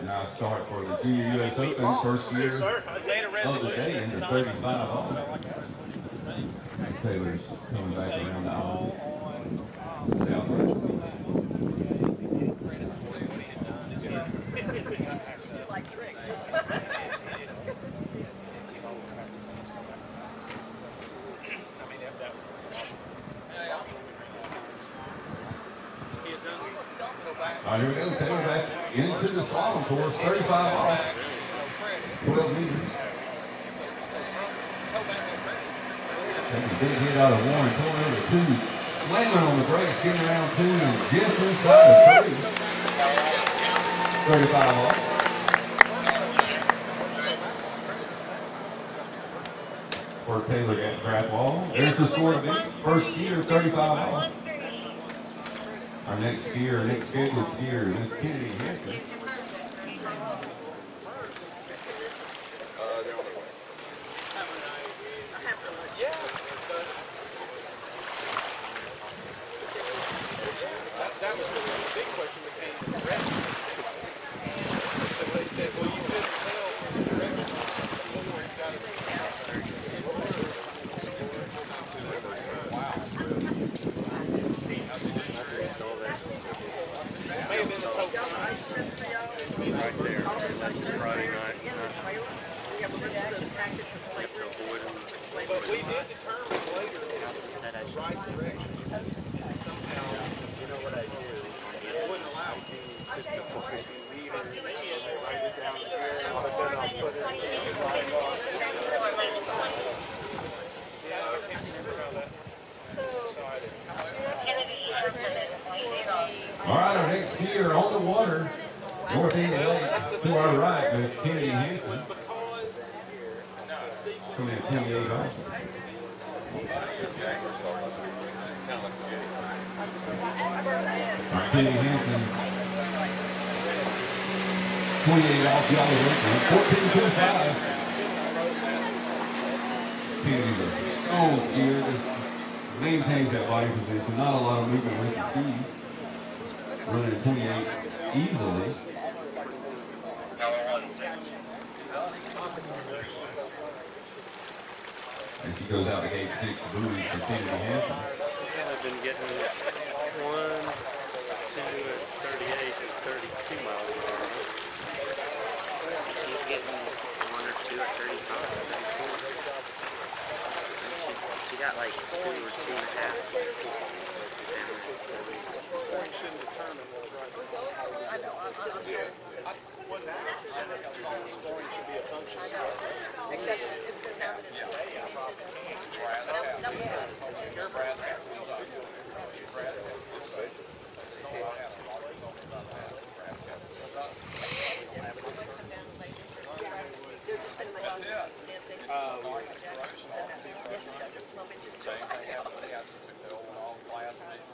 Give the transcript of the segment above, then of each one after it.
Now start for the Junior US Open, first year of the day into 35 all. Taylor's coming back around the hour. Southwest. All right, here we go. Taylor back into the slalom course, 35 off. 12 meters. Taking a big hit out of one, pulling over two. Slamming on the brakes, getting around two, and just inside of three. 35 off. For Taylor at Grapwall. There's the score of it. First skier, 35 off. Our next skier, next scheduled skier, Miss Kennedy Hansen. That was the big question that came from the rest. So they said, well, you couldn't tell from the record. Wow. May have been the Pope right there. Friday night. But we did determine later that it was the right direction. Somehow, you know what I do? It wouldn't allow me just to force me leave and write it down here, but then I'll put it in the right line. Yeah, I can't remember how that decided. All right, our next skier on the water, north end of the lake, to our right, Miss Kennedy Hansen. Coming in 28 off. All right, Kennedy Hansen, 28 off, y'all are 14.25. Kennedy's a strong skier, just maintains that body position, not a lot of movement when she skis. Running at 28 easily. And she goes out the gate 6 buoys for Kennedy Hansen. I've been getting 1, 2 at 38 and 32 miles an hour. She's getting 1 or 2 at 35, 34. She got like 2 or 2.5. Point shouldn't determine what's right. I know. Scoring should be a function. Except it's now that it's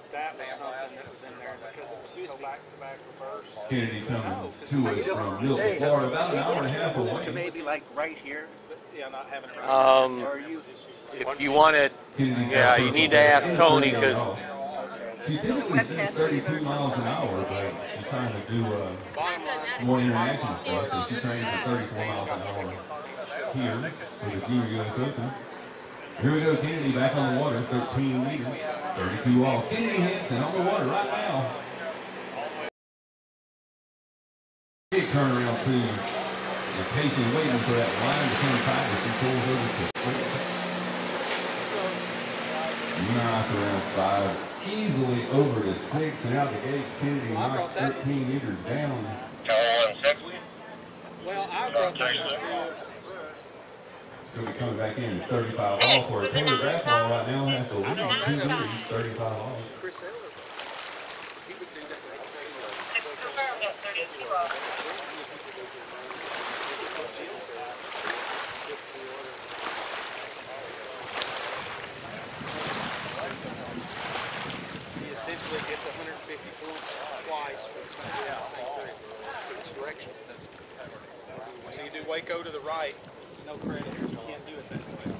That was something that was in there because it's still back-to-back reverse. Kennedy coming to us from Milton, Florida, about an hour and a half away. Maybe like right here. Yeah, not having it right. If you want it, yeah, you need to ask Tony because she typically sees 32 miles an hour, but she's trying to do more international stuff, so she trains at 34 miles an hour here for the Junior US Open. Here we go, Kennedy back on the water, 13 meters, 32 off. Kennedy Hansen on the water right now. Big turnaround too. You're patient waiting for that line to come tight as she pulls over to 4. Nice around 5. Easily over to 6 and out the gates. Kennedy knocks 13 meters down. Well, I brought that up. So he comes back in 35 off for a Taylor Grapwall right now has to lead 2 meters, 35 off. He essentially gets 150 points twice for the same thing, for this direction. So you do Waco to the right, no credit. You can't do it that way.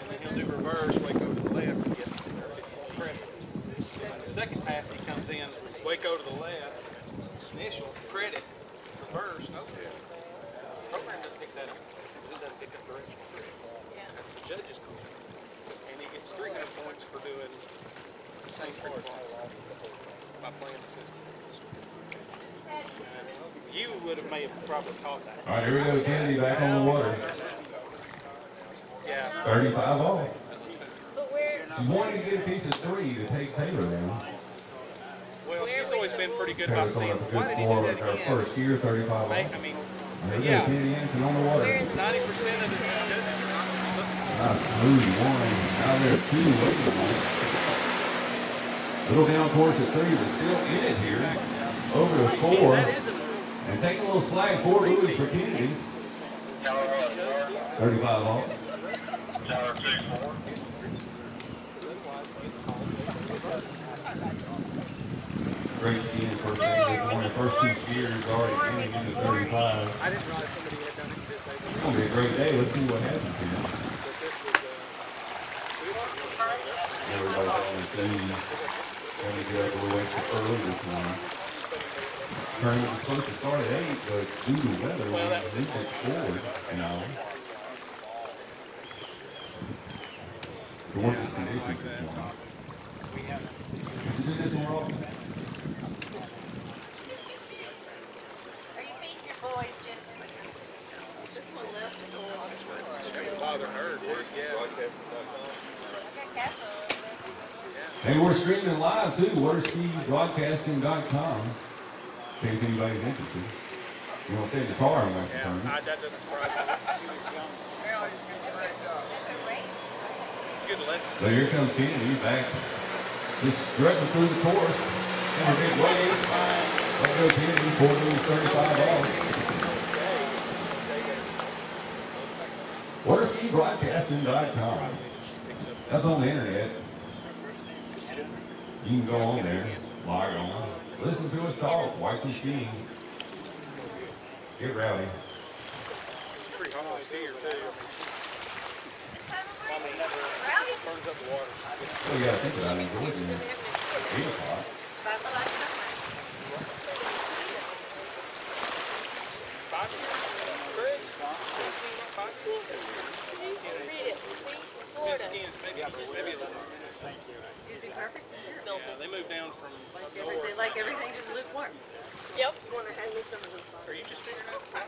And then he'll do reverse, Waco to the left, and get more credit. And the second pass he comes in, Waco to the left, official credit reversed. Okay. The program doesn't pick that up because it doesn't pick up directional credit. That's the judge's call. And he gets 300 points for doing the same trick twice by playing the system. You may have probably caught that. All right, here we go. Kennedy back on the water. Yeah. 35 all. But where? She's wanting to get a piece of 3 to take Taylor down. Well, she's always been pretty good Taylor's about on seeing. up a Why good did he do score that with her again? first year, 35 all. I mean, There we go, yeah. Kennedy Anderson on the water. 90% of the judges are not looking. Nice smooth one. Now there are 2 waiting on it. Little down course at 3, but still in it here. Over to 4. And take a little slack, 4 moves for Kennedy. 35 all. Great skiing first day this morning. First 2 skiers already getting into 35. I didn't realize somebody had done it this day. It's going to be a great day. Let's see what happens here. Everybody's on the team. Trying to get up a little extra early this morning. Tournament was supposed to start at 8, but due to weather, we moved it forward an hour. The winter's conditions this morning. Did you do this one wrong? Are you feeding your boys, Jenna? This one left the boy. Father heard. Yeah. I got casserole over there. Hey, we're streaming live too. WaterSkiBroadcasting.com. In case anybody's interested. You want to stay in the car and watch the tournament? That doesn't surprise me. She was young. It's a good lesson. So here comes Kennedy back. Just strutting through the course. In a big way. Let's go Kennedy. 4 moves, 35 off. WaterSkiBroadcasting.com. That's on the internet. You can go on there, log on, listen to us talk, watch us skiing. Get rowdy. Pretty hard to steer, too. Burns up the water. Well, you got to think about it. It's 8 o'clock. Maybe 11. It'd be perfect. Yeah, they moved down from They like everything just lukewarm. Yep. You want to hand me some of those? Are you just figuring out? How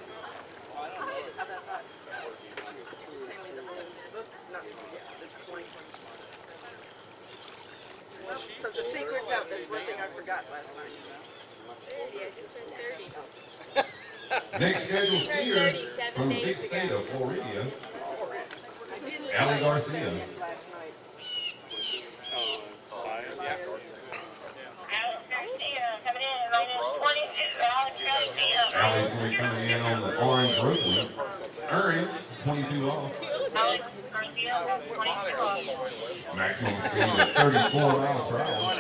about that? Just hand me the whole book. Not the 20. Well, so the secret's out. That's one thing I forgot last night. Yeah, I just turned 30. Next scheduled skier from the big state of Florida, Ali Garcia. Last night. Ali's going to be coming in on the orange rope. Orange, 22 off. Maximum speed of 34 miles per hour.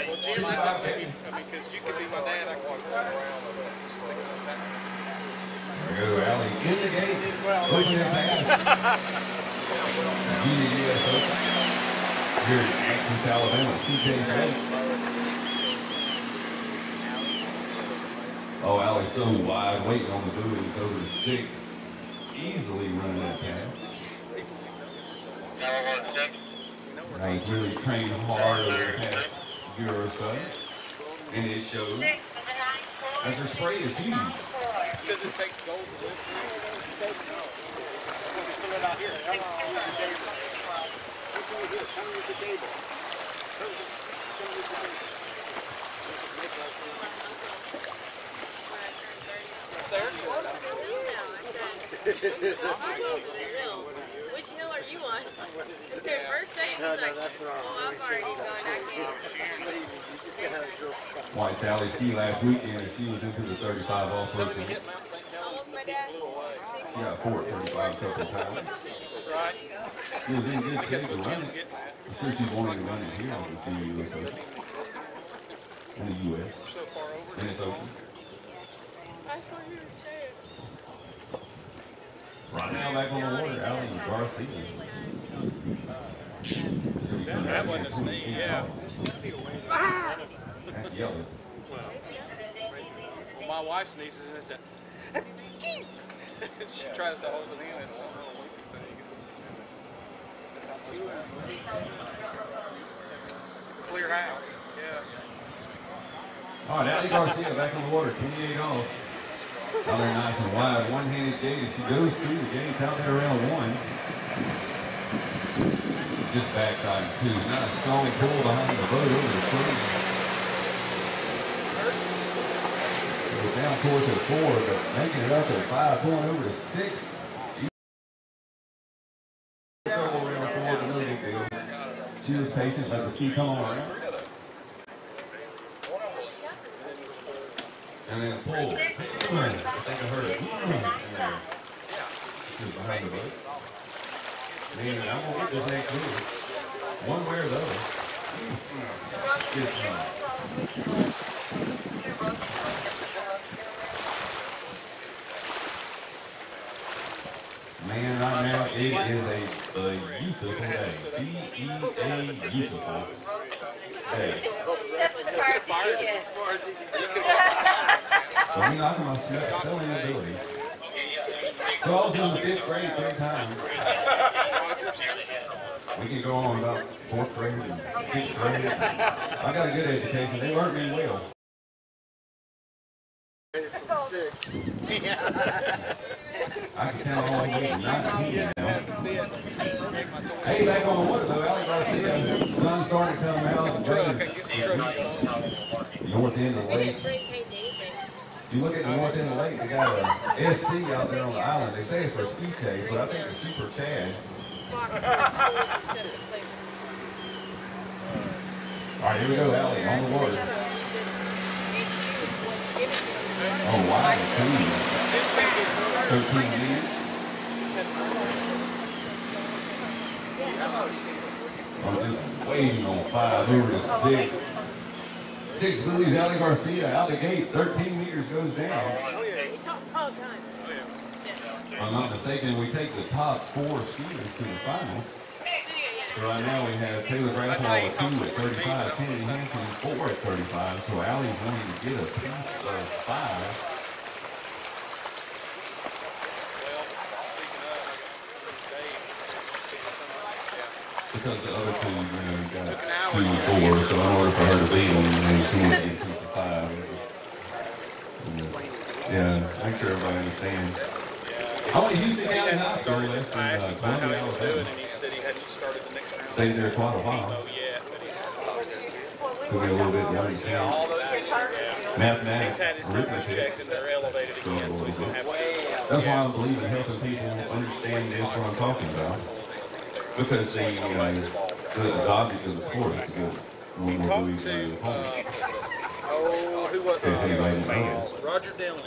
Because you could be my dad, I can walk around. There we go, Ali in the gate. Pushing it past. Junior US Open. Here in Axis, Alabama, CJ. Oh, Ali's so wide, waiting on the buoys over to 6. Easily running that pass. Now he's really trained hard over the past year or so. And it shows. As her spray is huge. Because it takes gold to live through. Put it out here. Which hill are you on? Is there first, second? He's like, oh, I'm already gone. I can't. Watched Ali ski last weekend and she was into the 35 off road. How old's my dad? She got 4 at 35 a couple of times. She was in good shape to run it. I'm sure she wanted to run it here on the Junior US Open. In the US. And it's open. Right now back on the water, Ali Garcia. That wasn't a sneeze, yeah. That's yellow. my wife sneezes and it's a she tries to hold it in. It's some little loopy thing. That's how much clear house. Yeah. All right, Ali Garcia back on the water, 28 off. Out there nice and wide, one-handed gate as she goes through the gate out there around 1. Just backside 2. Not a strong pull behind the boat over the front. Down towards the 4, but making it up at 5, pulling over to 6. Several around 4, but no big deal. She was patient, let the ski come on around. And then pull. I think I heard it. She was behind the boat. Man, I'm going to get this next move. One way or the other. Good job. Man, right now it is a beautiful day. B-E-A-beautiful day. That's as far as you can get. Well, we knock my selling ability. So I was in the 5th grade 3 times. We can go on about 4th grade and 6th grade. I got a good education. They learned me well. I can count all the way to 19 now. Hey, back on the water though, Ali Garcia. The sun's starting to come out. North end of the lake. If you look at the north end of the lake, they got a SC out there on the island. They say it's for sea chase, but I think it's Super Chad. All right, here we go, Ali, on the water. Oh, wow. 13 meters. I'm just waiting on 5 over to 6. 6 Louisa, Ali Garcia out the gate. 13 meters goes down. If I'm not mistaken, we take the top 4 skiers to the finals. So right now we have Taylor Bradford at 2 at 35, Kennedy Hansen 4 at 35. So Allie's wanting to get a piece of 5. Because the other 2, got 2 and 4, so in order for her to beat them, she wants to get a piece of 5. Yeah, make sure everybody understands. I went to Houston County High School less than 20 hours ago. Stayed there quite a while. Took me a little bit to understand. Mathematics, arithmetic. That's why I believe in helping people understand this, what I'm talking about. Because the object of the sport is good. He talked to, who was it? Roger Dillon.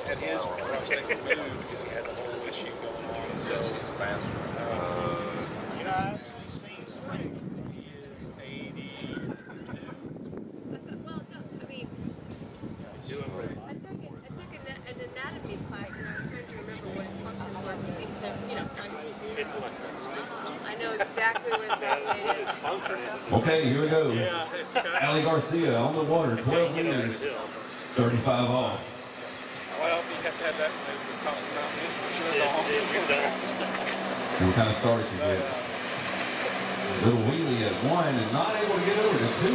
Had his prostate removed because he had the whole issue going on. So she's faster. United States rank. He is 82. Well, no, I mean, Doing great. I took an anatomy class and I was trying to remember what functions were to seem to, It's like I know exactly what that is. Okay, here we go. Yeah, it's kind of. Ali Garcia on the water, 12 meters, 35 off. Well, you have to have that move for top of the mountain. It's for sure long. We're kind of started to get a little wheelie at 1 and not able to get over to 2.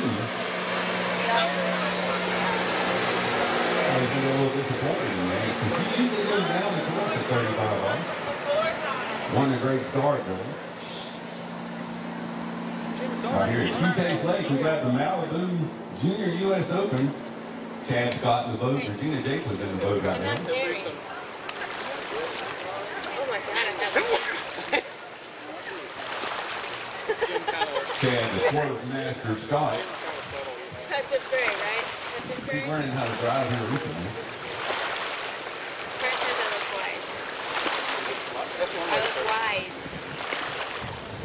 I was a little disappointed in that because he usually goes down the course at 35 off. Won a great start though. Right here at Q-Taste Lake, we got the Malibu Junior U.S. Open. Chad Scott in the boat, Regina Jake was in the boat right now. Oh my God, I have Chad, the sport master Scott. touch and free, right? Touch and free. He's learning how to drive here recently. First time I look wise. I look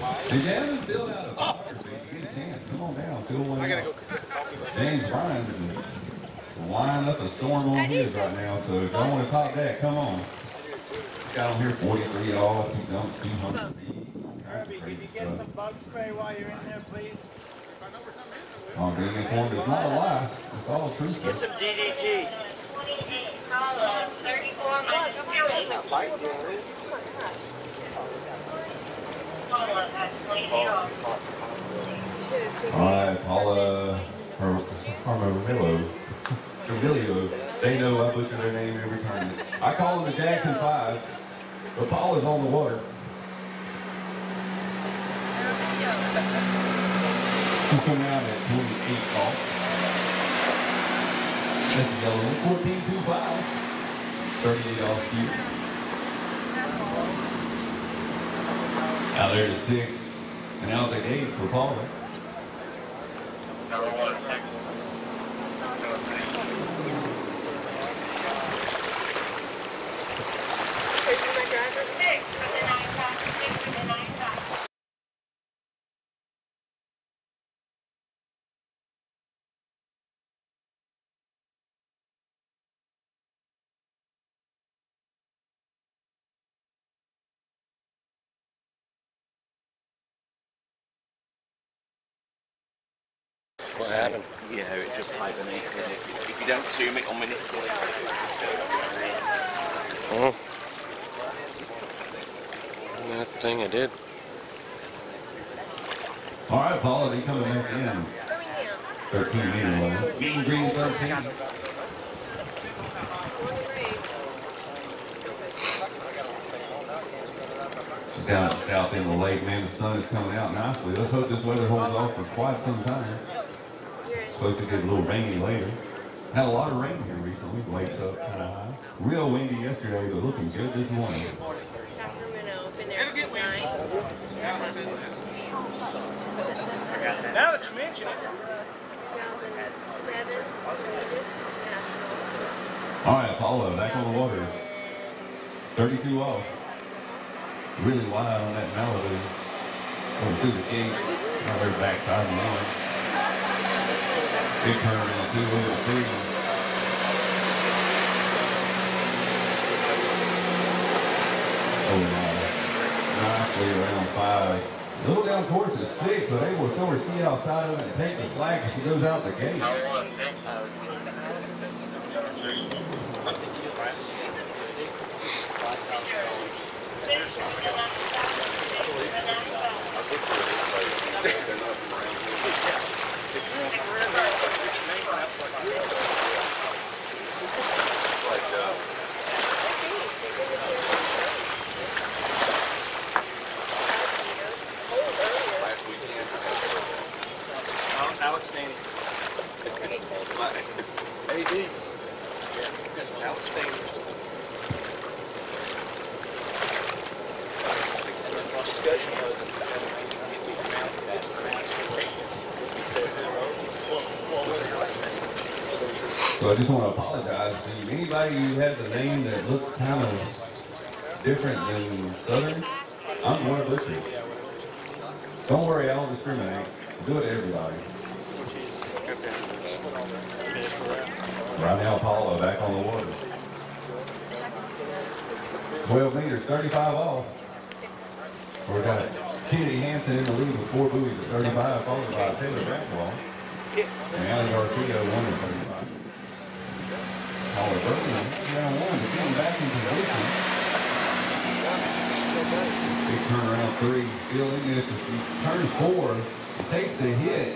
wise. Did you ever fill out a box? Get a chance. Come on down. Fill one out. James Bryan is lining up a storm on his right now, so if y'all want to top that, come on. Got on here 43 off. He's on 200. Herbie, can you get some bug spray while you're in there, please? On being informed, it's not a lie. It's all truth. Get some DDT. Paula, 34 minus 2. Paula has 28 off. All right, Paula, Hermilio. They know I butcher their name every time. I call them the Jackson 5, but Paula's on the water. She's coming out at 28 off. That's the yellow one, 14.25. 38 off speed. Out there to 6, and out the gate for Paula. What happened? Yeah, it just hibernated. If you don't zoom it or manipulate it, it will just go. That's the thing I did. All right, Paula, they coming back in. 13 meter. Mean green 13. She's down at the south end of the lake, man. The sun is coming out nicely. Let's hope this weather holds off for quite some time. It's supposed to get a little rainy later. Had a lot of rain here recently. The lake's up kind of high. Real windy yesterday, but looking good this morning. Sacramento, been there for 9. Now that you mention it. 2007. All right, Paula, back on the water. 32 off. Really wide on that Malibu. Going through the gate. Now they're backside of the line. Big turnaround, 2 over 3. Oh, nicely around 5. A little down course at 6, but able to throw her ski outside of it and take the slack as she goes out the gate. Alex Danny. AD. Yeah, Alex Danny. Discussion was so I just want to apologize to you. Anybody who has a name that looks kind of different than Southern, I'm going to butcher it. Don't worry, I don't discriminate. Do it to everybody. Right now, Paula back on the water. 12 meters, 35 off. We got Kennedy Hansen in the lead with 4 buoys at 35, followed by Taylor Brackwell. And Allie Garcia 1 at 35. Paula Bergman, round 1, but getting back in position. Big turnaround 3, still in this as she turns 4, takes the hit,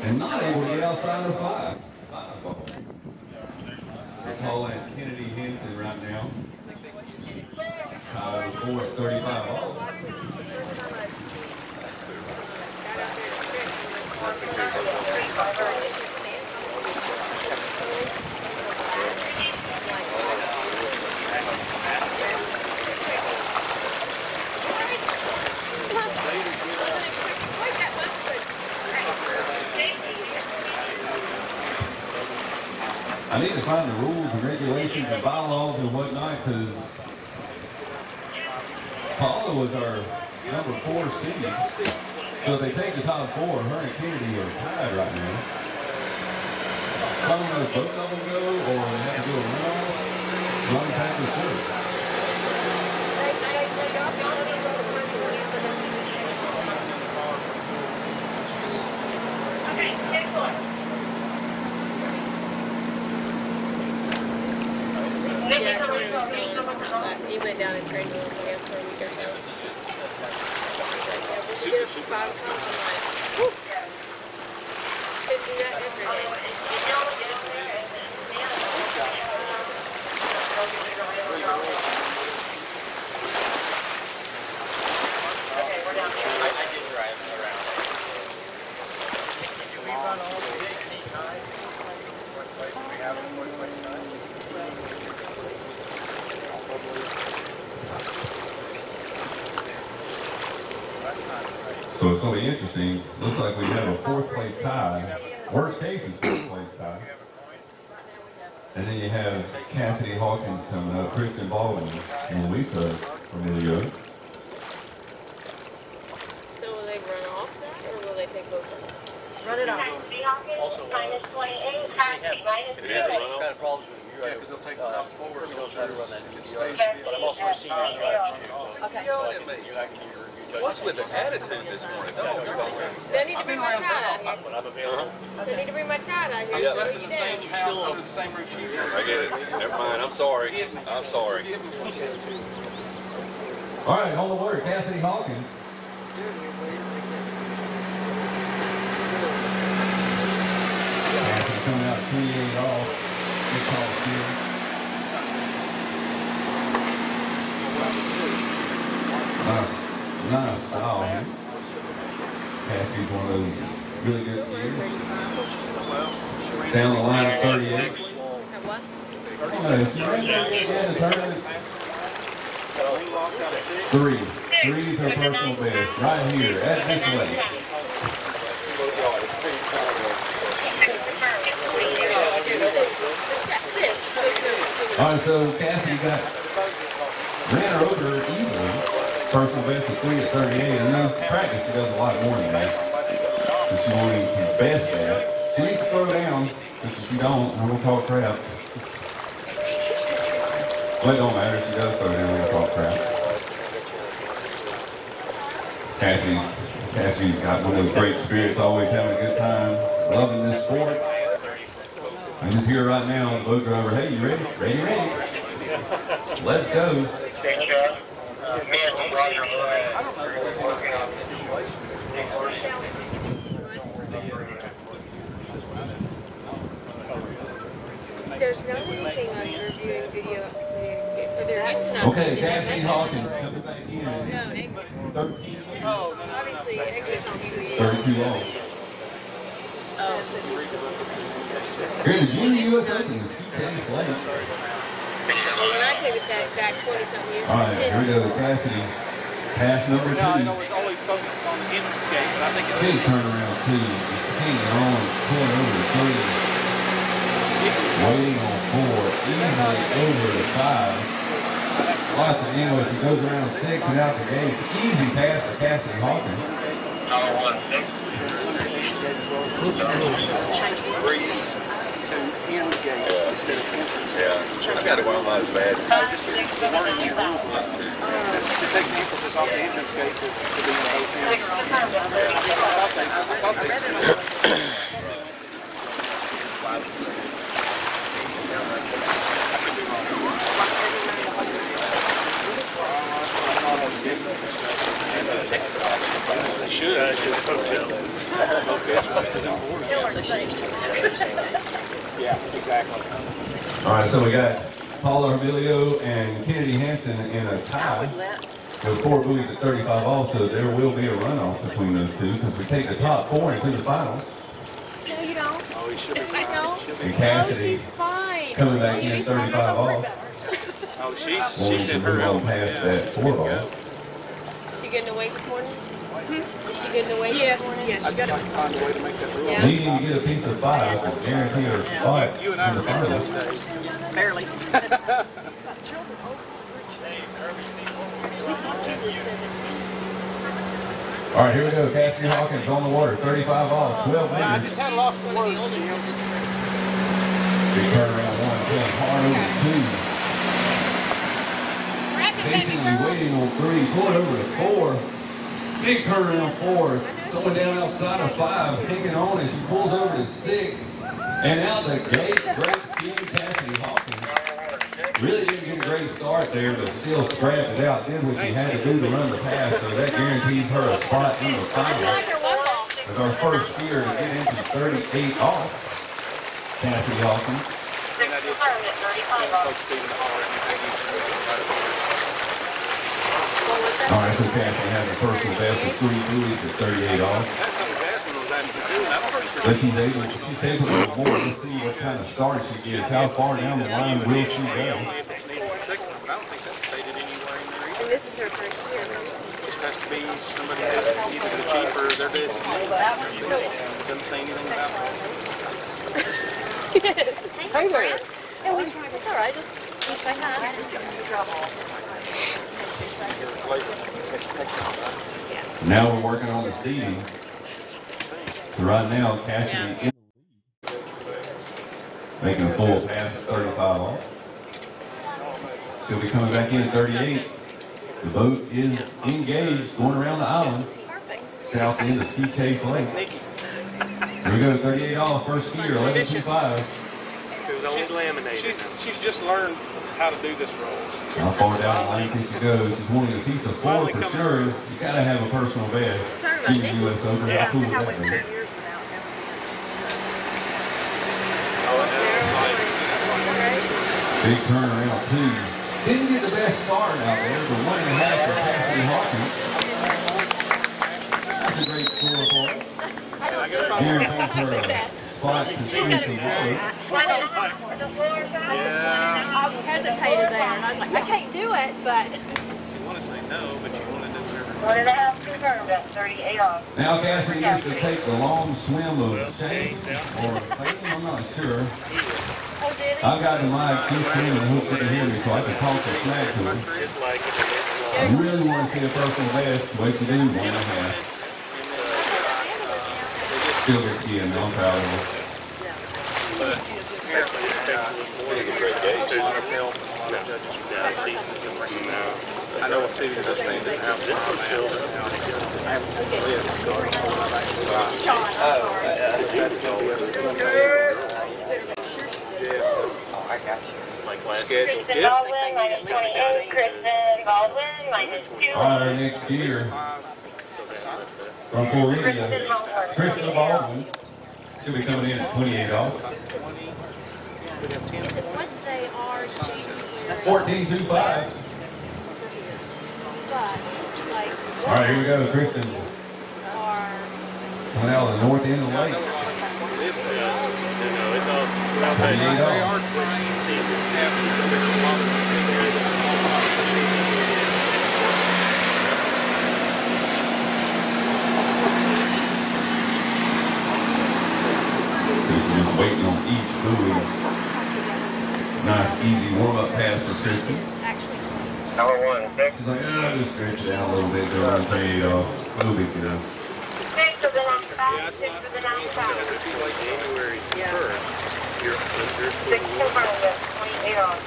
and not able to get outside of 5. Paula and Kennedy Hansen right now. 4 at 35 off. I need to find the rules and regulations and bylaws and whatnot, because Paula was our number 4 seed. So if they take the top 4, her and Kennedy are tied right now. I don't know if both of them go or they have to do a runoff. One pack is first. down and trained with him, I guess, for a week or so. We'll get up for 5 o'clock. I'm like, whew. Couldn't do that every day. I did drive around. Do we run all the big neat times? Do we have a place time? So it's going to be interesting. Looks like we have a 4th place tie. Worst case is 4th place tie. And then you have Cassidy Hawkins coming up, Kristen Baldwin, and Louisa from Malibu. So will they run off that, or will they take over? Run it off. Also, minus 28, Cassidy, minus It is a 3. runoff. kind of problems with you, right? Because they'll take the top forward, so they'll try to run that new yard. But I'm also a senior judge, too. Okay. What's with the attitude this morning? They need to bring my child out here. When I'm available. They need to bring my child out here. Yeah. What are you doing? Still under the same roof sheet. I get it. Never mind. I'm sorry. I'm sorry. All right, on the water, Cassidy Hawkins. Cassidy coming out 28 off. Good call, Steve. Nice style here. Cassidy's one of those really good skiers. Down the line at 38. At what? She ran 38 in the tournament. 3. 3 is her personal best right here at this lake. All right, so Cassidy ran her over easily. Personal best of 3 at 38. And now practice, she does a lot more than that. So she wanted to best that. She needs to throw down, because if she don't, I'm gonna talk crap. Well, it don't matter if she does throw down, I'm gonna talk crap. Cassie's got one of those great spirits, always having a good time, loving this sport. I'm just here right now, the boat driver. Hey, you ready? Ready. Let's go. There's not anything on reviewing video. So there used to not Okay, be. Cassidy Hawkins coming back in. No, exit. 13. Obviously, exit on TV. 32 off. Oh. Here in the Junior U.S. Open, it's 2 tennis late. Well, when I took the test back 20-something years ago, All right, here we go. Cassidy, pass number 2. I know it's always focuses on the entrance gate, but I think it's Big turnaround 2. It's hanging on, pulling over to 3. Waiting on 4. Easily over to 5. Lots of inward. She goes around 6 and out the gate. Easy pass for Cassidy Hawkins. end gate instead of entrance. Yeah, I got it while not as bad. Just learning your rules to take the emphasis off the entrance gate to be in the both ends. I thought they They should. Yeah, exactly. All right, so we got Paula Emilio and Kennedy Hansen in a tie with 4 buoys at 35 also. There will be a runoff between those two because we take the top 4 into the finals. No, you don't. Oh, he should be And Cassidy She's fine. coming back in 35 off. Oh, she's in We're her going past that 4 ball. Is she getting away this morning? Is she getting away this morning? Yes, I'd like to find a way to make that rule. Yeah. Needing to get a piece of 5 to guarantee her spot You and I in the remember finals. those days. barely. All right, here we go. Cassidy Hawkins on the water, 35 off, 12 I meters. just had lost the words. Big turnaround 1, pulling hard over 2. Patiently waiting on 3, pulling over to 4. Big turnaround 4, going down outside of 5, hanging on as she pulls over to 6. And out the gate, great skiing, Cassidy Hawkins. Really didn't get a great start there, but still scrapped it out. Did what she had to do to run the pass, so that guarantees her a spot in the final. As our first skier to get into 38 off, Cassidy Hawkins. All right, so Cassidy has a personal best of 3 buoys at 38 off. But she's able of more. Let's see what kind of start she gets. How far down the line will she go? And this is her first year, right? Just has to be somebody that's either the chief or their designated. Doesn't say anything about it. Yes. Hey there. And we tried. It's all right. Just say hi. Now we're working on the seating. So right now, Cassidy in the lead, making a full pass at 35 off. She'll be coming back in at 38. The boat is engaged, going around the island, south end of Sea Chase Lake. Here we go, 38 off, first skier, 11.25. She's just learned how to do this roll. How far down the lane can she go? She's wanting a piece of 4 for sure. She's got to have a personal best. Junior U.S. Open, how cool would that be? Big turnaround, too. Didn't get the best start out there, but 1.5 for Cassidy Hawkins. That's a great score for her. Guarantees her a spot to finish the road. I hesitated there, and I was like, I can't do it, but... You want to say no, but you want to do whatever. 1.5 confirmed at 38 off. Now Cassidy needs to take the long swim of change, or I'm not sure. Oh, did it? I've got the mic, she's screaming, and hopes she can hear me, so I can talk to smack to her. I really want to see a personal best. Wait to do 1.5. Still good skiing, I'm proud of her. I know a few of those things that have I got you. Like last Kristen Baldwin, minus 28. Kristen Baldwin, minus 2. Our next skier from Florida, Kristen Baldwin. She'll be coming in at 28 off. What they are, 14.25. All right, here we go. Kristen coming out of the north end of the lake. 28 off. Just waiting on each buoy. Nice, easy warm-up pass for Kristen. Number 1, 6. She's like, just stretch it out a little bit, go around 38 off. No big deal. 6 for the 95, 6 for the 95. January 1st. 6 confirmed at 28 off.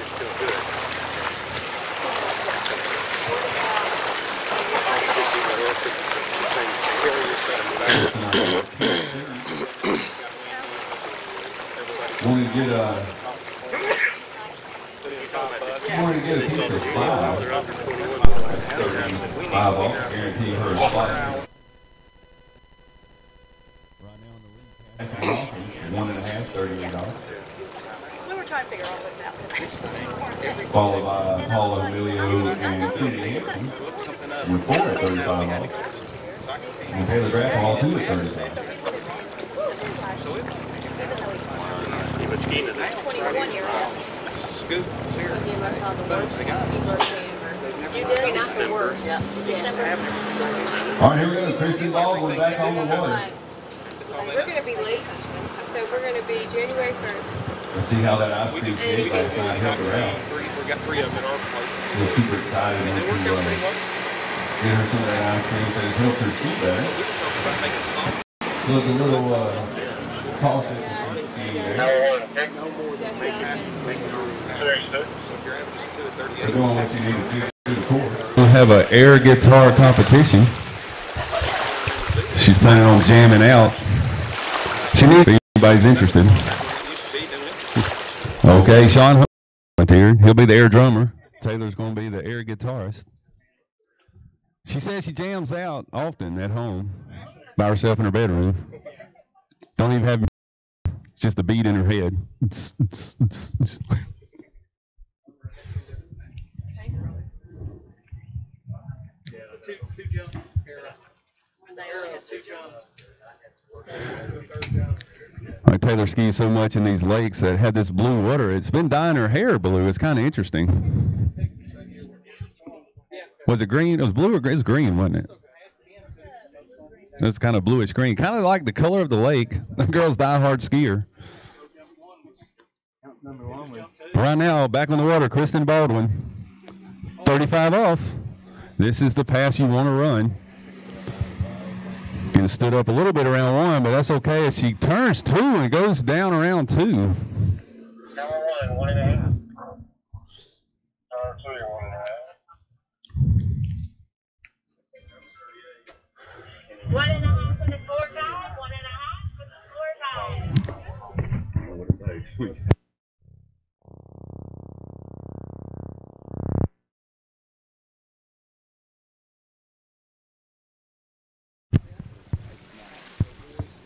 Want to get a piece of 5. 5 off, guarantee her a spot. Right now in the lead, 1.5, 38 off. We were trying to figure all this out. Followed by Paula, Emilio, and Kitty Hansen with 4 at 35 off. And Taylor Graff all 2 at 35. But skiing is 21-year-old. Scoop, here. You did not the worst. Yeah. All right, here we go. Kristen Baldwin back on the water. We're going to be late, so we're going to be January 1st. Let's see how that ice cream skate last night helped her out. We got 3 of them at our place. We're super excited to get her some of that ice cream, so it helped her ski better. Look, a little cautious as she's skiing there. They're doing what she needed to do the course. We'll have an air guitar competition. She's planning on jamming out. She needs if anybody's interested. Okay, Sean, volunteered. He'll be the air drummer. Taylor's going to be the air guitarist. She says she jams out often at home by herself in her bedroom. Don't even have just a beat in her head. Two jumps. Two jumps. Like Taylor skis so much in these lakes that had this blue water. It's been dyeing her hair blue. It's kind of interesting. Was it green? It was blue or green? It was green, wasn't it? It was kind of bluish green. Kind of like the color of the lake. The girl's die-hard skier. Right now, back on the water, Kristen Baldwin. 35 off. This is the pass you want to run. Getting stood up a little bit around 1, but that's okay as she turns 2 and goes down around 2. Number 1, 1.5. Number 2, 1.5. 1.5 for the floor guide, 1.5 for the floor guide.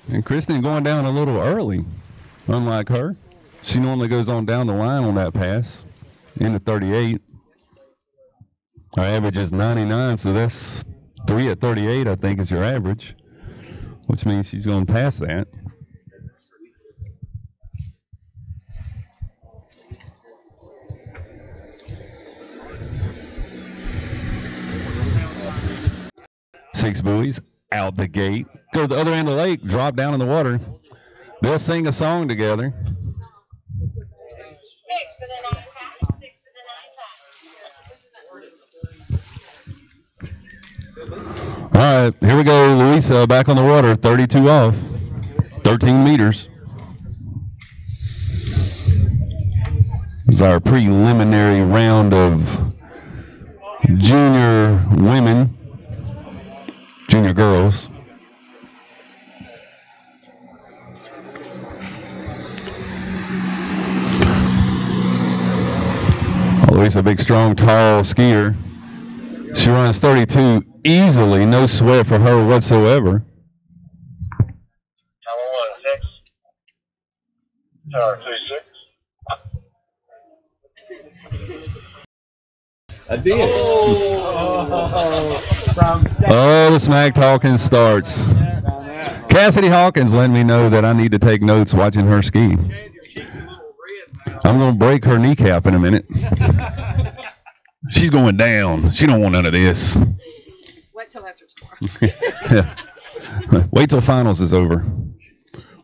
And Kristen going down a little early, unlike her. She normally goes on down the line on that pass, into 38. Our average is 99, so that's 3 at 38, I think, is your average, which means she's going to pass that. Six buoys out the gate. Go to the other end of the lake, drop down in the water. They'll sing a song together. 6 for the 9 pack, 6 for the 9 pack. All right, here we go. Louisa back on the water, 32 off, 13 meters. This is our preliminary round of junior women, junior girls. Louisa, a big, strong, tall skier. She runs 32 easily, no sweat for her whatsoever. Number 1, 6. Tower 2, 6. I did. Oh, the smack talking starts. Cassidy Hawkins letting me know that I need to take notes watching her ski. I'm going to break her kneecap in a minute. She's going down. She don't want none of this. Wait till after tomorrow. Wait till finals is over.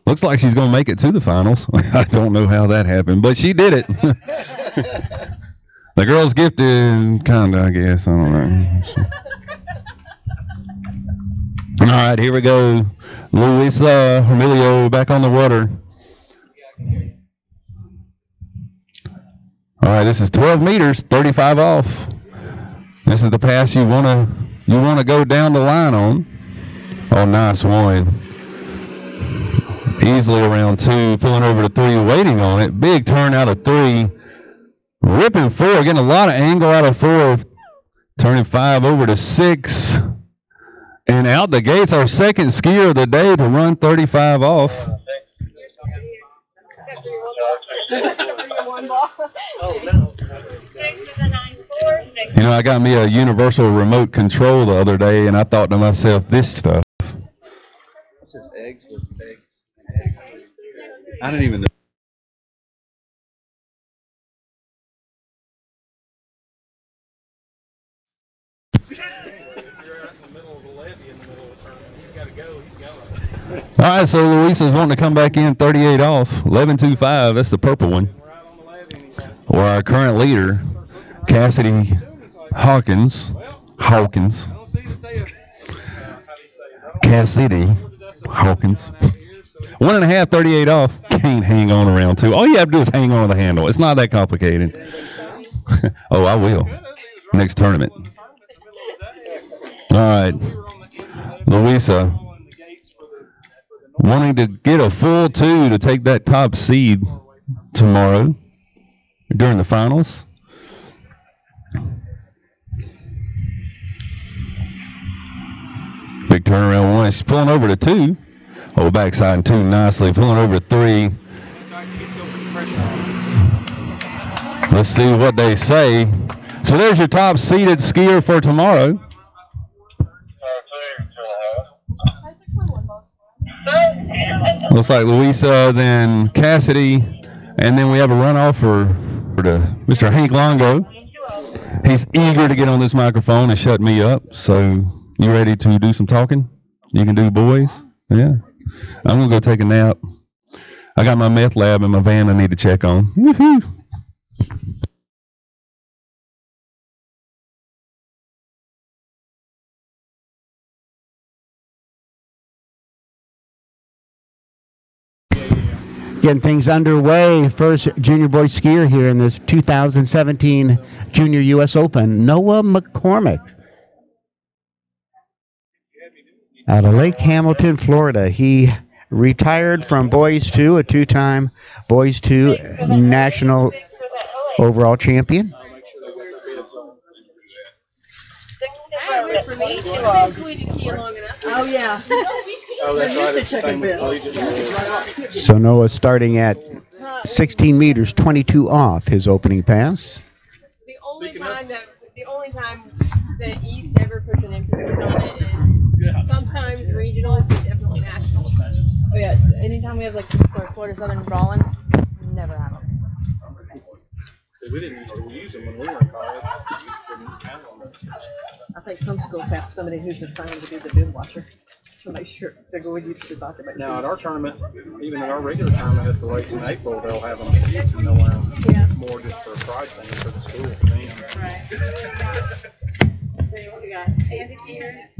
Looks like she's going to make it to the finals. I don't know how that happened, but she did it. The girl's gifted, kind of, I guess. I don't know. All right, here we go. Louisa Emilio back on the water. All right, this is 12 meters, 35 off. This is the pass you want to go down the line on. Oh, nice one. Easily around 2, pulling over to 3, waiting on it. Big turn out of 3. Ripping 4, getting a lot of angle out of 4. Turning 5 over to 6. And out the gates, our second skier of the day to run 35 off. You know, I got me a universal remote control the other day, and I thought to myself, this stuff. What's this, eggs with eggs? I didn't even know. All right, so Louisa's wanting to come back in 38 off, 11.25. That's the purple one. Or our current leader, Cassidy Hawkins. Cassidy Hawkins. 1.5, 38 off. Can't hang on around 2. All you have to do is hang on to the handle. It's not that complicated. Oh, I will. Next tournament. All right. Louisa wanting to get a full 2 to take that top seed tomorrow. during the finals. Big turnaround 1. She's pulling over to 2. Oh, backside 2 nicely. Pulling over to 3. Let's see what they say. So there's your top seeded skier for tomorrow. Looks like Louisa, then Cassidy, and then we have a runoff for Mr. Hank Longo. He's eager to get on this microphone and shut me up. So you ready to do some talking? You can do, boys? Yeah. I'm going to go take a nap. I got my meth lab in my van I need to check on. Woohoo! Getting things underway. First junior boy skier here in this 2017 Junior U.S. Open, Noah McCormick. Out of Lake Hamilton, Florida. He retired from Boys 2, a two-time Boys 2 national overall champion. Oh, yeah. Oh, that's right. It's the same. So Noah starting at 16 meters, 22 off his opening pass. The only time the East ever puts an emphasis on it is sometimes regionals, but definitely nationals. Oh, yeah. Anytime we have like Florida Southern Rollins, never have them. We didn't use them when we were in college. I think some schools have somebody who's assigned to be the bid watcher to make sure they're going to the document. Now at our tournament, even at our regular tournament at the race in April, they'll have them. And they'll have more just for a pride thing for the school. Right. So we got Andy Peters,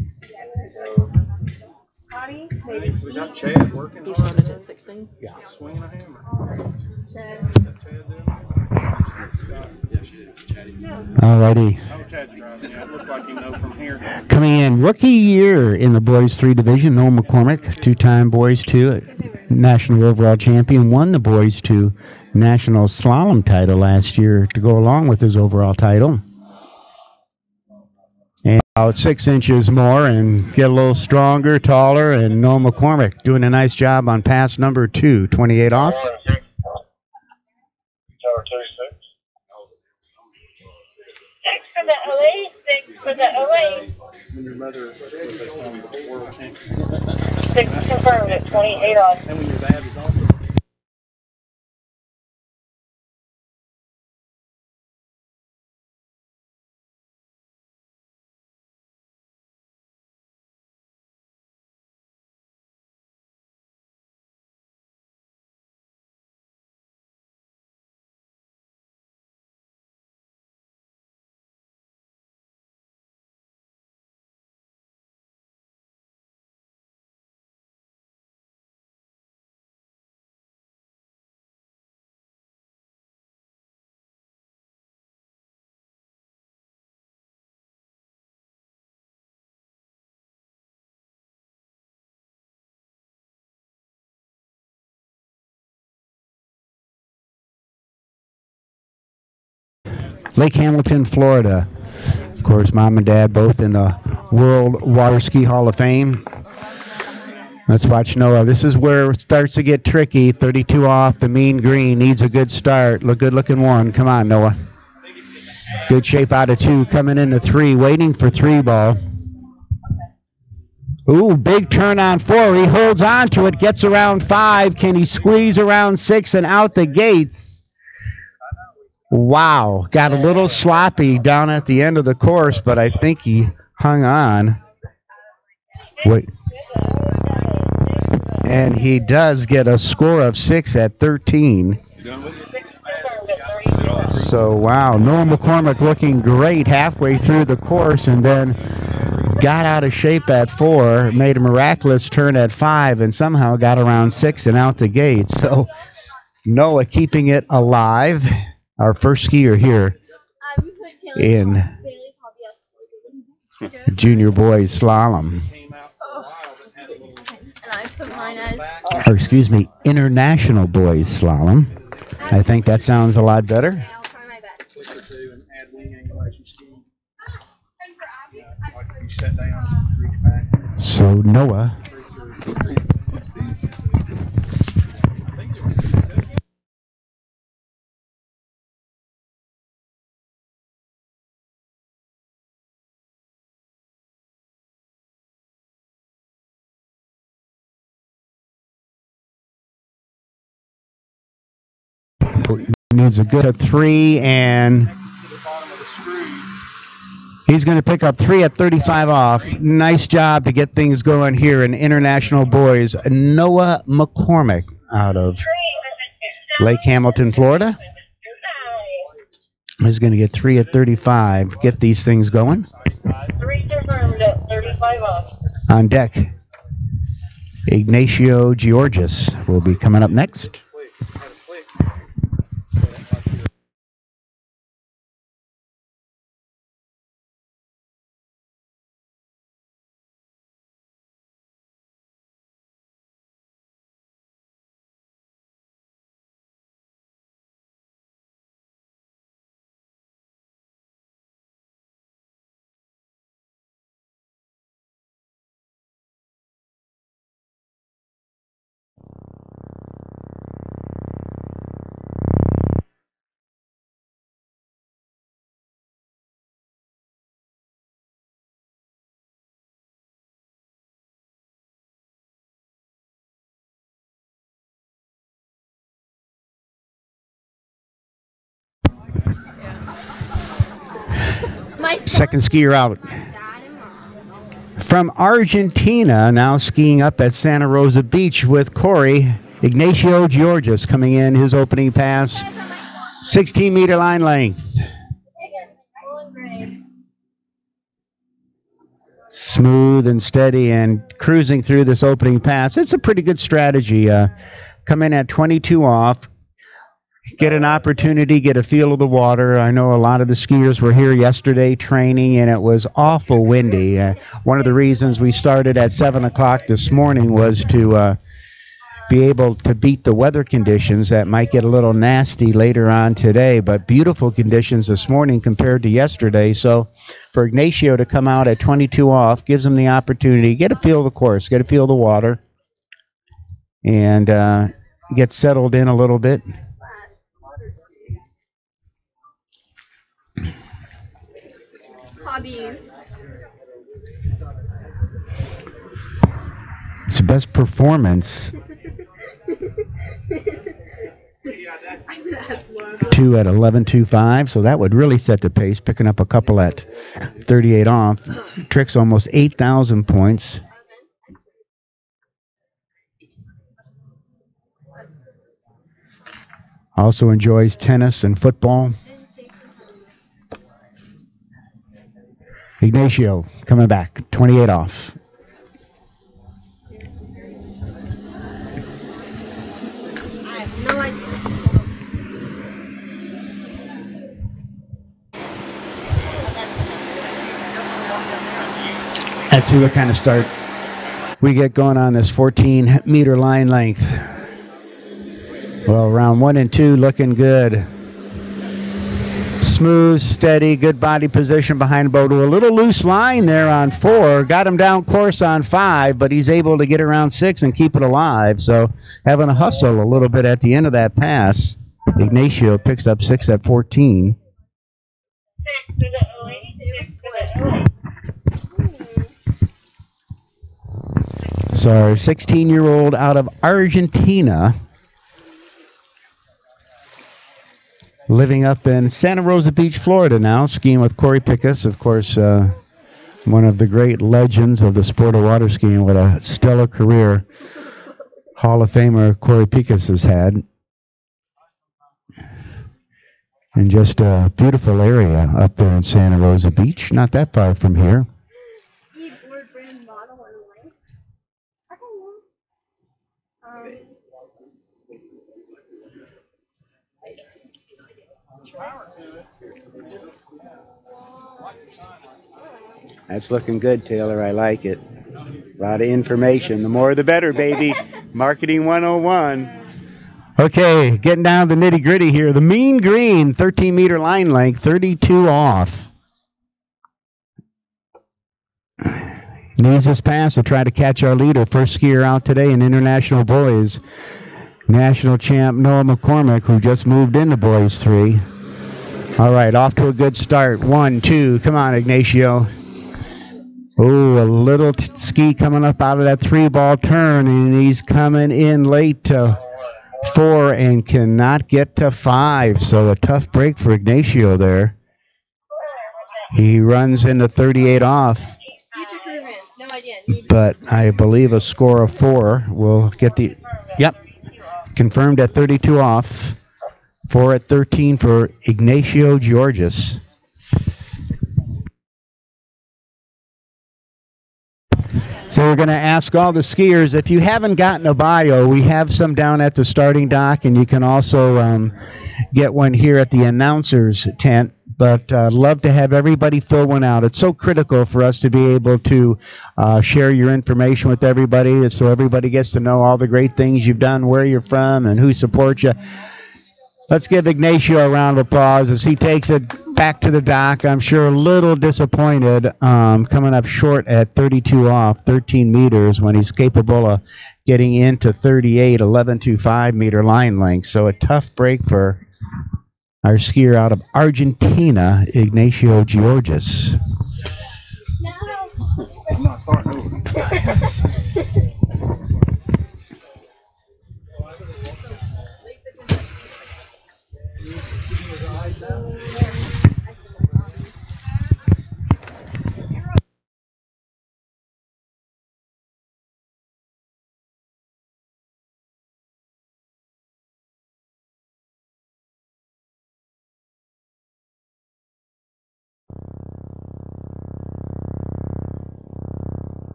Connie, maybe. We got Chad working He's hard. running at 16. Yeah. Swinging a hammer. Chad. Alrighty. Oh, Chad's driving. Yeah, it looks like you know from here. Coming in, rookie year in the Boys 3 division, Noah McCormick, two-time Boys 2 national overall champion, won the Boys 2 national slalom title last year to go along with his overall title. And about 6 inches more and get a little stronger, taller, and Noah McCormick doing a nice job on pass number 2, 28 off. For the OA, 6 for the OA. When your mother was a world champion. 6 confirmed at 28 off. And when your dad was also. Lake Hamilton, Florida. Of course, mom and dad both in the World Water Ski Hall of Fame. Let's watch Noah. This is where it starts to get tricky. 32 off, the mean green, needs a good start. Good looking 1. Come on, Noah. Good shape out of 2, coming into 3, waiting for 3 ball. Ooh, big turn on 4. He holds on to it, gets around 5. Can he squeeze around 6 and out the gates? Wow, got a little sloppy down at the end of the course, but I think he hung on. Wait. And he does get a score of 6 at 13. So, wow, Noah McCormick looking great halfway through the course and then got out of shape at 4, made a miraculous turn at 5, and somehow got around 6 and out the gate. So, Noah keeping it alive. Our first skier here in junior boys slalom. Or excuse me, international boys slalom. I think that sounds a lot better. So Noah. Needs a good 3, and he's going to pick up 3 at 35 off. Nice job to get things going here in International Boys. Noah McCormick out of Lake Hamilton, Florida. He's going to get 3 at 35. Get these things going. 3 confirmed at 35 off. On deck, Ignatio Georgis will be coming up next. Second skier out. From Argentina, now skiing up at Santa Rosa Beach with Corey, Ignatio Georgis coming in his opening pass. 16-meter line length. Smooth and steady and cruising through this opening pass. It's a pretty good strategy. Come in at 22 off. Get an opportunity, get a feel of the water. I know a lot of the skiers were here yesterday training, and it was awful windy. One of the reasons we started at 7 o'clock this morning was to be able to beat the weather conditions that might get a little nasty later on today, but beautiful conditions this morning compared to yesterday. So for Ignatio to come out at 22 off gives him the opportunity, get a feel of the course, get a feel of the water, and get settled in a little bit. Hobbies. It's the best performance. 2 at 11.25, so that would really set the pace, picking up a couple at 38 off. Tricks almost 8,000 points. Also enjoys tennis and football. Ignatio coming back, 28 off. I have no idea. Let's see what kind of start we get going on this 14-meter line length. Well, round 1 and 2 looking good. Smooth, steady, good body position behind Bodo. A little loose line there on 4. Got him down course on 5, but he's able to get around 6 and keep it alive. So having to hustle a little bit at the end of that pass. Ignatio picks up 6 at 14. 6 to the 08. So 16-year-old out of Argentina, living up in Santa Rosa Beach, Florida now, skiing with Corey Pickus, of course, one of the great legends of the sport of water skiing. What a stellar career Hall of Famer Corey Pickus has had. And just a beautiful area up there in Santa Rosa Beach, not that far from here. That's looking good, Taylor. I like it. A lot of information. The more the better, baby. Marketing 101. Okay, getting down to the nitty-gritty here. The mean green, 13-meter line length, 32 off. needs this pass to try to catch our leader. First skier out today in International Boys. National champ Noah McCormick, who just moved into Boys 3. All right, off to a good start. 1, 2, come on, Ignatio. Oh, a little ski coming up out of that 3-ball turn, and he's coming in late to 4 and cannot get to 5. So a tough break for Ignatio there. He runs into 38 off. But I believe a score of 4 will get the... Yep, confirmed at 32 off. 4 at 13 for Ignatio Georges. So we're going to ask all the skiers, if you haven't gotten a bio, we have some down at the starting dock, and you can also get one here at the announcer's tent. But love to have everybody fill one out. It's so critical for us to be able to share your information with everybody, so everybody gets to know all the great things you've done, where you're from, and who supports you. Let's give Ignatio a round of applause as he takes it back to the dock. I'm sure a little disappointed, coming up short at 32 off, 13 meters, when he's capable of getting into 38, 11.25 meter line length. So a tough break for our skier out of Argentina, Ignatio Georges. I'm not starting over.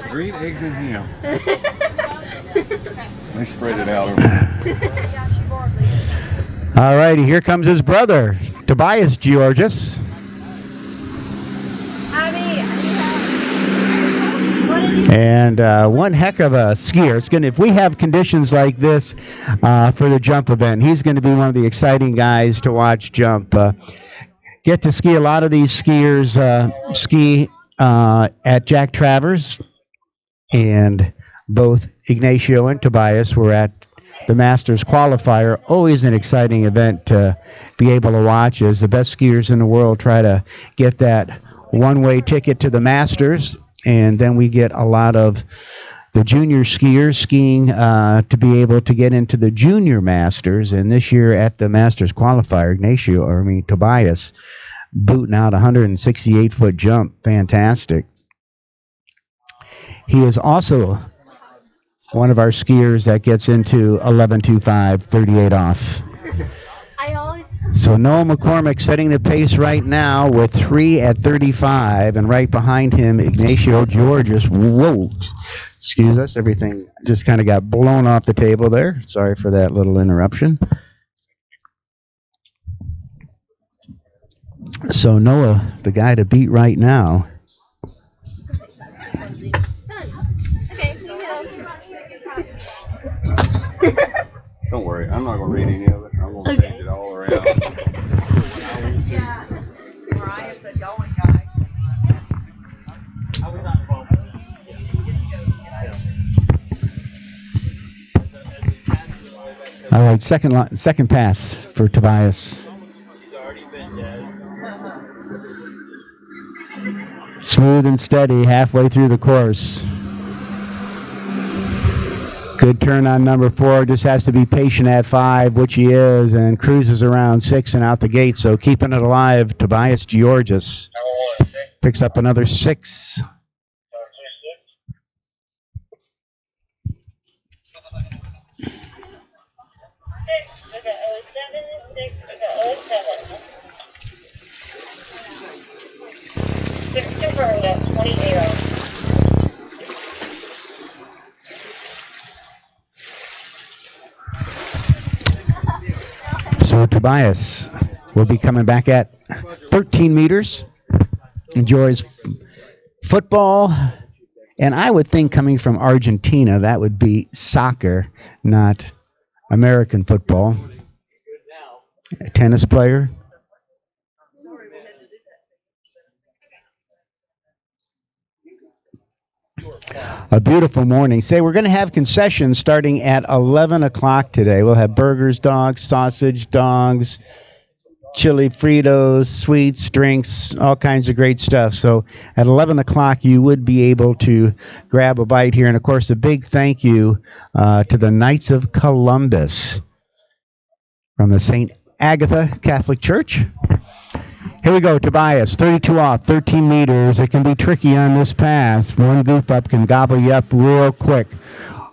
Green eggs and ham. They spread it out over there. All righty, here comes his brother, Tobias Georges. And one heck of a skier. It's gonna, if we have conditions like this for the jump event, he's going to be one of the exciting guys to watch jump. Get to ski. A lot of these skiers ski at Jack Travers, and both Ignatio and Tobias were at the Masters qualifier. Always an exciting event to be able to watch as the best skiers in the world try to get that one-way ticket to the Masters. And then we get a lot of the junior skiers skiing to be able to get into the Junior Masters. And this year at the Masters qualifier, Tobias booting out a 168-foot jump. Fantastic. He is also one of our skiers that gets into 11.25, 38 off. So Noah McCormick setting the pace right now with 3 at 35, and right behind him, Ignatio Georges. Whoa, excuse us, everything just kind of got blown off the table there. Sorry for that little interruption. So Noah, the guy to beat right now. Don't worry, I'm not going to read any of it. I'm going to change it all around. Yeah. Mariah said, going, guys. All right, second pass for Tobias. Smooth and steady halfway through the course. Good turn on number 4. Just has to be patient at 5, which he is, and cruises around 6 and out the gate. So keeping it alive, Tobias Georges picks up another 6. So Tobias will be coming back at 13 meters. Enjoys football, and I would think coming from Argentina, that would be soccer, not American football. A tennis player. A beautiful morning. Say, we're going to have concessions starting at 11 o'clock today. We'll have burgers, dogs, sausage, dogs, chili Fritos, sweets, drinks, all kinds of great stuff. So at 11 o'clock, you would be able to grab a bite here. And, of course, a big thank you to the Knights of Columbus from the St. Agatha Catholic Church. Here we go, Tobias, 32 off, 13 meters. It can be tricky on this pass. One goof up can gobble you up real quick.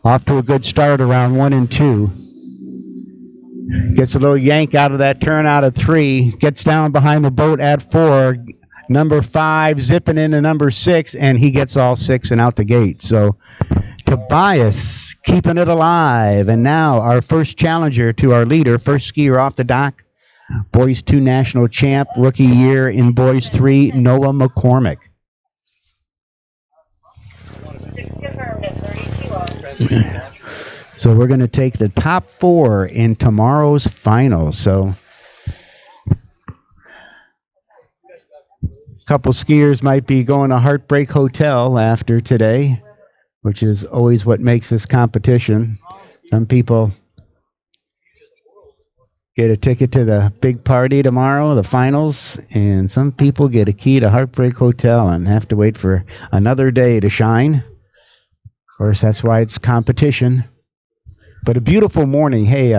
Off to a good start around 1 and 2. Gets a little yank out of that turn out of 3. Gets down behind the boat at 4. Number 5 zipping into number 6, and he gets all 6 and out the gate. So Tobias keeping it alive. And now our first challenger to our leader, first skier off the dock. Boys 2 national champ, rookie year in Boys 3, Noah McCormick. So we're going to take the top 4 in tomorrow's final. So a couple skiers might be going to Heartbreak Hotel after today, which is always what makes this competition. Some people get a ticket to the big party tomorrow, the finals, and some people get a key to Heartbreak Hotel and have to wait for another day to shine. Of course, that's why it's competition. But a beautiful morning. Hey,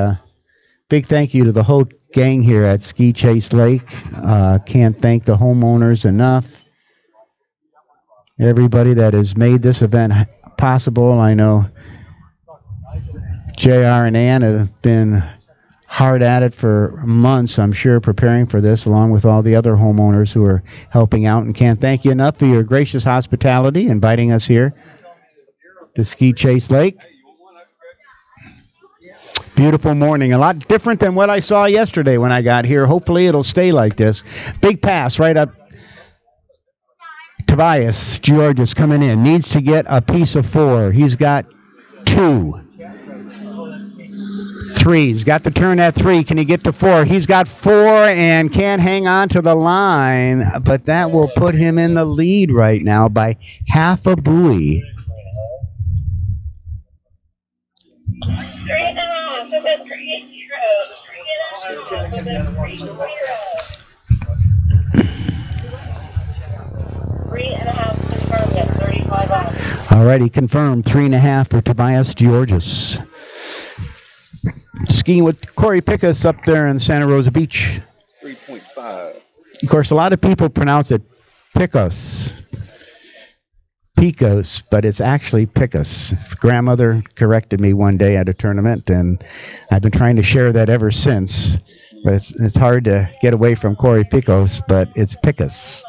big thank you to the whole gang here at Ski Chase Lake. Can't thank the homeowners enough. Everybody that has made this event possible. I know JR and Ann have been hard at it for months, I'm sure, preparing for this, along with all the other homeowners who are helping out. And can't thank you enough for your gracious hospitality, inviting us here to Ski Chase Lake. Beautiful morning. A lot different than what I saw yesterday when I got here. Hopefully it'll stay like this. Big pass right up. Tobias Georges coming in. Needs to get a piece of 4. He's got 2. 3. He's got the turn at 3. Can he get to 4? He's got 4 and can't hang on to the line, but that will put him in the lead right now by half a buoy. 3.5 with a 3.5 confirmed at 35 off. All right, he confirmed 3.5 for Tobias Georges. Skiing with Corey Pickus up there in Santa Rosa Beach. 3.5. Of course, a lot of people pronounce it Picos. Picos, but it's actually Pickus. Grandmother corrected me one day at a tournament, and I've been trying to share that ever since. But it's hard to get away from Corey Picos, but it's Pickus.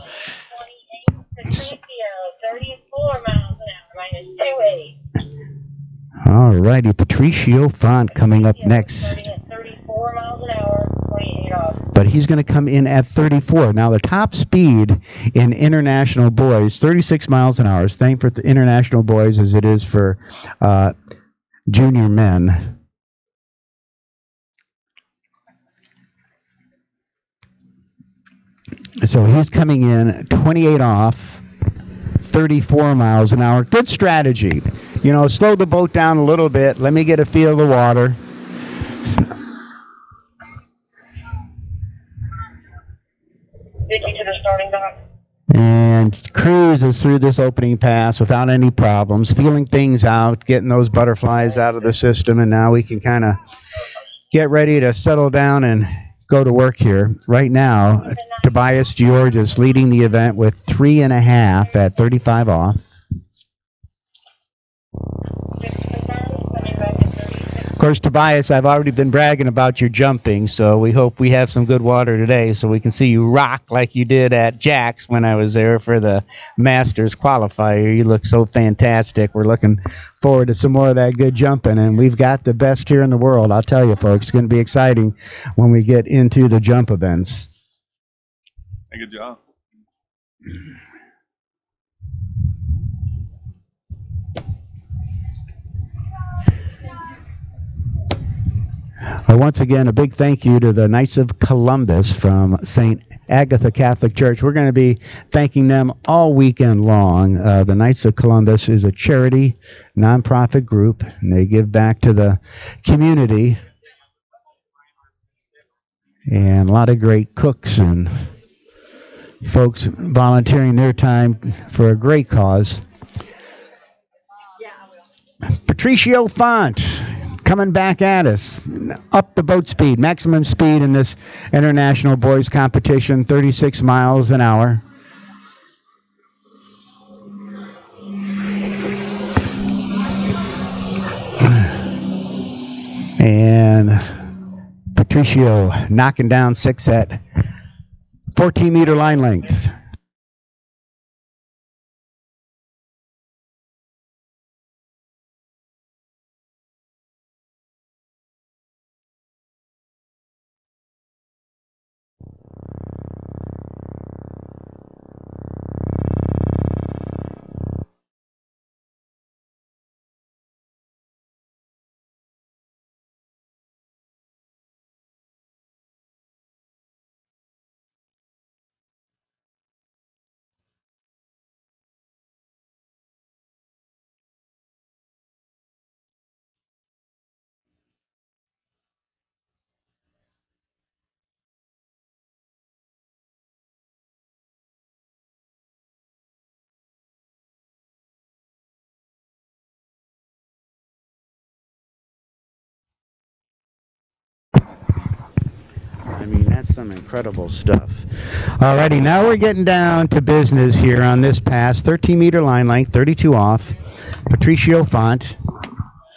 34 miles an hour, -28. All righty, Patricio Font coming up next. 34 miles an hour, 28 off. But he's going to come in at 34. Now, the top speed in international boys, 36 miles an hour. Same for the international boys as it is for junior men. So he's coming in 28 off, 34 miles an hour. Good strategy. You know, slow the boat down a little bit. Let me get a feel of the water. Vicky to the starting dock. And cruises through this opening pass without any problems, feeling things out, getting those butterflies out of the system, and now we can kind of get ready to settle down and go to work here. Right now, Tobias Georges leading the event with 3.5 at 35 off. Of course, Tobias, I've already been bragging about your jumping, so we hope we have some good water today so we can see you rock like you did at Jack's when I was there for the Masters qualifier. You look so fantastic. We're looking forward to some more of that good jumping, and we've got the best here in the world. I'll tell you, folks, it's going to be exciting when we get into the jump events. Good job. Once again, a big thank you to the Knights of Columbus from St. Agatha Catholic Church. We're going to be thanking them all weekend long. The Knights of Columbus is a charity, nonprofit group, and they give back to the community. And a lot of great cooks and folks volunteering their time for a great cause. Patricio Font coming back at us. Up the boat speed, maximum speed in this international boys competition, 36 miles an hour. And Patricio knocking down 6 at 14-meter line length. I mean, that's some incredible stuff. Alrighty, now we're getting down to business here on this pass. 13-meter line length, 32 off. Patricio Font,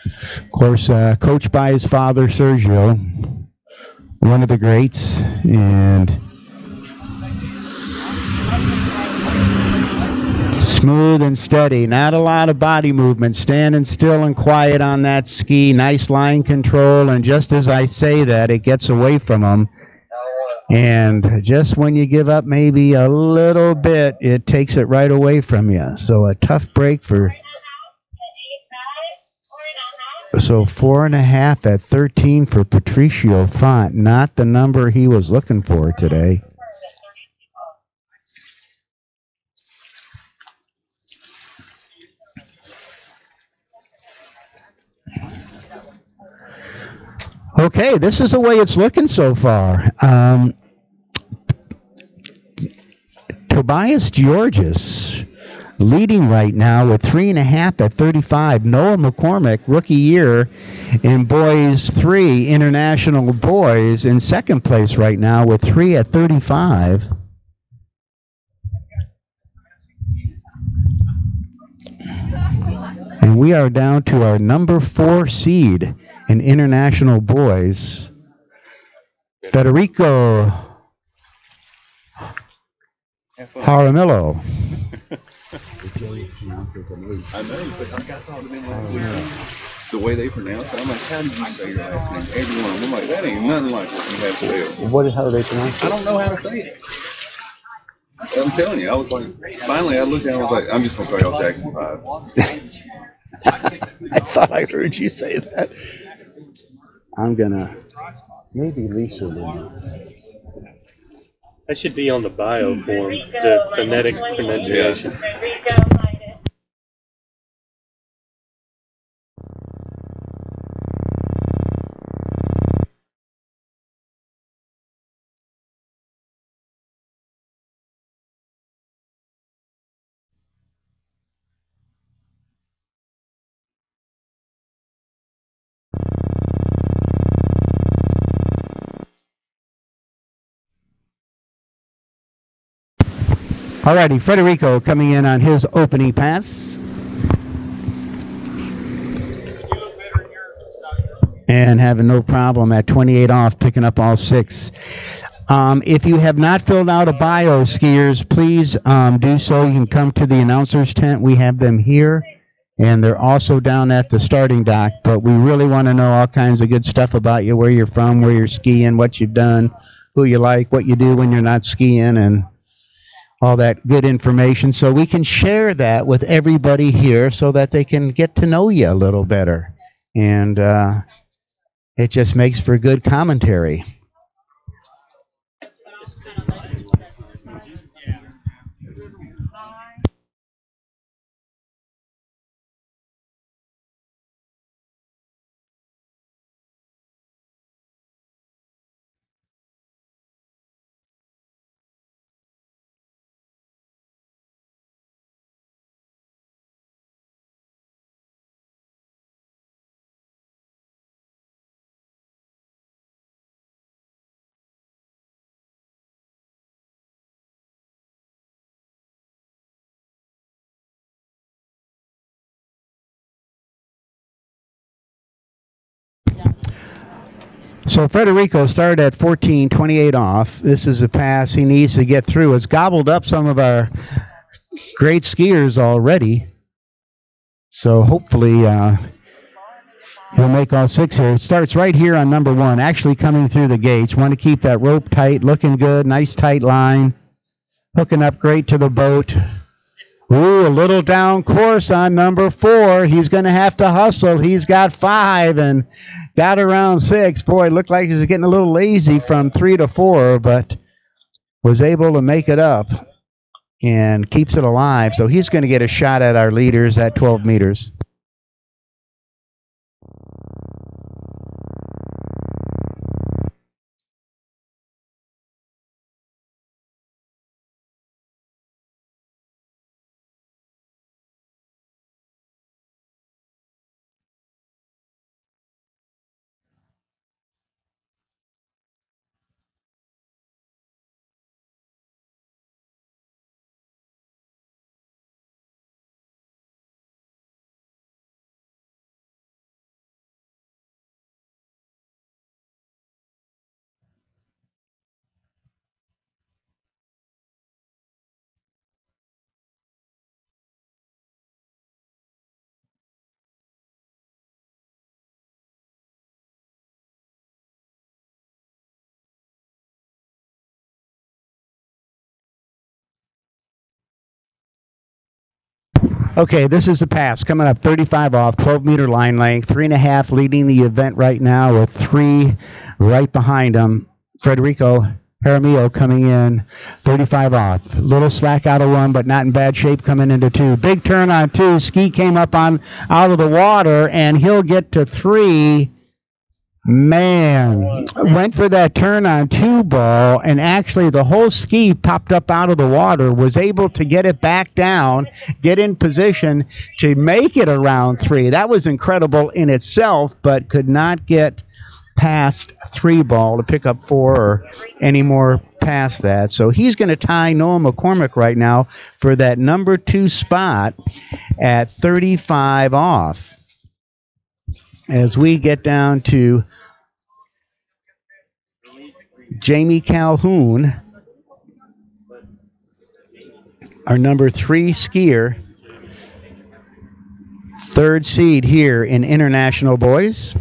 of course, coached by his father, Sergio, one of the greats. And smooth and steady, not a lot of body movement, standing still and quiet on that ski. Nice line control, and just as I say that, it gets away from him. And just when you give up maybe a little bit, it takes it right away from you. So a tough break for... So 4.5 at 13 for Patricio Font. Not the number he was looking for today. Okay, this is the way it's looking so far. Tobias Georges leading right now with 3.5 at 35. Noah McCormick, rookie year in boys 3, international boys, in second place right now with 3 at 35. And we are down to our number 4 seed in international boys, Federico Jaramillo. I know, but like I talked to them last week, the way they pronounce it, I'm like, how did you say your last name? Everyone, I'm like, that ain't nothing like what you have spelled. How do they pronounce it? I don't know how to say it. I'm telling you, I was like, finally I looked at it, I was like, I'm just going to call y'all Jackson 5. I thought I heard you say that. I'm gonna, maybe Lisa will. That should be on the bio form, the phonetic pronunciation. Alrighty, Federico coming in on his opening pass. And having no problem at 28 off, picking up all 6. If you have not filled out a bio, skiers, please do so. You can come to the announcer's tent. We have them here, and they're also down at the starting dock. But we really want to know all kinds of good stuff about you, where you're from, where you're skiing, what you've done, who you like, what you do when you're not skiing, and all that good information, so we can share that with everybody here so that they can get to know you a little better. And It just makes for good commentary. So Federico started at 14:28 off. This is a pass he needs to get through. It's gobbled up some of our great skiers already. So hopefully he'll make all 6 here. It starts right here on number 1, actually coming through the gates. Want to keep that rope tight, looking good, nice tight line. Hooking up great to the boat. Ooh, a little down course on number 4. He's going to have to hustle. He's got 5 and got around 6. Boy, it looked like he was getting a little lazy from 3 to 4, but was able to make it up and keeps it alive. So he's going to get a shot at our leaders at 12 meters. Okay, this is a pass coming up 35 off, 12-meter line length, 3.5 leading the event right now with 3 right behind him. Federico Jaramillo coming in 35 off. Little slack out of 1, but not in bad shape coming into 2. Big turn on 2. Ski came up on out of the water, and he'll get to 3. Man, went for that turn on 2 ball, and actually the whole ski popped up out of the water, was able to get it back down, get in position to make it around 3. That was incredible in itself, but could not get past 3 ball to pick up 4 or any more past that. So he's going to tie Noah McCormick right now for that number 2 spot at 35 off. As we get down to Jamie Calhoun, our number 3 skier, 3rd seed here in International Boys.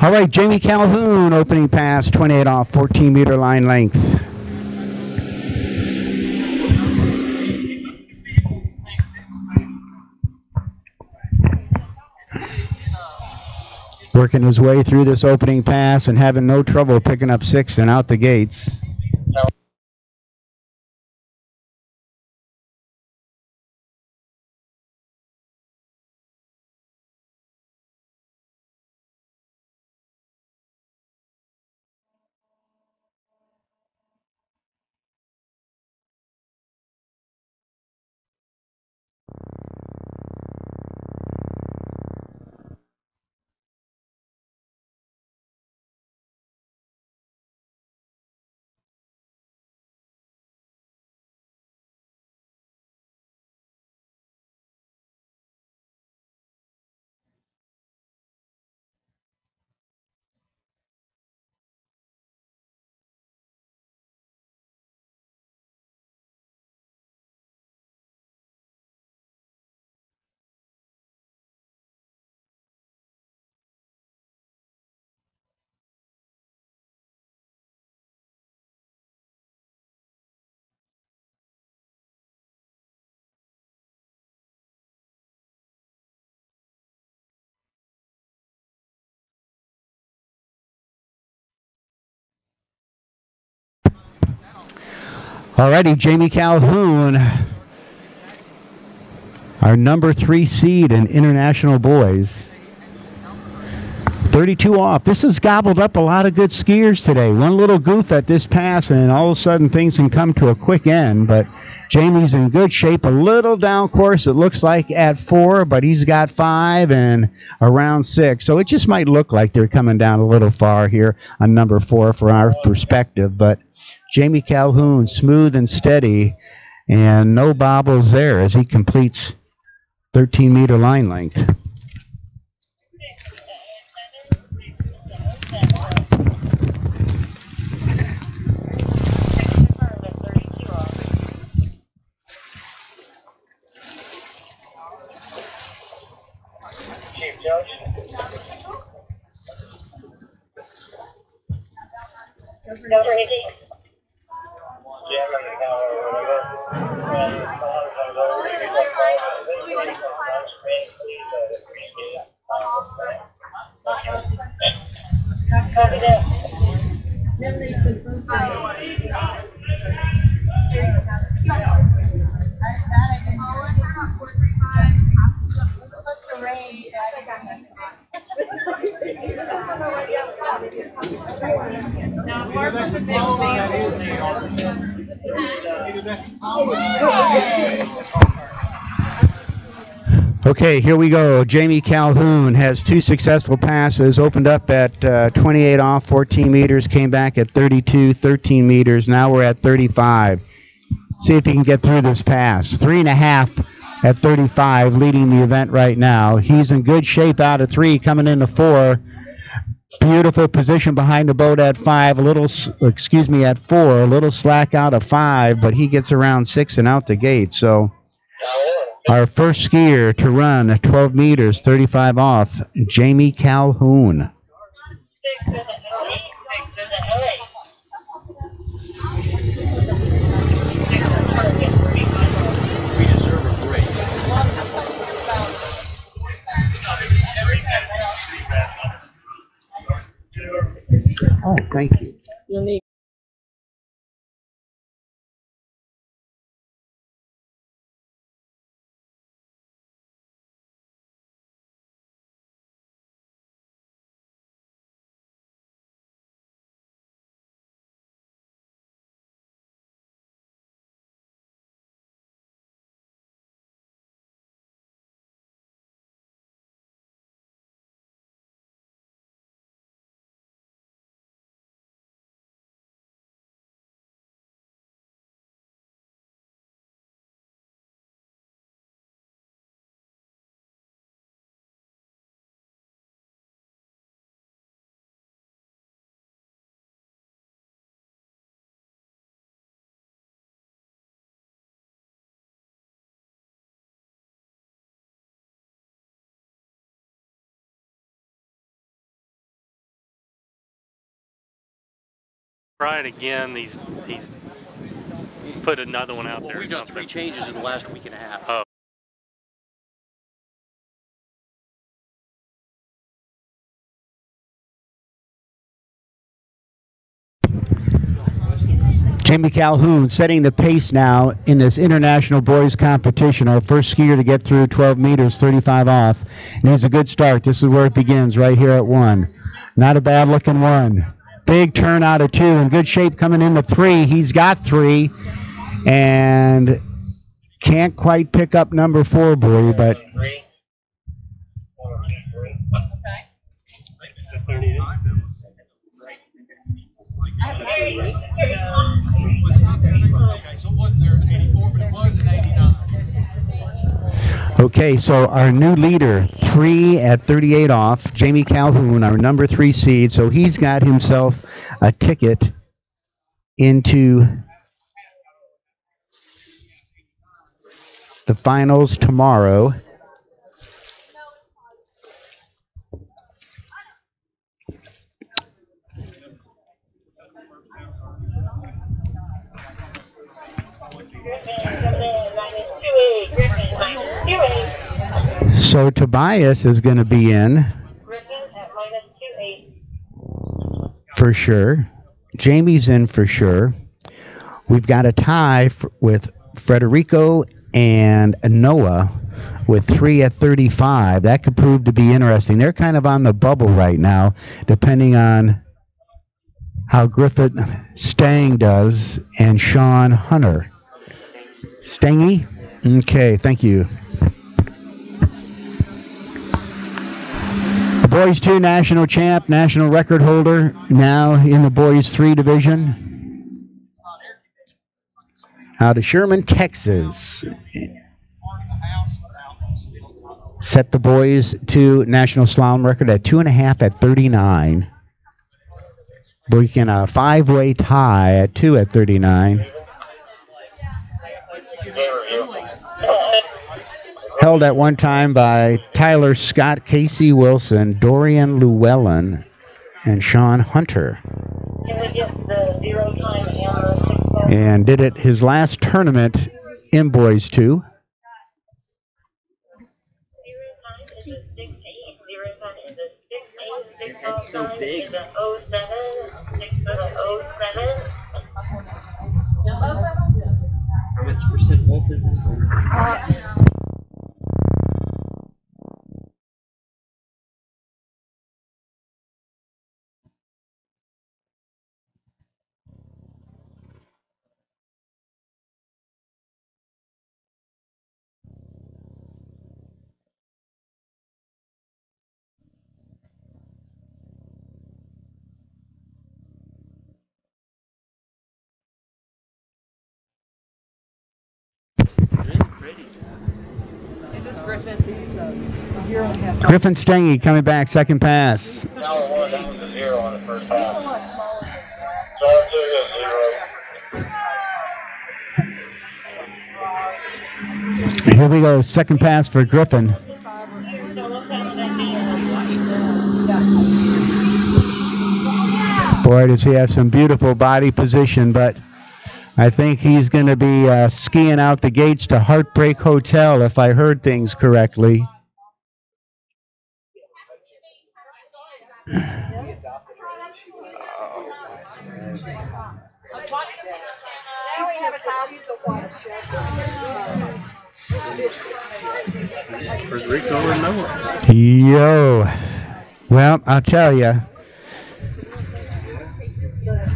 All right, Jamie Calhoun, opening pass, 28 off, 14-meter line length. Working his way through this opening pass and having no trouble picking up 6 and out the gates. Alrighty, Jamie Calhoun, our number 3 seed in international boys. 32 off. This has gobbled up a lot of good skiers today. One little goof at this pass, and all of a sudden things can come to a quick end. But Jamie's in good shape. A little down course, it looks like, at 4, but he's got 5 and around 6. So it just might look like they're coming down a little far here on number 4 from our perspective. But Jamie Calhoun, smooth and steady, and no bobbles there as he completes 13-meter line length. Okay, here we go. Jamie Calhoun has 2 successful passes, opened up at 28 off, 14 meters, came back at 32, 13 meters. Now we're at 35. See if he can get through this pass. 3.5 at 35, leading the event right now. He's in good shape out of 3, coming into 4. Beautiful position behind the boat at 5, at 4, a little slack out of 5, but he gets around 6 and out the gate. So our first skier to run at 12 meters, 35 off, Jamie Calhoun. Oh, thank you. Try it again. He's put another one out there. We've done 3 changes in the last week and a half. Oh. Jamie Calhoun setting the pace now in this international boys competition. Our first skier to get through 12 meters, 35 off. And he's a good start. This is where it begins, right here at 1. Not a bad looking 1. Big turn out of 2. In good shape coming into 3. He's got 3. And can't quite pick up number 4, boy, but... Okay, so our new leader, 3 at 38 off, Jamie Calhoun, our number 3 seed. So he's got himself a ticket into the finals tomorrow. So Tobias is going to be in for sure. Jamie's in for sure. We've got a tie with Federico and Noah with 3 at 35. That could prove to be interesting. They're kind of on the bubble right now, depending on how Griffin Stang does and Sean Hunter. Stangy? Okay, thank you. The boys 2 national champ, national record holder, now in the boys 3 division. Out of Sherman, Texas. Set the boys 2 national slalom record at 2.5 at 39. Breaking a 5-way tie at 2 at 39. Held at one time by Tyler Scott, Casey Wilson, Dorian Llewellyn, and Sean Hunter. And did it his last tournament in boys 2. So big. How much percent wolf is this for? Griffin Stangy coming back, second pass. Here we go, second pass for Griffin. Boy, does he have some beautiful body position, but I think he's going to be skiing out the gates to Heartbreak Hotel, if I heard things correctly. Federico and Noah. Yo. Well, I'll tell you,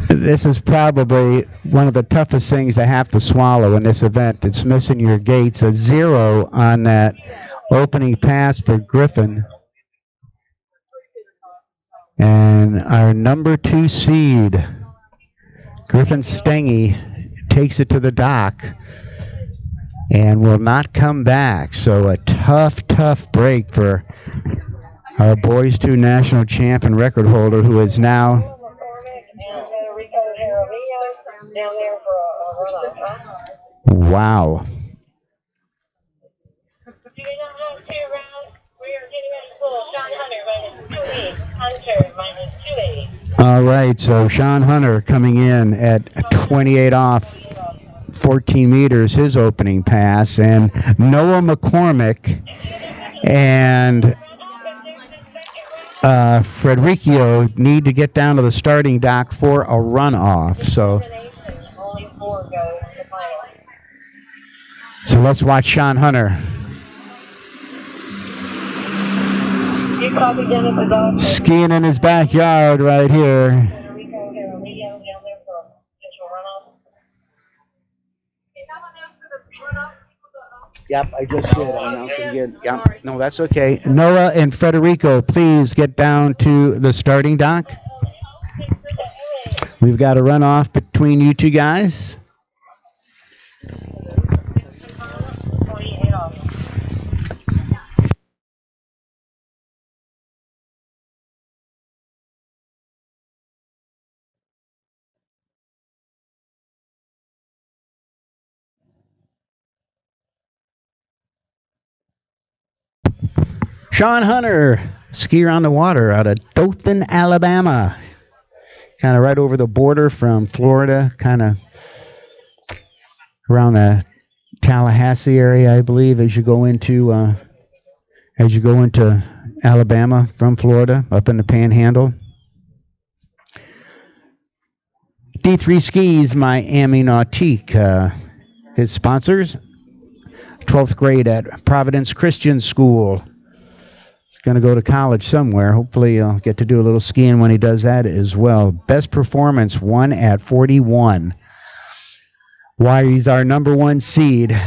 this is probably one of the toughest things to have to swallow in this event. It's missing your gates. A 0 on that opening pass for Griffin. And our number 2 seed, Griffin Stangy, takes it to the dock and will not come back. So a tough break for our boys 2 national champ and record holder, who is now wow. All right, so Sean Hunter coming in at 28 off 14 meters, his opening pass, and Noah McCormick and Federico need to get down to the starting dock for a runoff. So let's watch Sean Hunter. Skiing in his backyard right here. Yep, I just did. I announced it again. Yep. No, that's okay. Noah and Federico, please get down to the starting dock. We've got a runoff between you two guys. Sean Hunter, skier on the water out of Dothan, Alabama. Kind of right over the border from Florida, kind of around the Tallahassee area, I believe, as you go into Alabama from Florida, up in the Panhandle. D3 Skis, Miami Nautique. His sponsors, 12th grade at Providence Christian School. He's going to go to college somewhere. Hopefully he'll get to do a little skiing when he does that as well. Best performance, 1 at 41. Why he's our number 1 seed.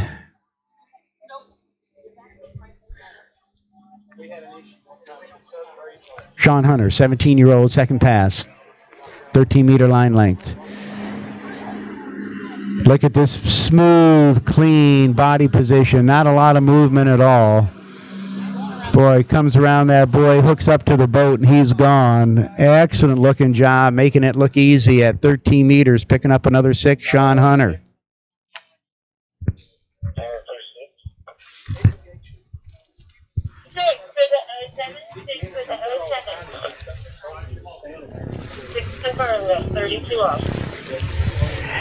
Sean Hunter, 17-year-old, second pass. 13-meter line length. Look at this smooth, clean body position. Not a lot of movement at all. Boy, comes around that boy, hooks up to the boat, and he's gone. Excellent looking job, making it look easy at 13 meters, picking up another 6, Sean Hunter.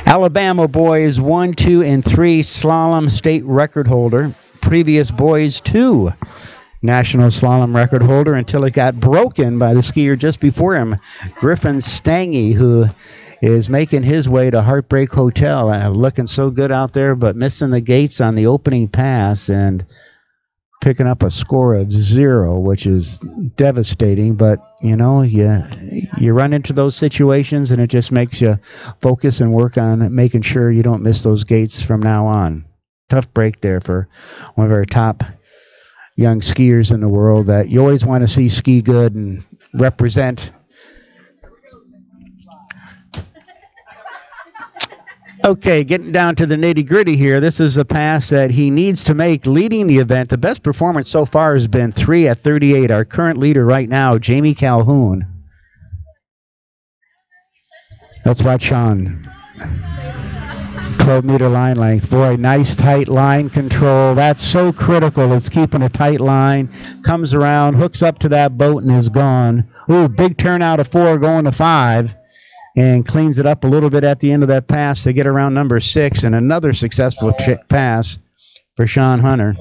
Alabama boys 1, 2, and 3 slalom state record holder. Previous boys 2 national slalom record holder until it got broken by the skier just before him, Griffin Stange, who is making his way to Heartbreak Hotel. Looking so good out there, but missing the gates on the opening pass and picking up a score of 0, which is devastating. But, you know, you run into those situations, and it just makes you focus and work on making sure you don't miss those gates from now on. Tough break there for one of our top young skiers in the world that you always want to see ski good and represent. Okay, getting down to the nitty-gritty here. This is a pass that he needs to make leading the event. The best performance so far has been 3 at 38. Our current leader right now, Jamie Calhoun. Let's watch Sean. 12-meter line length. Boy, nice tight line control. That's so critical. It's keeping a tight line. Comes around, hooks up to that boat, and is gone. Ooh, big turn out of 4 going to 5. And cleans it up a little bit at the end of that pass to get around number 6. And another successful pass for Sean Hunter.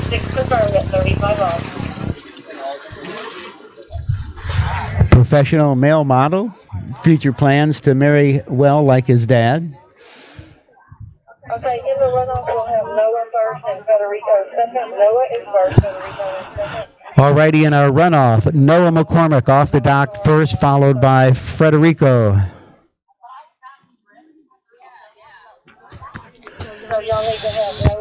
Six confirmed at 35 off. Professional male model. Future plans to marry well like his dad. Okay, in the runoff we'll have Noah first and Federico second. Noah is first, Federico is second. Alrighty, in our runoff, Noah McCormick off the dock first, followed by Federico. So y'all need to have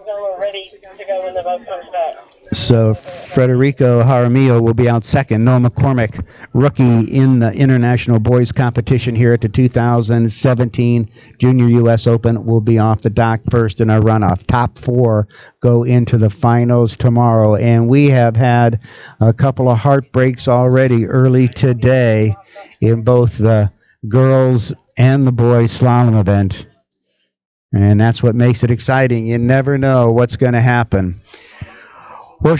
Noah ready to go when the boat comes back. So Federico Jaramillo will be out second. Noah McCormick, rookie in the international boys competition here at the 2017 Junior U.S. Open, will be off the dock first in our runoff. Top 4 go into the finals tomorrow. And we have had a couple of heartbreaks already early today in both the girls and the boys slalom event. And that's what makes it exciting. You never know what's going to happen. Well,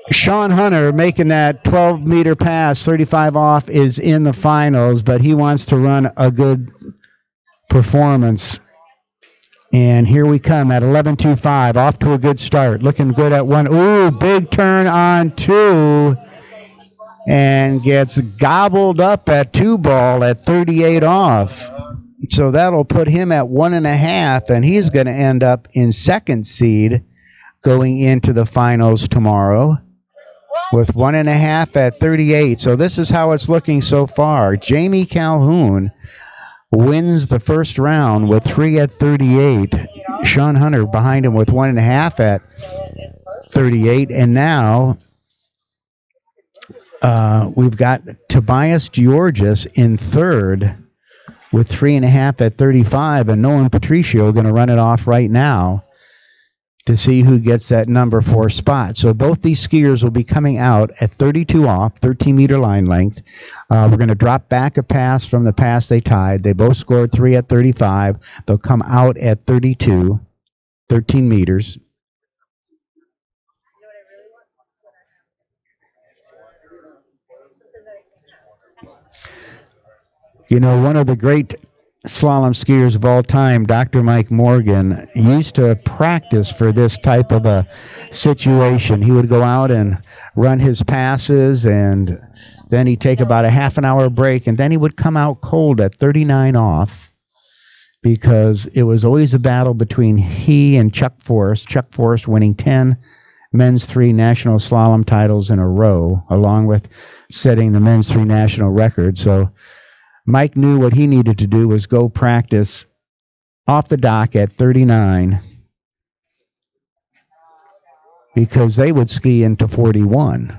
Sean Hunter making that 12-meter pass, 35 off, is in the finals, but he wants to run a good performance. And here we come at 11.25, off to a good start. Looking good at one. Ooh, big turn on 2. And gets gobbled up at 2 ball at 38 off. So that'll put him at 1.5, and he's going to end up in second seed going into the finals tomorrow with 1.5 at 38. So this is how it's looking so far. Jamie Calhoun wins the first round with 3 at 38. Sean Hunter behind him with 1.5 at 38. And now we've got Tobias Georgis in third with 3.5 at 35. And Nolan Patricio going to run it off right now to see who gets that number 4 spot. So both these skiers will be coming out at 32 off, 13-meter line length. We're going to drop back a pass from the pass they tied. They both scored 3 at 35. They'll come out at 32, 13 meters. You know, one of the great slalom skiers of all time, Dr. Mike Morgan, used to practice for this type of a situation. He would go out and run his passes, and then he'd take about a half an hour break, and then he would come out cold at 39 off, because it was always a battle between he and Chuck Forrest. Chuck Forrest winning 10 men's 3 national slalom titles in a row, along with setting the men's 3 national record. So Mike knew what he needed to do was go practice off the dock at 39, because they would ski into 41.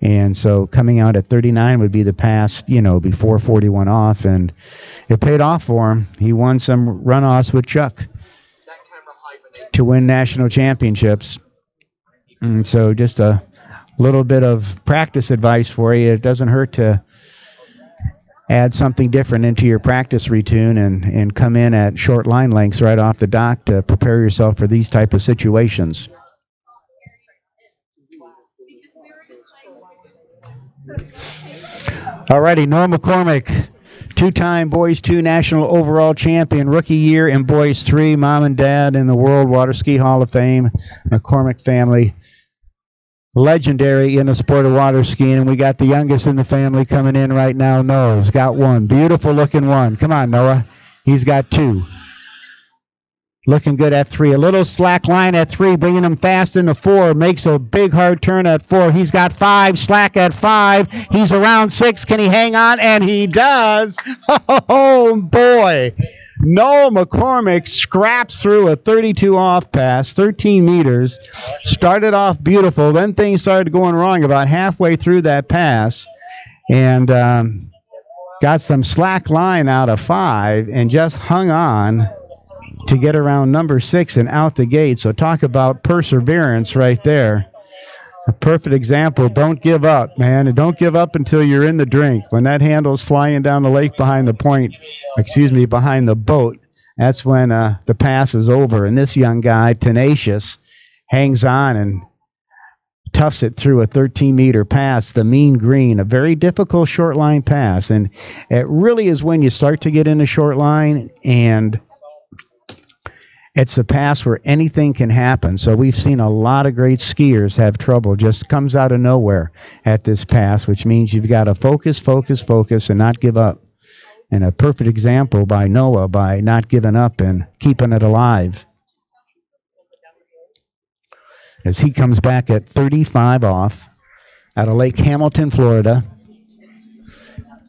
And so coming out at 39 would be the pass, you know, before 41 off, and it paid off for him. He won some runoffs with Chuck to win national championships. And so just a little bit of practice advice for you. It doesn't hurt to add something different into your practice routine and come in at short line lengths right off the dock to prepare yourself for these type of situations. Alrighty, Noah McCormick, 2-time Boys 2 national overall champion, rookie year in Boys 3, mom and dad in the World Water Ski Hall of Fame, McCormick family. Legendary in the sport of water skiing, and we got the youngest in the family coming in right now. Noah's got one. Beautiful looking one. Come on, Noah. He's got 2. Looking good at 3. A little slack line at 3, bringing him fast into 4. Makes a big hard turn at 4. He's got 5, slack at 5. He's around 6. Can he hang on? And he does. Oh, boy. Noah McCormick scraps through a 32 off pass, 13 meters. Started off beautiful. Then things started going wrong about halfway through that pass. And got some slack line out of 5 and just hung on to get around number 6 and out the gate. So talk about perseverance right there. A perfect example. Don't give up, man. And don't give up until you're in the drink. When that handle's flying down the lake behind the point, behind the boat, that's when the pass is over. And this young guy, tenacious, hangs on and toughs it through a 13-meter pass, the mean green, a very difficult short line pass. And it really is when you start to get into short line, and it's a pass where anything can happen. So we've seen a lot of great skiers have trouble. Just comes out of nowhere at this pass, which means you've got to focus, focus, focus, and not give up. And a perfect example by Noah by not giving up and keeping it alive, as he comes back at 35 off out of Lake Hamilton, Florida.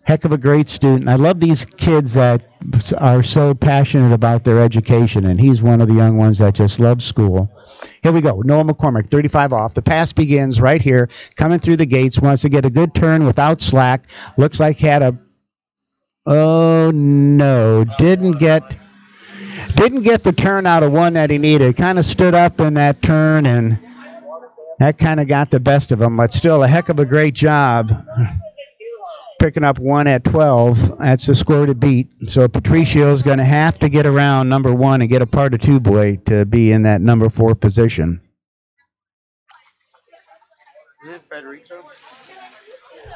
Heck of a great student. I love these kids that are so passionate about their education, and he's one of the young ones that just loves school. Here we go. Noah McCormick, 35 off. The pass begins right here, coming through the gates. Wants to get a good turn without slack. Looks like he had a... Oh, no. Didn't get the turn out of 1 that he needed. Kind of stood up in that turn, and that kind of got the best of him, but still a heck of a great job picking up 1 at 12. That's the score to beat. So Patricio's going to have to get around number 1 and get a part of 2 boy to be in that number 4 position. Is it Federico?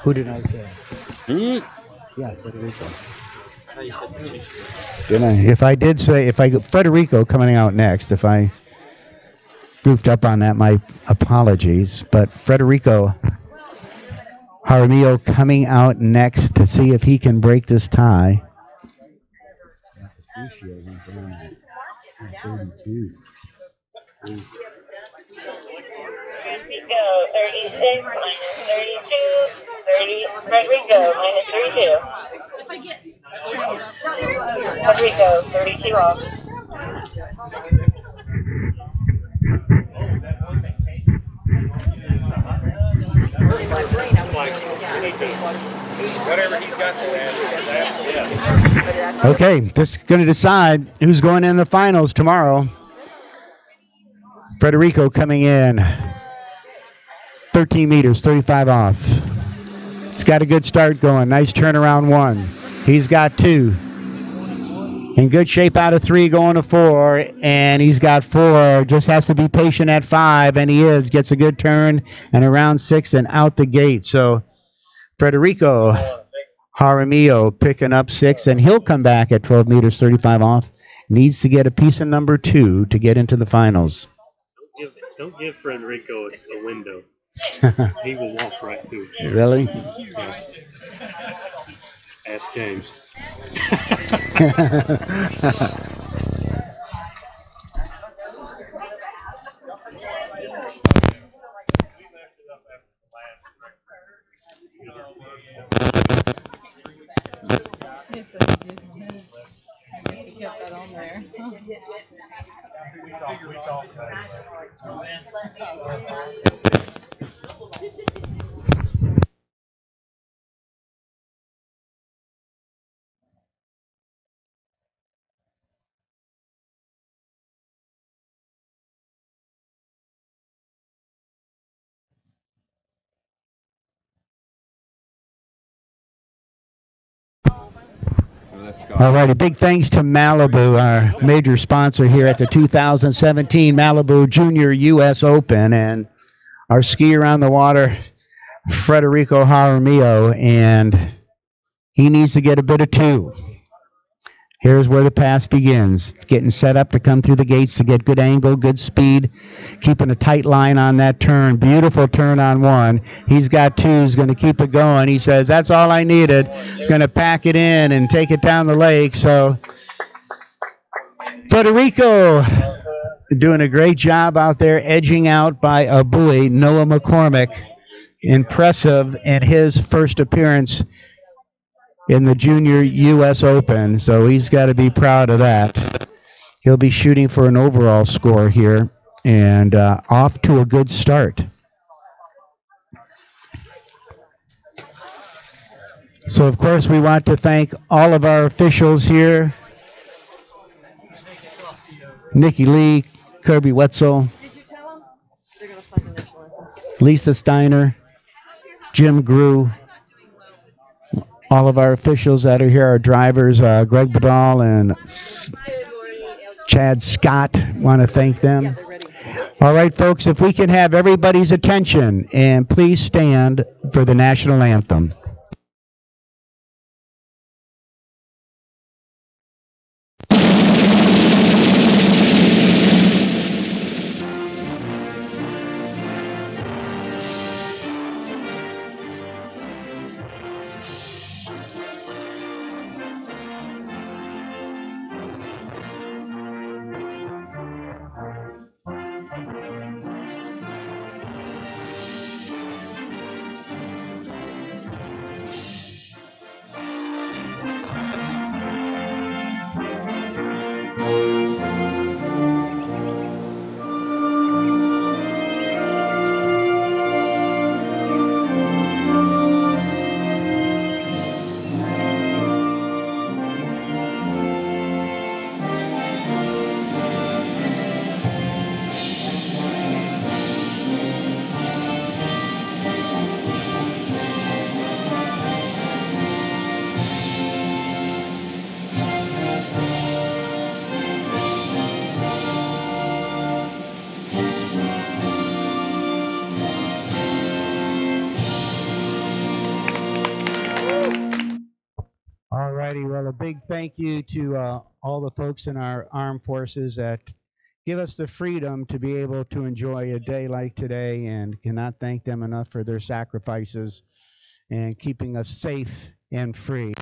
Who did I say? Yeah, Federico. I thought you said Patricio. If I did say, Federico coming out next, if I goofed up on that, my apologies. But Federico Jaramillo coming out next to see if he can break this tie. Federico, 36, minus 32, 30, Federico, minus 32. Federico, 32 off. Whatever he's got to add. Okay, this is going to decide who's going in the finals tomorrow. Federico coming in 13 meters, 35 off. He's got a good start going. Nice turnaround 1. He's got 2. In good shape out of 3, going to 4, and he's got 4. Just has to be patient at 5, and he is. Gets a good turn, and around 6 and out the gate. So Federico Jaramillo picking up 6, and he'll come back at 12 meters, 35 off. Needs to get a piece of number 2 to get into the finals. Don't give Federico a window. He will walk right through. Really? Yeah. Ask James. All right, a big thanks to Malibu, our major sponsor here at the 2017 Malibu Junior U.S. Open, and our skier on the water, Federico Jaramillo, and he needs to get a bit of 2. Here's where the pass begins. It's getting set up to come through the gates to get good angle, good speed, keeping a tight line on that turn. Beautiful turn on 1. He's got 2. He's going to keep it going. He says, that's all I needed. He's going to pack it in and take it down the lake. So Federico doing a great job out there, edging out by a buoy, Noah McCormick. Impressive in his first appearance in the Junior U.S. Open, so he's got to be proud of that. He'll be shooting for an overall score here, and off to a good start. So, of course, we want to thank all of our officials here. Nikki Lee, Kirby Wetzel, Lisa Steiner, Jim Grew, all of our officials that are here, our drivers, Greg Badal and Chad Scott, want to thank them. All right, folks, if we can have everybody's attention, and please stand for the national anthem. righty. Well, a big thank you to all the folks in our armed forces that give us the freedom to be able to enjoy a day like today, and cannot thank them enough for their sacrifices and keeping us safe and free.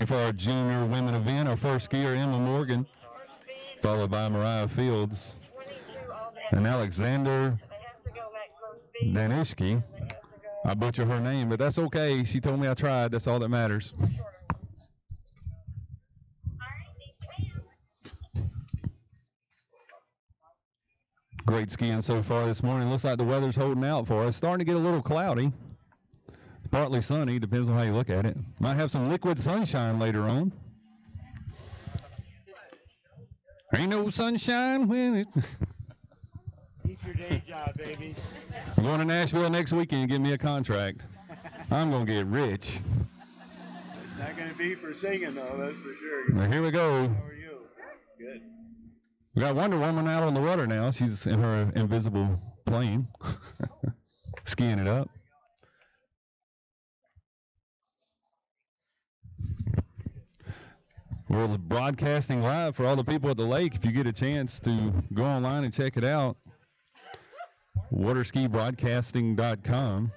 For our junior women event, our first skier, Emma Morgan, followed by Mariah Fields and Alexander Daiski. I butchered her name, but that's okay. She told me I tried. That's all that matters. Great skiing so far this morning. Looks like the weather's holding out for us. Starting to get a little cloudy. Partly sunny, depends on how you look at it. Might have some liquid sunshine later on. Ain't no sunshine when it... Keep your day job, baby. I'm going to Nashville next weekend and give me a contract. I'm going to get rich. It's not going to be for singing, though, that's for sure. Now, here we go. How are you? Good. We got Wonder Woman out on the water now. She's in her invisible plane, skiing it up. We're broadcasting live for all the people at the lake. If you get a chance to go online and check it out, waterskibroadcasting.com.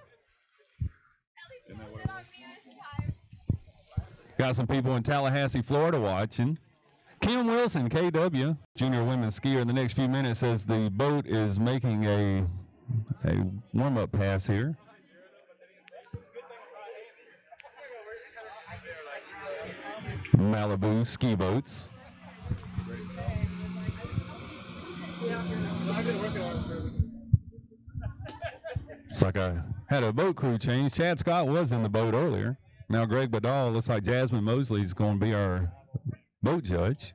Got some people in Tallahassee, Florida watching. Kim Wilson, KW, junior women's skier, in the next few minutes as the boat is making a warm-up pass here. Malibu ski boats. It's like I had a boat crew change. Chad Scott was in the boat earlier. Now Greg Badal, looks like Jasmine Mosley is going to be our boat judge.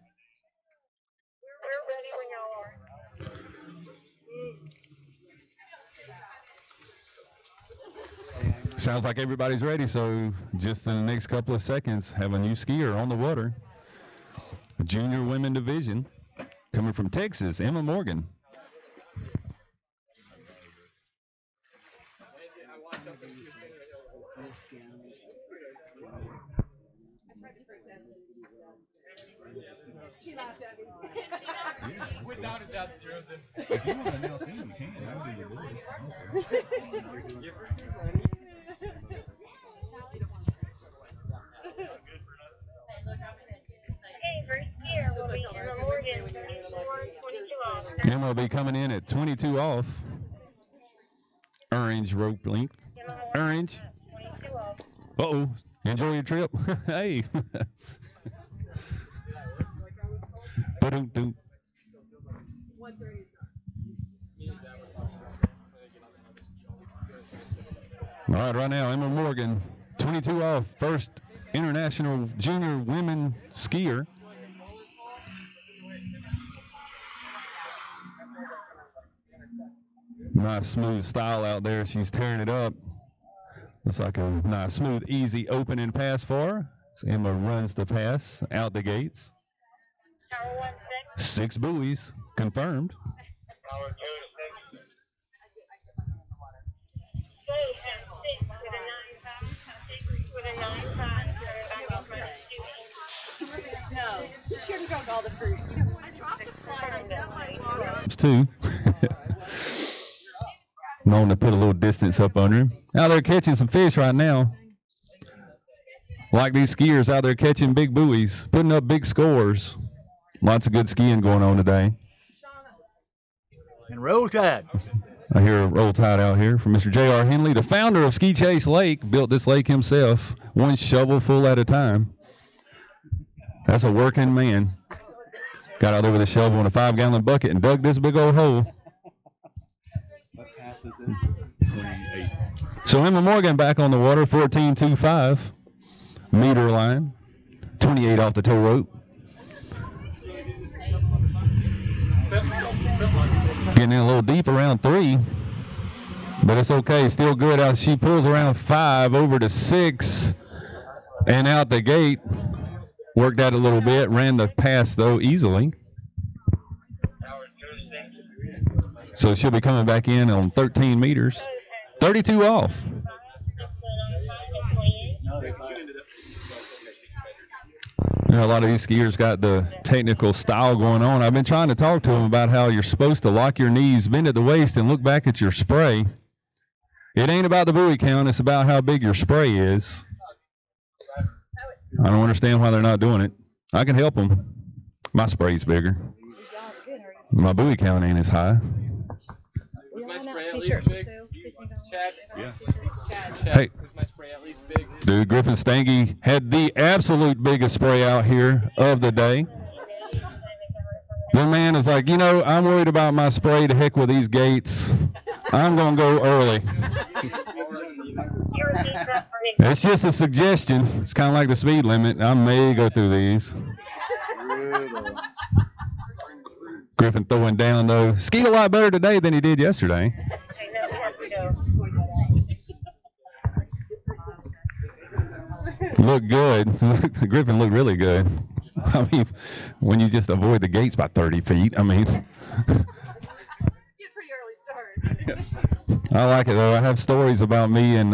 We're ready when y'all are. Sounds like everybody's ready, so just in the next couple of seconds, have a new skier on the water. Junior women division, coming from Texas, Emma Morgan. Without a doubt, Joseph. If you want to announce him, you can. I'll do your voice. Okay, first skier will be Emma Morgan, 22 off. Emma will be coming in at 22 off. Orange rope length. Orange. 22 off. Uh-oh. Enjoy your trip. Hey. Ba-dum-dum. All right now, Emma Morgan, 22 off, first international junior women skier. Nice smooth style out there. She's tearing it up. Looks like a nice, smooth, easy opening pass for her. So Emma runs the pass out the gates. 6 buoys confirmed. No, she already drank all the fruit. I dropped the slide. It's 2. Known to put a little distance up under him. Out there catching some fish right now. Like these skiers out there catching big buoys, putting up big scores. Lots of good skiing going on today. And roll tide. I hear a roll tide out here from Mr. J.R. Henley, the founder of Ski Chase Lake, built this lake himself, one shovel full at a time. That's a working man. Got out there with a shovel and a 5-gallon bucket and dug this big old hole. So Emma Morgan back on the water, 14.25 meter line, 28 off the tow rope. Getting in a little deep around 3. But it's okay. Still good. Out. She pulls around 5 over to 6. And out the gate. Worked out a little bit. Ran the pass, though, easily. So she'll be coming back in on 13 meters. 32 off. You know, a lot of these skiers got the technical style going on. I've been trying to talk to them about how you're supposed to lock your knees, bend at the waist, and look back at your spray. It ain't about the buoy count. It's about how big your spray is. I don't understand why they're not doing it. I can help them. My spray's bigger. My buoy count ain't as high. Hey, dude, Griffin Stange had the absolute biggest spray out here of the day. The man is like, you know, I'm worried about my spray. To heck with these gates. I'm going to go early. It's just a suggestion. It's kind of like the speed limit. I may go through these. Griffin throwing down, though. Skied a lot better today than he did yesterday. Looked good. Griffin looked really good. I mean, when you just avoid the gates by 30 feet, I mean. I like it, though. I have stories about me and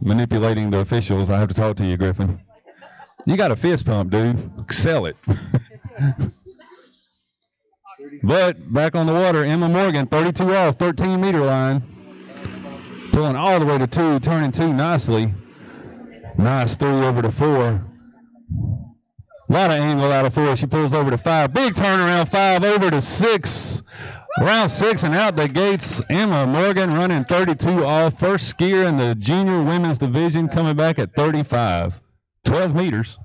manipulating the officials. I have to talk to you, Griffin. You got a fist pump, dude. Sell it. But back on the water, Emma Morgan, 32 off, 13-meter line. Pulling all the way to 2, turning 2 nicely. Nice 3 over to 4. A lot of angle out of 4. She pulls over to 5. Big turnaround, 5 over to 6. Round 6 and out the gates. Emma Morgan running 32 off. First skier in the junior women's division coming back at 35. 12 meters.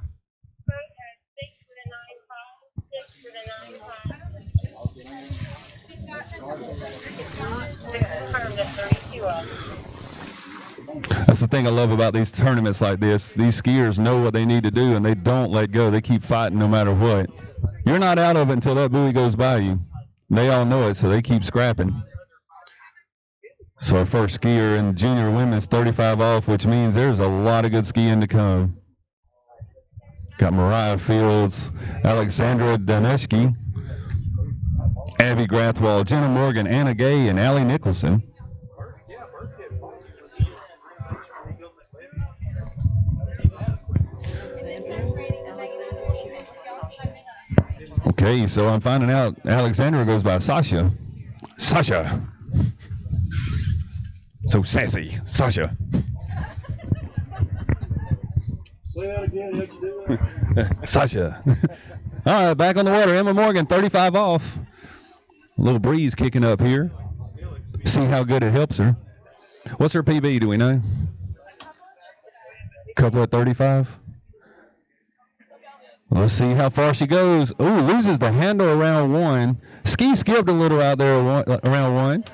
That's the thing I love about these tournaments like this. These skiers know what they need to do, and they don't let go. They keep fighting no matter what. You're not out of it until that buoy goes by you. They all know it, so they keep scrapping. So our first skier in junior women's 35 off, which means there's a lot of good skiing to come. Got Mariah Fields, Alexandra Daiski, Abby Grathwall, Jenna Morgan, Anna Gay, and Allie Nicholson. Okay, so I'm finding out Alexandra goes by Sasha. Sasha. So sassy. Sasha. Say that again. How'd you do that? Sasha. All right, back on the water. Emma Morgan, 35 off. A little breeze kicking up here. See how good it helps her. What's her PB, do we know? Couple at 35? Let's see how far she goes. Ooh, loses the handle around 1. Ski skipped a little out there around 1.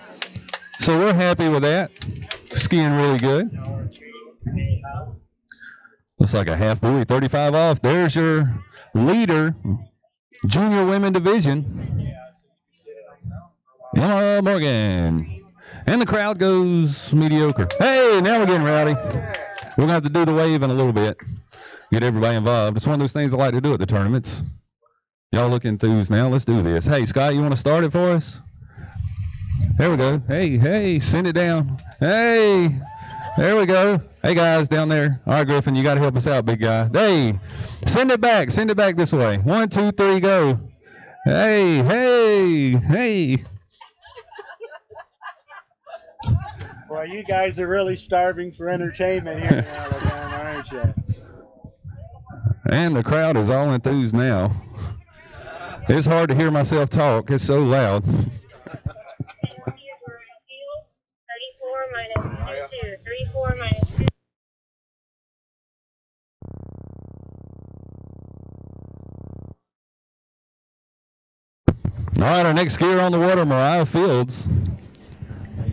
So we're happy with that. Skiing really good. Looks like a half buoy, 35 off. There's your leader, junior women division. Emma Morgan. And the crowd goes mediocre. Hey, now we're getting rowdy. We're going to have to do the wave in a little bit. Get everybody involved. It's one of those things I like to do at the tournaments. Y'all look enthused now. Let's do this. Hey, Scott, you want to start it for us? There we go. Hey, send it down. Hey, there we go. Hey, guys, down there. All right, Griffin, you got to help us out, big guy. Hey, send it back. Send it back this way. 1, 2, 3, go. Hey. Boy, you guys are really starving for entertainment here in Alabama, aren't you? And the crowd is all enthused now. It's hard to hear myself talk. It's so loud. 34 minus 2. 34 minus 2. All right, our next skier on the water, Mariah Fields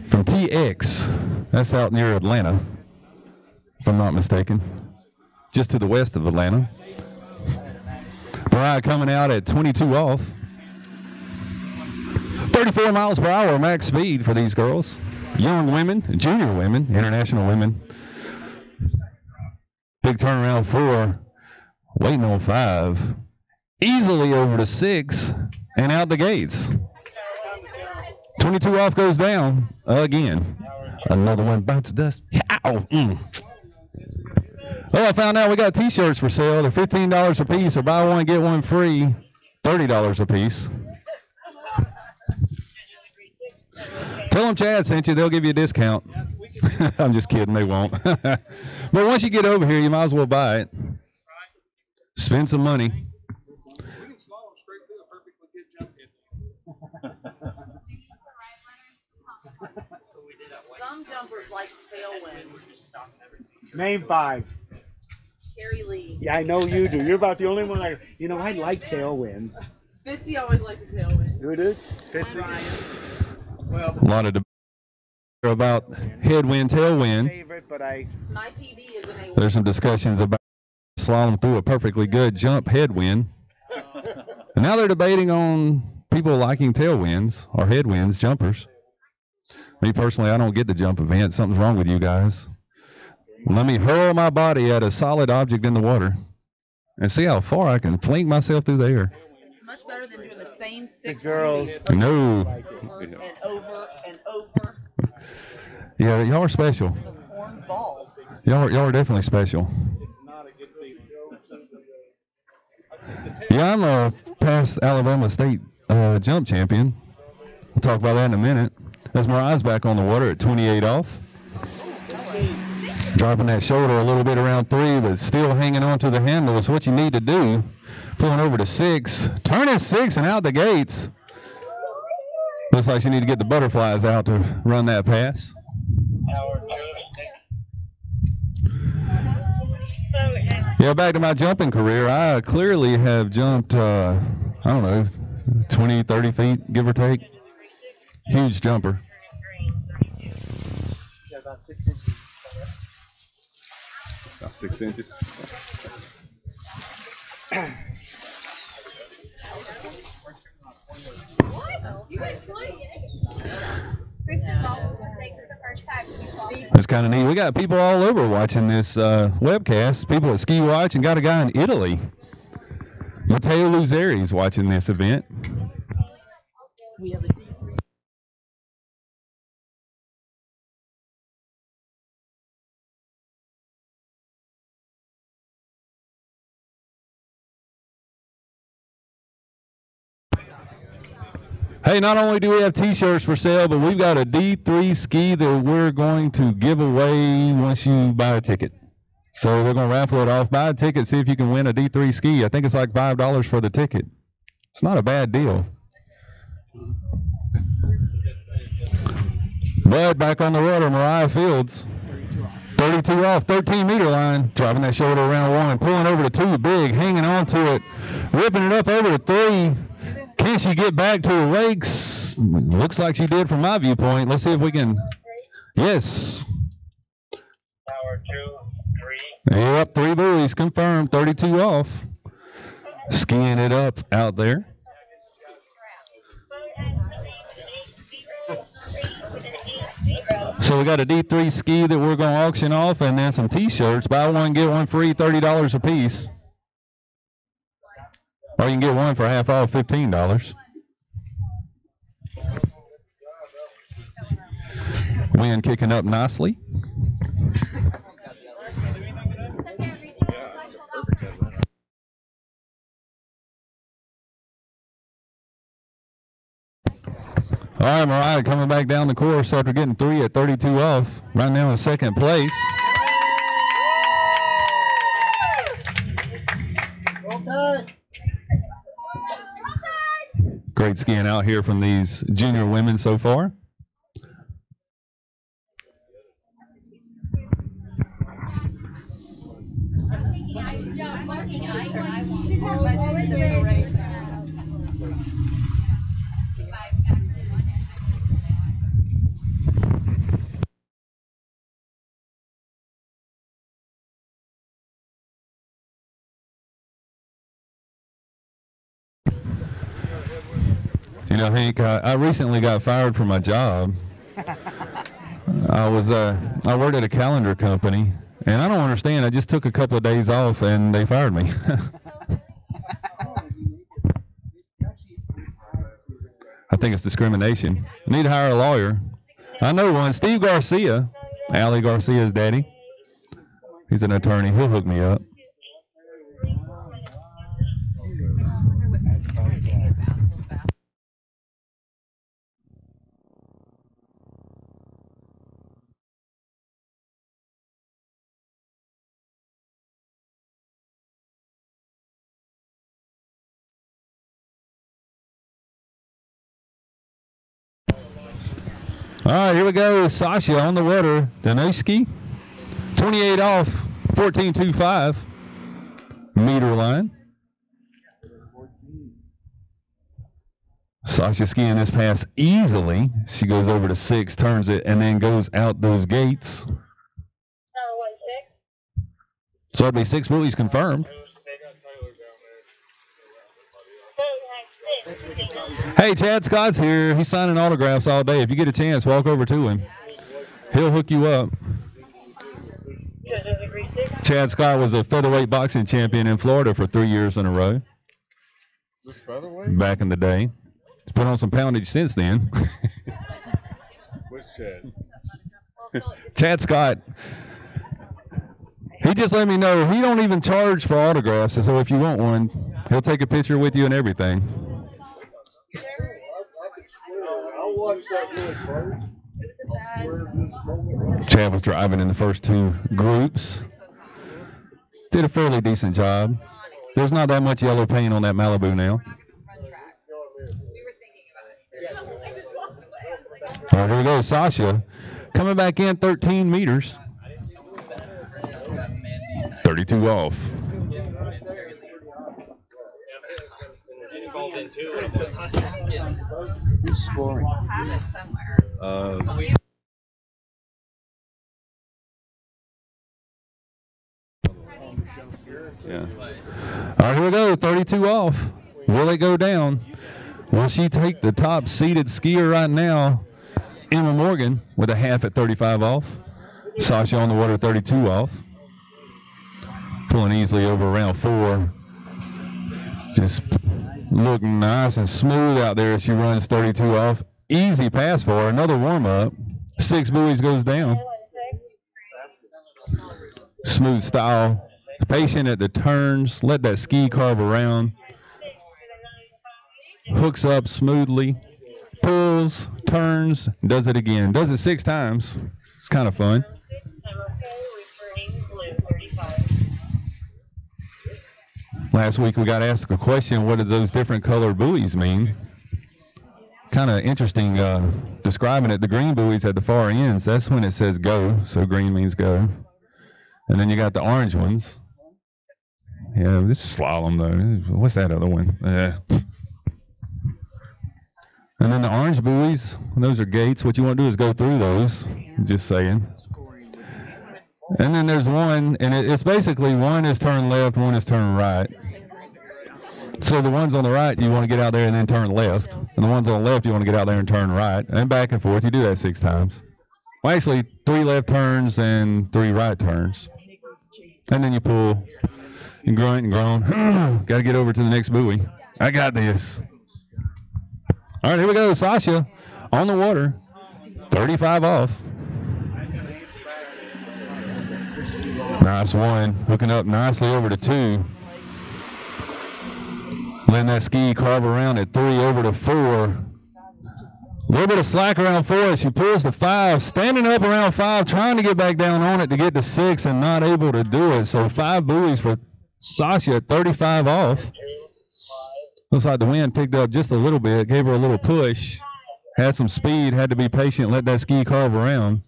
from TX. That's out near Atlanta, if I'm not mistaken. Just to the west of Atlanta. Mariah coming out at 22 off. 34 miles per hour max speed for these girls. Young women, junior women, international women. Big turnaround 4, waiting on 5. Easily over to 6 and out the gates. 22 off goes down again. Another one bites dust. Ow. Oh, I found out we got t-shirts for sale. They're $15 a piece, or buy one, get one free, $30 a piece. Tell them Chad sent you. They'll give you a discount. I'm just kidding. They won't. But once you get over here, you might as well buy it. Spend some money. Some jumpers like tailwind. Name 5. Carrie Lee. Yeah, I know you do. You're about the only one I like tailwinds. Fitzy always liked a tailwind. Who did? Fitzy? A lot of debate about headwind, tailwind. Favorite, but my PB is an A1. There's some discussions about slalom through a perfectly good jump headwind. And now they're debating on people liking tailwinds or headwinds, jumpers. Me personally, I don't get the jump event. Something's wrong with you guys. Let me hurl my body at a solid object in the water and see how far I can fling myself through the air. It's much better than doing the same 6 girls. No. over and over and over. Yeah, y'all are special. Y'all are definitely special. Yeah, I'm a past Alabama State jump champion. We'll talk about that in a minute. As Mariah's back on the water at 28 off. Dropping that shoulder a little bit around 3, but still hanging on to the handle is what you need to do. Pulling over to 6. Turning 6 and out the gates. Looks like you need to get the butterflies out to run that pass. Yeah, back to my jumping career. I clearly have jumped, I don't know, 20, 30 feet, give or take. Huge jumper. Yeah, about 6 inches. About 6 inches. It's kind of neat. We got people all over watching this webcast. People at Ski Watch, and got a guy in Italy. Matteo Luzeri's watching this event. Hey, not only do we have t-shirts for sale, but we've got a D3 ski that we're going to give away once you buy a ticket. So we're going to raffle it off. Buy a ticket, see if you can win a D3 ski. I think it's like $5 for the ticket. It's not a bad deal. Bud back on the water, Mariah Fields. 32 off, 13-meter line. Driving that shoulder around 1, pulling over to 2, big, hanging on to it. Ripping it up over to 3. Can she get back to her legs? Looks like she did from my viewpoint. Let's see if we can. Yes. Power 2, 3. Yep, 3 buoys confirmed. 32 off. Skiing it up out there. So we got a D3 ski that we're going to auction off, and then some t-shirts. Buy one, get one free, $30 a piece. Or you can get one for half off, $15. Wind kicking up nicely. All right, Mariah coming back down the course after getting 3 at 32 off. Right now in second place. Great skiing out here from these junior women so far. You know, Hank, I recently got fired from my job. I worked at a calendar company, and I don't understand. I just took a couple of days off, and they fired me. I think it's discrimination. I need to hire a lawyer. I know one, Steve Garcia, Allie Garcia's daddy. He's an attorney. He'll hook me up. All right, here we go. Sasha on the water. Daiski, 28 off, 14.25 meter line. Sasha skiing this pass easily. She goes over to 6, turns it, and then goes out those gates. So that'd be 6 buoys confirmed. Hey, Chad Scott's here. He's signing autographs all day. If you get a chance, walk over to him. He'll hook you up. Chad Scott was a featherweight boxing champion in Florida for 3 years in a row. This featherweight? Back in the day. He's put on some poundage since then. Which Chad? Chad Scott. He just let me know he don't even charge for autographs, so if you want one, he'll take a picture with you and everything. Chad was driving in the first 2 groups. Did a fairly decent job. There's not that much yellow paint on that Malibu now. All right, here we go. Sasha coming back in 13 meters. 32 off. Who's scoring? Yeah. All right, here we go. 32 off. Will it go down? Will she take the top seeded skier right now? Emma Morgan with a half at 35 off. Sasha on the water 32 off. Pulling easily over round 4. Just looking nice and smooth out there as she runs 32 off. Easy pass for her. Another warm up. 6 buoys goes down. Smooth style. Patient at the turns. Let that ski carve around. Hooks up smoothly. Pulls, turns, does it again. Does it 6 times. It's kind of fun. Last week we got asked a question, what do those different colored buoys mean? Kind of interesting describing it. The green buoys at the far ends, that's when it says go, so green means go. And then you got the orange ones. Yeah, this is slalom though. What's that other one? And then the orange buoys, those are gates. What you want to do is go through those, just saying. And then there's one, and it's basically one is turn left, one is turn right. So the ones on the right, you want to get out there and then turn left. And the ones on the left, you want to get out there and turn right. And back and forth. You do that 6 times. Well, actually, 3 left turns and 3 right turns. And then you pull and grunt and groan. Got to get over to the next buoy. I got this. All right, here we go. Sasha on the water. 35 off. Nice one. Hooking up nicely over to 2. Letting that ski carve around at 3 over to 4. A little bit of slack around 4 as she pulls to 5. Standing up around 5, trying to get back down on it to get to 6 and not able to do it. So 5 buoys for Sasha at 35 off. Looks like the wind picked up just a little bit, gave her a little push. Had some speed, had to be patient, let that ski carve around.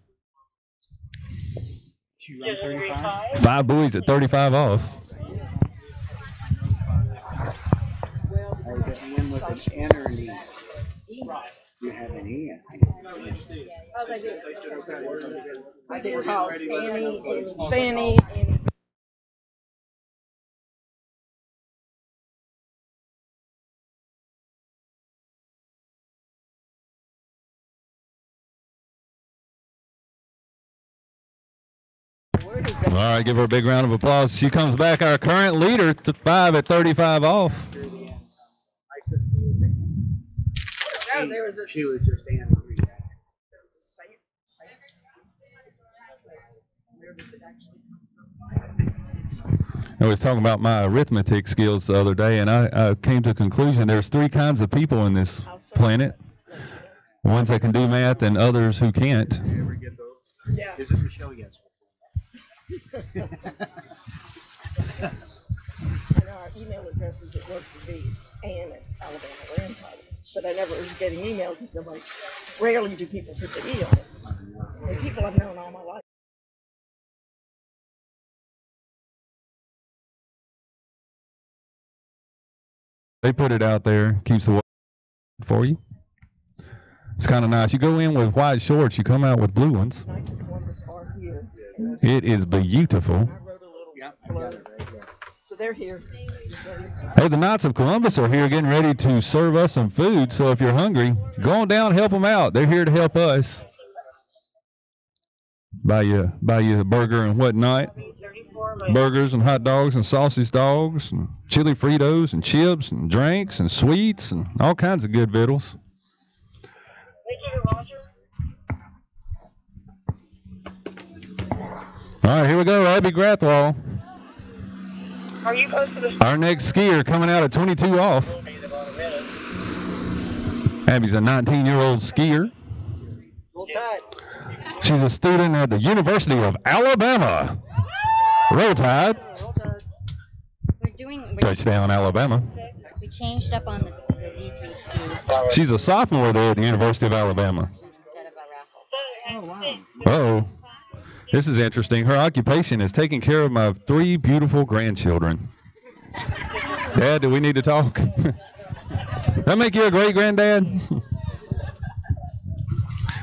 5 buoys at 35 off. With an energy. You have an E. Oh, they do. I did call Fanny. All right, give her a big round of applause. She comes back, our current leader, to 5 at 35 off. No, there was a. She was just standing. I was talking about my arithmetic skills the other day, and I came to a conclusion there's 3 kinds of people on this planet. Ones that can do math and others who can't. Yeah. Is it Michelle? Yes. And our email addresses at work would be Ann at Alabama Land Title. But I never was getting email because nobody, rarely do people put the E on it. And people I've known all my life. They put it out there, keeps the water for you. It's kind of nice. You go in with white shorts, you come out with blue ones. It is beautiful. So they're here. Hey, the Knights of Columbus are here getting ready to serve us some food. So if you're hungry, go on down, help them out. They're here to help us. Buy you a burger and whatnot. Burgers and hot dogs and sausage dogs and chili Fritos and chips and drinks and sweets and all kinds of good victuals. All right, here we go. Abby Grathwall. Are you close to the... Our next skier coming out at 22 off. Abby's a 19-year-old skier. She's a student at the University of Alabama. Roll Tide. We're doing Touchdown, Alabama. We changed up on the D3 ski. She's a sophomore there at the University of Alabama. Instead of a raffle. Oh, wow. Uh-oh. This is interesting. Her occupation is taking care of my 3 beautiful grandchildren. Dad, do we need to talk? That make you a great granddad?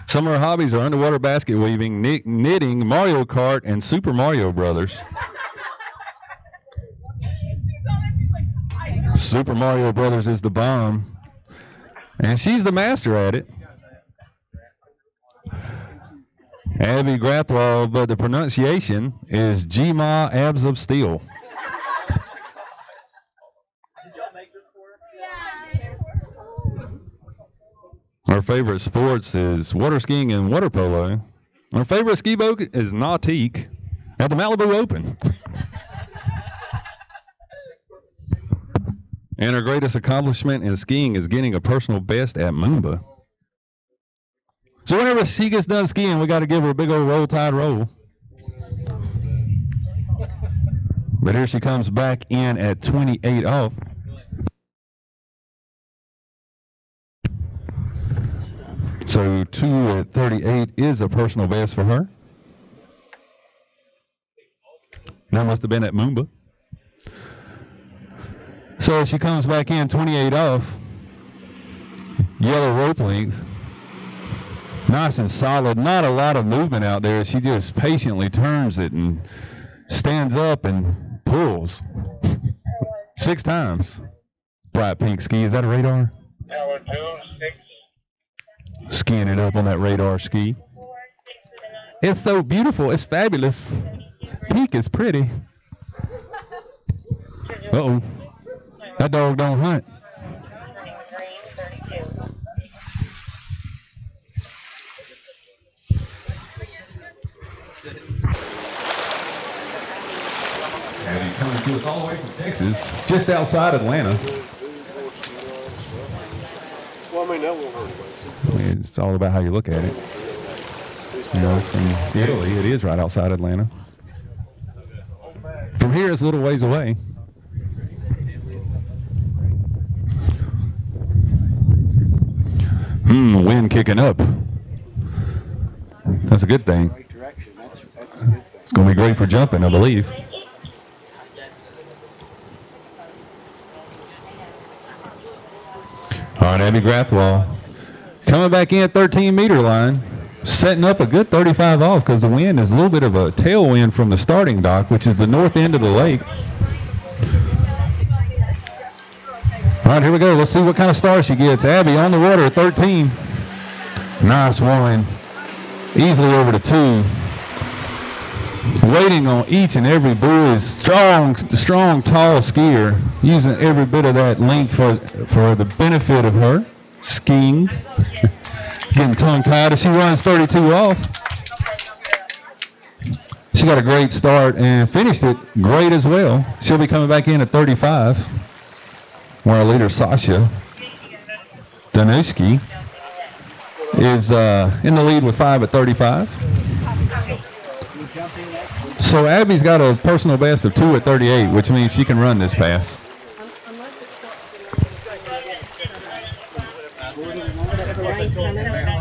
Some of her hobbies are underwater basket weaving, knitting, Mario Kart, and Super Mario Brothers. Super Mario Brothers is the bomb. And she's the master at it. Abby Grathwall, but the pronunciation is G-Ma Abs of Steel. Our favorite sports is water skiing and water polo. Our favorite ski boat is Nautique at the Malibu Open. And her greatest accomplishment in skiing is getting a personal best at Moomba. So whenever she gets done skiing, we got to give her a big old Roll Tide roll. But here she comes back in at 28 off. So 2 at 38 is a personal best for her. That must have been at Moomba. So she comes back in 28 off. Yellow rope length. Nice and solid. Not a lot of movement out there. She just patiently turns it and stands up and pulls. 6 times. Bright pink ski. Is that a radar? Tower 2, 6. Skiing it up on that radar ski. It's so beautiful. It's fabulous. Pink is pretty. Uh-oh. That dog don't hunt. And he's coming to us all the way from Texas, just outside Atlanta. Well, I mean, that won't hurt. It's all about how you look at it. You know, from Italy, it is right outside Atlanta. From here, it's a little ways away. Wind kicking up. That's a good thing. It's going to be great for jumping, I believe. All right, Abby Grathwall. Coming back in at 13-meter line. Setting up a good 35 off because the wind is a little bit of a tailwind from the starting dock, which is the north end of the lake. All right, here we go. Let's see what kind of star she gets. Abby on the water, 13. Nice one. Easily over to 2. waiting on each and every buoy. Strong, tall skier, using every bit of that length for the benefit of her skiing. Getting tongue-tied as she runs 32 off. She got a great start and finished it great as well. She'll be coming back in at 35. Where our leader, Sasha Daiski, is in the lead with 5 at 35. So Abby's got a personal best of 2 at 38, which means she can run this pass.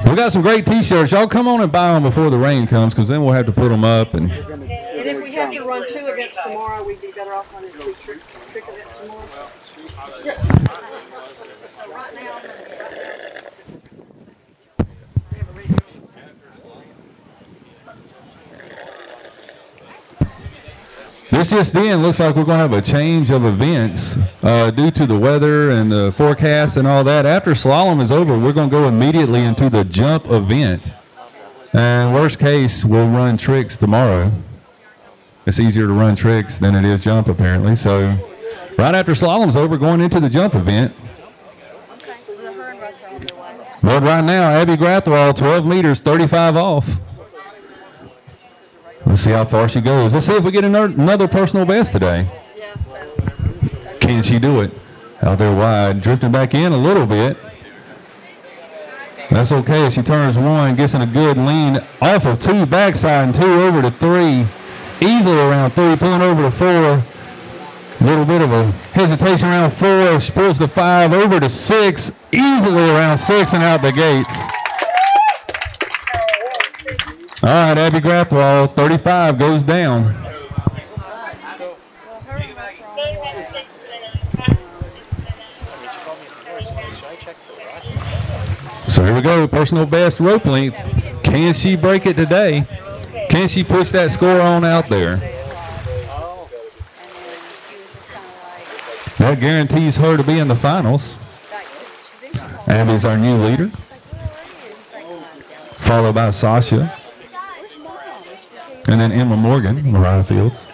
We got some great T-shirts. Y'all come on and buy them before the rain comes, because then we'll have to put them up. And if we have to run 2 events tomorrow, we'd be better off running 2 trick events tomorrow. This just in, looks like we're going to have a change of events due to the weather and the forecast and all that. After slalom is over, we're going to go immediately into the jump event. And worst case, we'll run tricks tomorrow. It's easier to run tricks than it is jump, apparently. So right after slalom's over, going into the jump event. But right now, Abby Grathwall, 12 meters, 35 off. Let's see how far she goes. Let's see if we get another personal best today. Can she do it? Out there wide, drifting back in a little bit. That's okay. She turns 1, gets in a good lean off of 2, backside, and 2 over to 3. Easily around 3, pulling over to 4. A little bit of a hesitation around 4. She pulls to 5, over to 6. Easily around 6 and out the gates. All right, Abby Grathwall, 35, goes down. So here we go, personal best rope length. Can she break it today? Can she push that score on out there? That guarantees her to be in the finals. Abby's our new leader, followed by Sasha. And then Emma Morgan, Mariah Fields.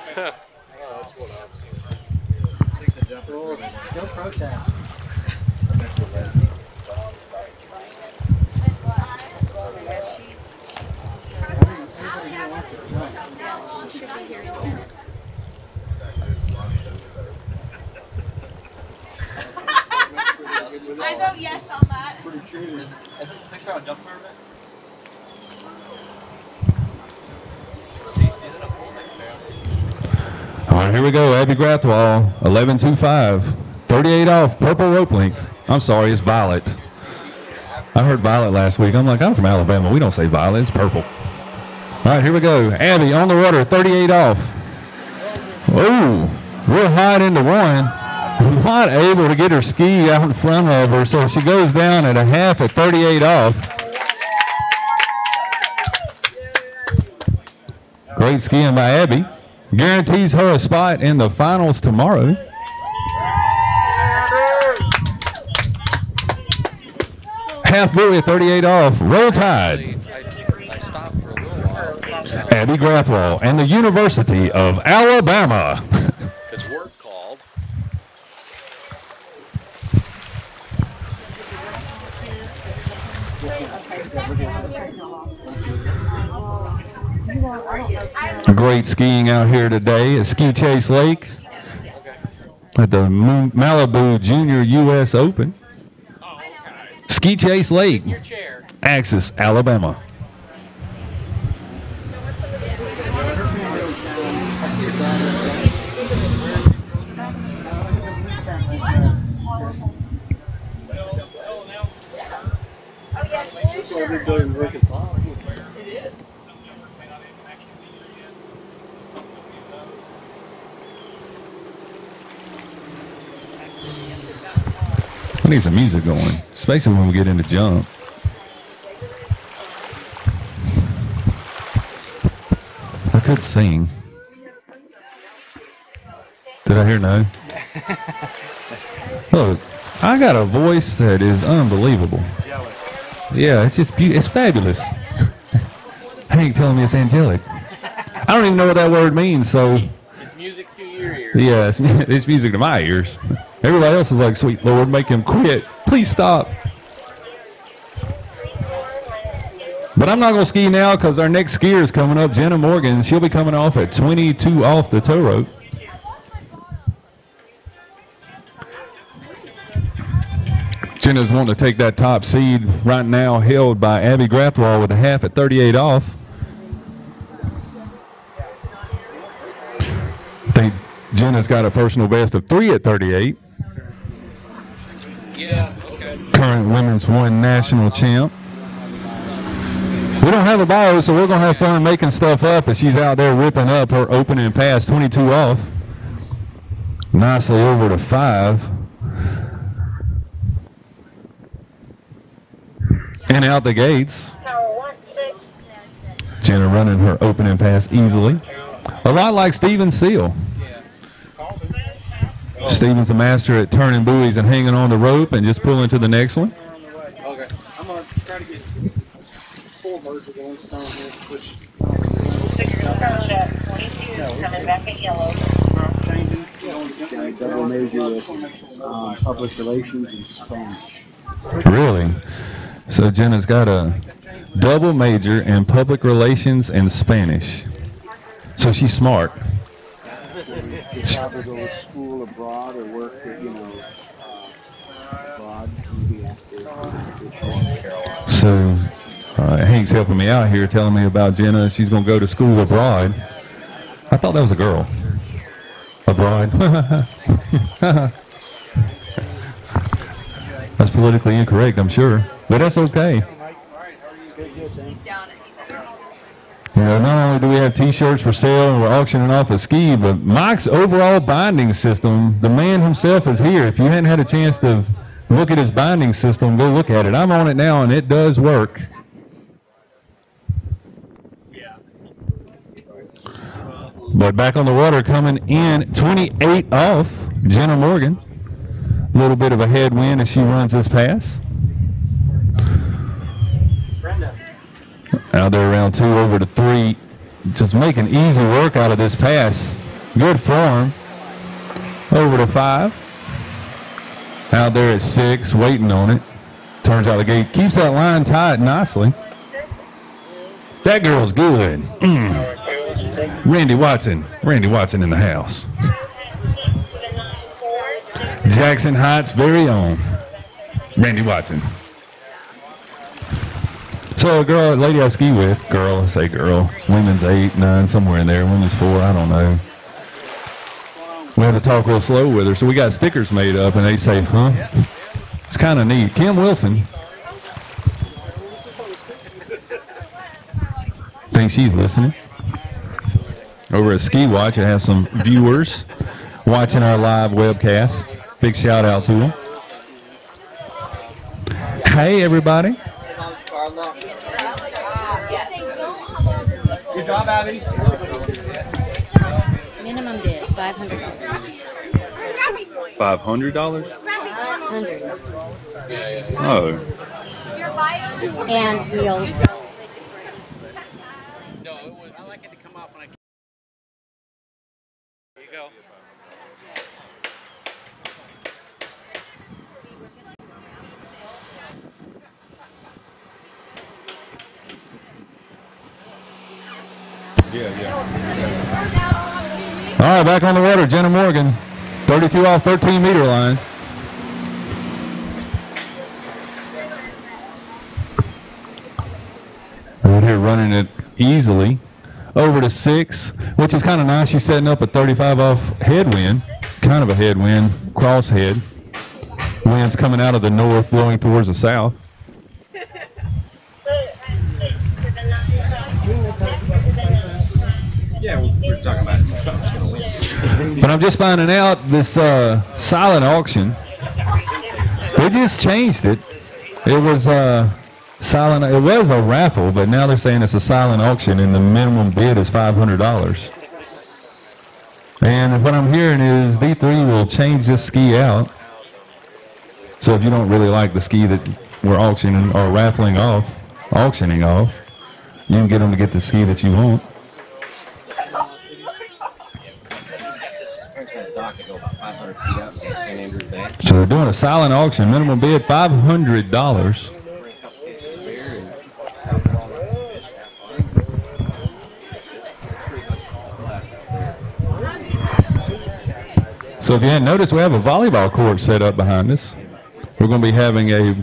I vote yes on that. Is this a 6-round jump tournament? All right, here we go. Abby Grathwall, 11.25, 38 off, purple rope length. I'm sorry, it's violet. I heard violet last week. I'm like, I'm from Alabama. We don't say violet, it's purple. All right, here we go. Abby on the rudder, 38 off. Ooh, real hot into 1. Not able to get her ski out in front of her, so she goes down at a half at 38 off. Great skiing by Abby. Guarantees her a spot in the finals tomorrow. Half buoy at 38 off. Roll Tide. I stopped for a little while. Abby Grathwall and the University of Alabama. Because work called. Great skiing out here today at Ski Chase Lake at the Malibu Junior U.S. Open. Ski Chase Lake, Axis, Alabama. I need some music going, especially when we get into jump. I could sing. Did I hear no? Look, I got a voice that is unbelievable. Yeah, it's just beautiful. It's fabulous. Hank telling me it's angelic. I don't even know what that word means, so. It's music to your ears. Yeah, it's music to my ears. Everybody else is like, sweet Lord, make him quit. Please stop. But I'm not going to ski now because our next skier is coming up, Jenna Morgan. She'll be coming off at 22 off the tow rope. Jenna's wanting to take that top seed right now, held by Abby Grathwall with a half at 38 off. I think Jenna's got a personal best of 3 at 38. Yeah, okay. Current women's 1 national champ. We don't have a bio, so we're going to have fun making stuff up as she's out there ripping up her opening pass, 22 off. Nicely over to 5. And out the gates. Jenna running her opening pass easily. A lot like Steven Seal. Steven's a master at turning buoys and hanging on the rope and just pulling to the next one. Okay. I'm going to try to get 4 birds with 1 stone here, which... Coming back at yellow. Double major with public relations and Spanish. Really? So Jenna's got a double major in public relations and Spanish. So she's smart. She'll probably go to school abroad or work, abroad. Maybe after. So Hank's helping me out here, telling me about Jenna. She's going to go to school abroad. I thought that was a girl. Abroad. That's politically incorrect, I'm sure. But that's okay. You know, not only do we have T-shirts for sale and we're auctioning off a ski, but Mike's overall binding system, the man himself is here. If you hadn't had a chance to look at his binding system, go look at it. I'm on it now, and it does work. But back on the water coming in 28 off, Jenna Morgan. A little bit of a headwind as she runs this pass. Out there around 2 over to 3. Just making easy work out of this pass. Good form. Over to 5. Out there at 6, waiting on it. Turns out the gate. Keeps that line tight nicely. That girl's good. Randy Watson. Randy Watson in the house. Jackson Heights' very own Randy Watson. So a girl, lady I ski with, girl, I say girl, women's 8, 9, somewhere in there, women's 4, I don't know. We had to talk real slow with her, so we got stickers made up, and they say, huh? It's kind of neat. Kim Wilson. Think she's listening. Over at Ski Watch, I have some viewers watching our live webcast. Big shout out to them. Hey, everybody. Good job, Abby. Minimum bid, $500. $500? $500. Oh. And we'll. No, it was. I like it to come off when I. There you go. All right, back on the water, Jenna Morgan. 32 off 13-meter line. Out here running it easily. Over to 6, which is kind of nice. She's setting up a 35 off headwind. Kind of a headwind, crosshead. Wind's coming out of the north, blowing towards the south. Yeah, we're talking about it. But I'm just finding out this silent auction, they just changed it. It was silent. It was a raffle, but now they're saying it's a silent auction, and the minimum bid is $500. And what I'm hearing is D3 will change this ski out. So if you don't really like the ski that we're auctioning or auctioning off, you can get them to get the ski that you want. So they're doing a silent auction. Minimum bid $500. So if you hadn't noticed, we have a volleyball court set up behind us. We're going to be having a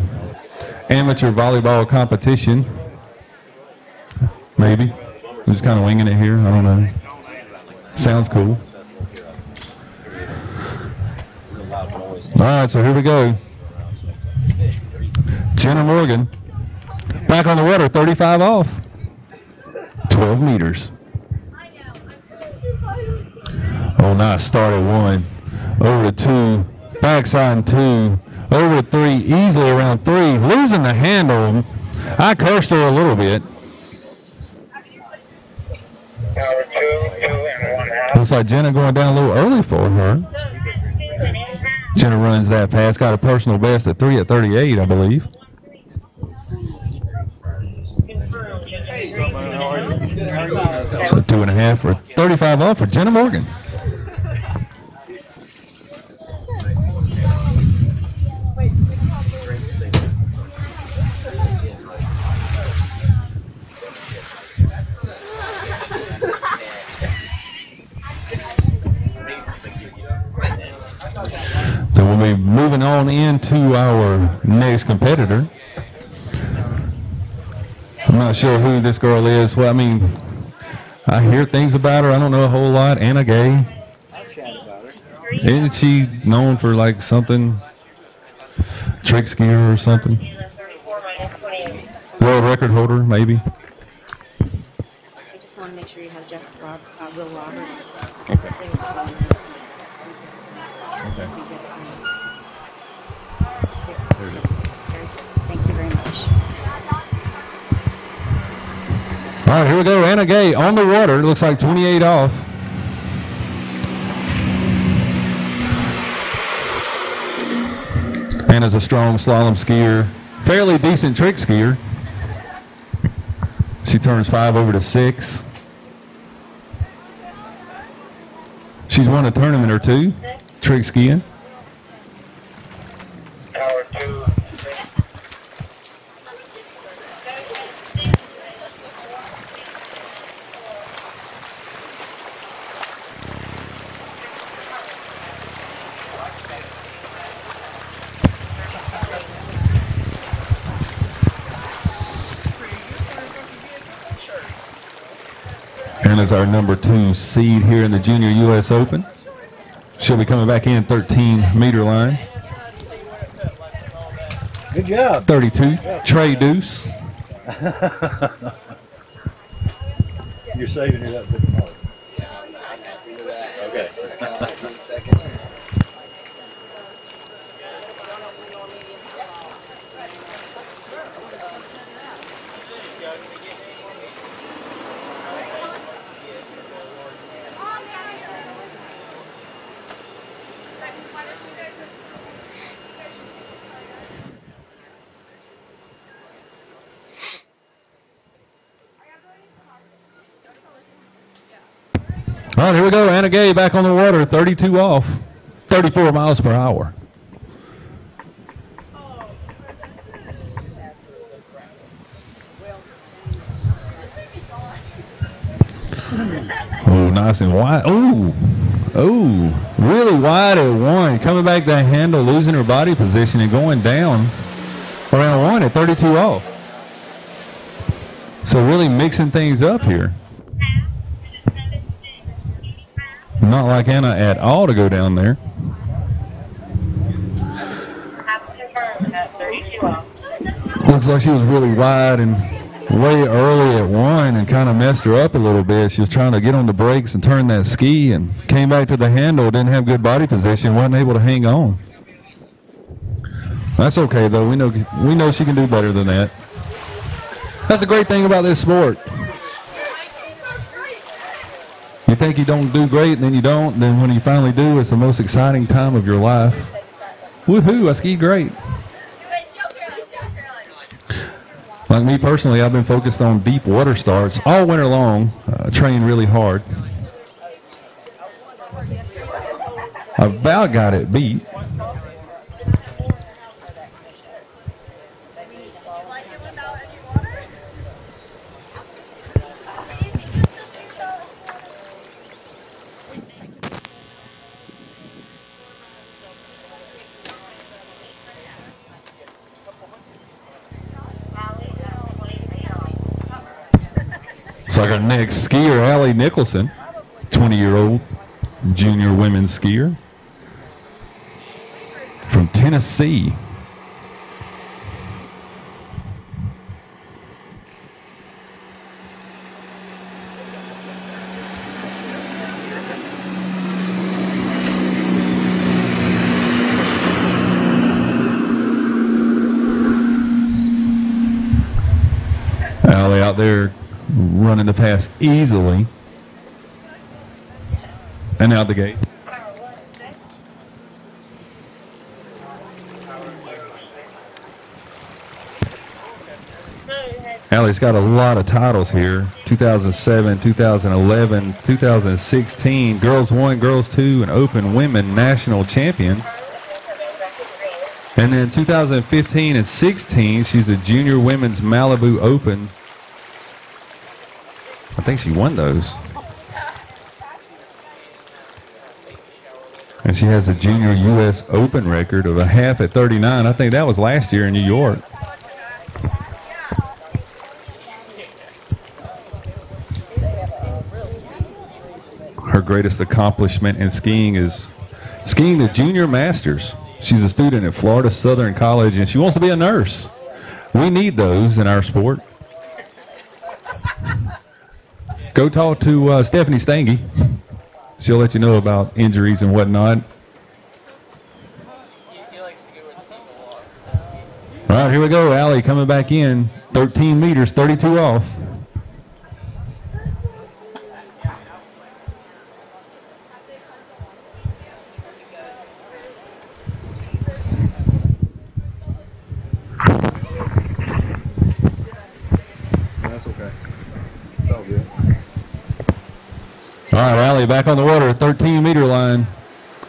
amateur volleyball competition. Maybe. We're just kind of winging it here. I don't know. Sounds cool. All right, so here we go. Jenna Morgan, back on the water, 35 off. 12 meters. Oh, nice start at 1. Over to 2. Backside 2. Over to 3. Easily around 3. Losing the handle. I cursed her a little bit. Looks like Jenna going down a little early for her. Jenna runs that fast. Got a personal best at 3 at 38, I believe. So 2.5 for 35 off for Jenna Morgan. So we'll be moving on into our next competitor. I'm not sure who this girl is. Well, I mean, I hear things about her. I don't know a whole lot. Anna Gay. Isn't she known for like something? Trick skier or something? World record holder, maybe? I just want to make sure you have Will Roberts. Okay. Thank you very much. All right, here we go. Anna Gay on the water. Looks like 28 off. Anna's a strong slalom skier. Fairly decent trick skier. She turns 5 over to 6. She's won a tournament or 2, trick skiing. Anna's our number 2 seed here in the Junior U.S. Open. She'll be coming back in 13-meter line. Good job. 32, Trey Deuce. You're saving it up for tomorrow. Okay. All right, here we go. Anna Gay back on the water, 32 off, 34 miles per hour. Oh, nice and wide. Oh, really wide at 1. Coming back that handle, losing her body position and going down around 1 at 32 off. So really mixing things up here. Not like Anna at all to go down there. Looks like she was really wide and way early at 1 and kind of messed her up a little bit. She was trying to get on the brakes and turn that ski and came back to the handle, didn't have good body position, wasn't able to hang on. That's okay though. We know she can do better than that. That's the great thing about this sport. You think you don't do great, and then you don't. And then when you finally do, it's the most exciting time of your life. Woohoo, I skied great. Like me personally, I've been focused on deep water starts all winter long, trained really hard. I about got it beat. Looks like our next skier, Allie Nicholson, 20-year-old junior women's skier from Tennessee. Allie out there running the pass easily and out the gate. Allie's got a lot of titles here. 2007, 2011, 2016, Girls 1, Girls 2, and Open Women National Champions. And then 2015 and 16, she's a Junior Women's Malibu Open. I think she won those. And she has a Junior U.S. Open record of a half at 39. I think that was last year in New York. Her greatest accomplishment in skiing is skiing the Junior Masters. She's a student at Florida Southern College, and she wants to be a nurse. We need those in our sport. Go talk to Stephanie Stange. She'll let you know about injuries and whatnot. All right, here we go. Allie coming back in. 13 meters, 32 off. That's okay. It's all good. All right, Allie back on the water, 13-meter line.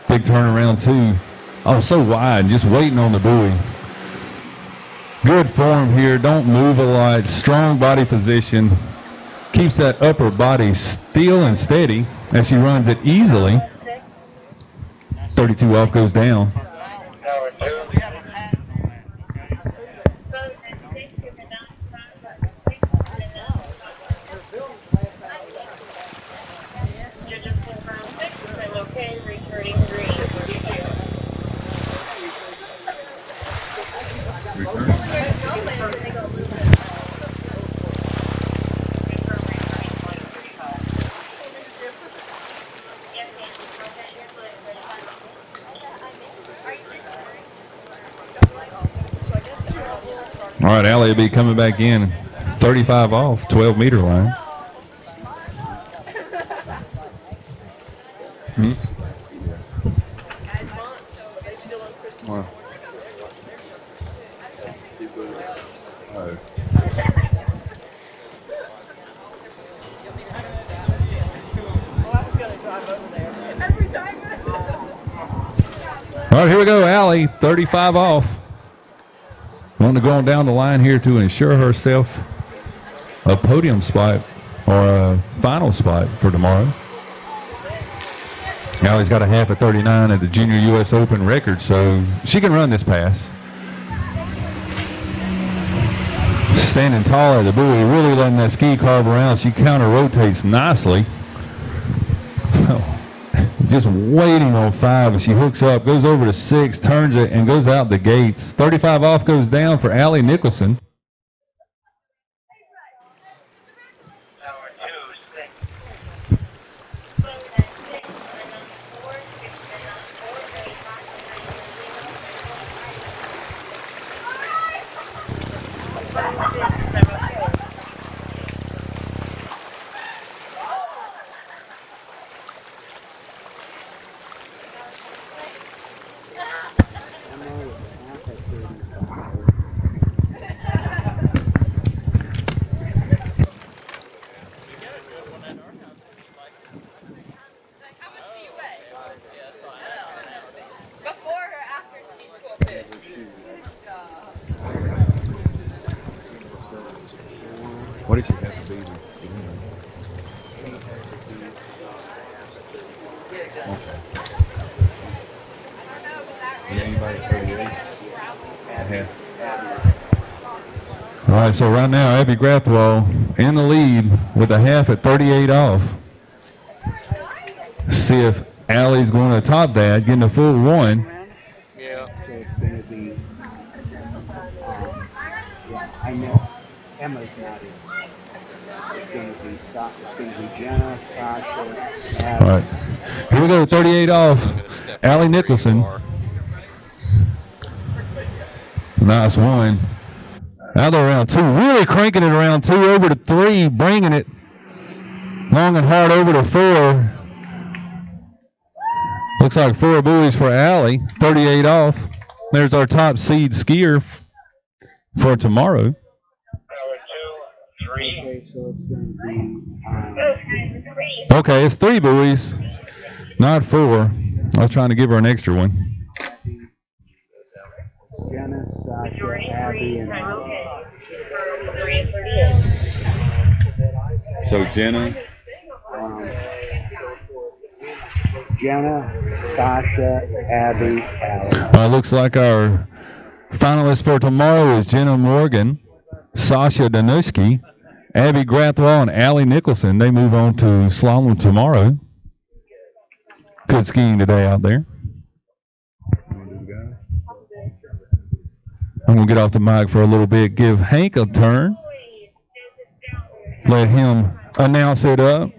Big turnaround, too. Oh, so wide, just waiting on the buoy. Good form here, don't move a lot. Strong body position. Keeps that upper body still and steady as she runs it easily. 32 off goes down. All right, Allie will be coming back in. 35 off, 12-meter line. Wow. All right, here we go, Allie, 35 off. Wanting to go on down the line here to ensure herself a podium spot or a final spot for tomorrow. Allie's got a half at 39 at the Junior U.S. Open record, so she can run this pass. Standing tall at the buoy, really letting that ski carve around. She counter-rotates nicely. Just waiting on 5 as she hooks up, goes over to 6, turns it, and goes out the gates. 35 off goes down for Allie Nicholson. What does she have to be? Okay. Yeah, anybody at 38? All right, so right now, Abby Grathwell in the lead with a half at 38 off. See if Allie's going to top that, getting a full one. Yeah. So it's going to be, I know Emma's not in. It's going to be Jenna, Sasha, Abby. All right, here we go, 38 off. Allie Nicholson. Nice one. Out of round two, really cranking it around two, over to three, bringing it long and hard over to four. Looks like 4 buoys for Allie, 38 off. There's our top seed skier for tomorrow. Okay, so it's going to be. Okay, it's 3 buoys, not 4. I was trying to give her an extra one. Jenna, Sasha, Abby, and So Jenna. Jenna, Sasha, Abby, Allie. Looks like our finalists for tomorrow is Jenna Morgan, Sasha Daiski, Abby Grathwell, and Allie Nicholson. They move on to slalom tomorrow. Good skiing today out there. I'm going to get off the mic for a little bit, give Hank a turn. Let him announce it up.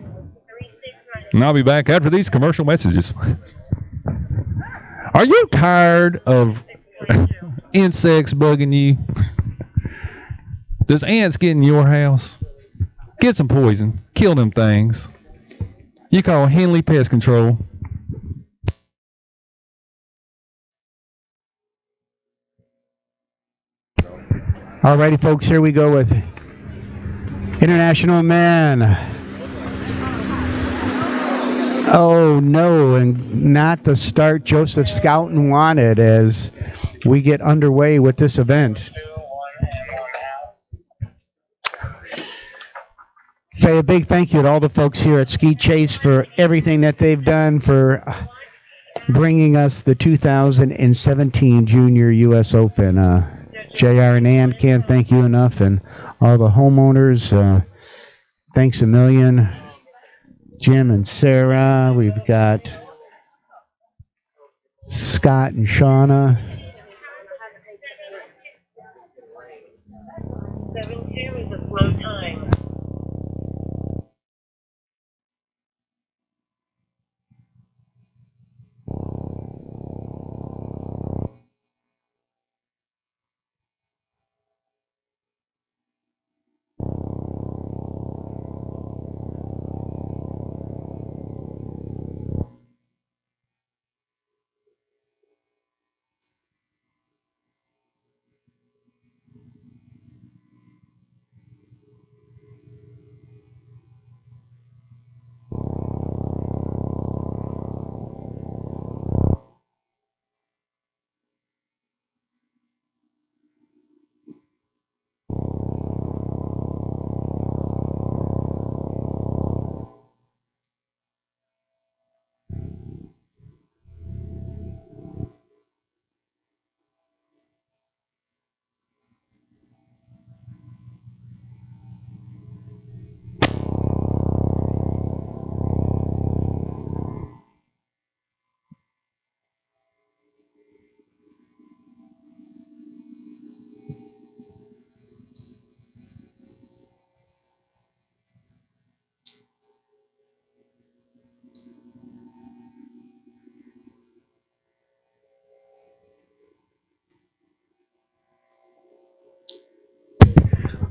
And I'll be back after these commercial messages. Are you tired of insects bugging you? Does ants get in your house? Get some poison. Kill them things. You call Henley Pest Control. Alrighty, folks, here we go with International Men. Oh, no, and not the start Joseph Scouten wanted as we get underway with this event. Say a big thank you to all the folks here at Ski Chase for everything that they've done for bringing us the 2017 Junior U.S. Open. JR and Ann, can't thank you enough, and all the homeowners, thanks a million. Jim and Sarah, we've got Scott and Shauna. 7-2 is a slow time.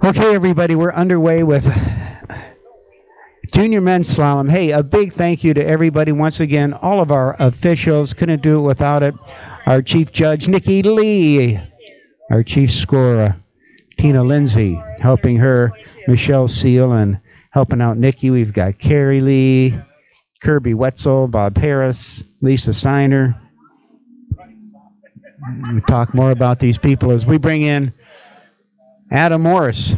Okay, everybody, we're underway with Junior Men's Slalom. Hey, a big thank you to everybody. Once again, all of our officials. Couldn't do it without it. Our Chief Judge, Nikki Lee. Our Chief Scorer, Tina Lindsay. Helping her, Michelle Seal, and helping out Nikki. We've got Carrie Lee, Kirby Wetzel, Bob Harris, Lisa Steiner. We talk more about these people as we bring in Adam Morris.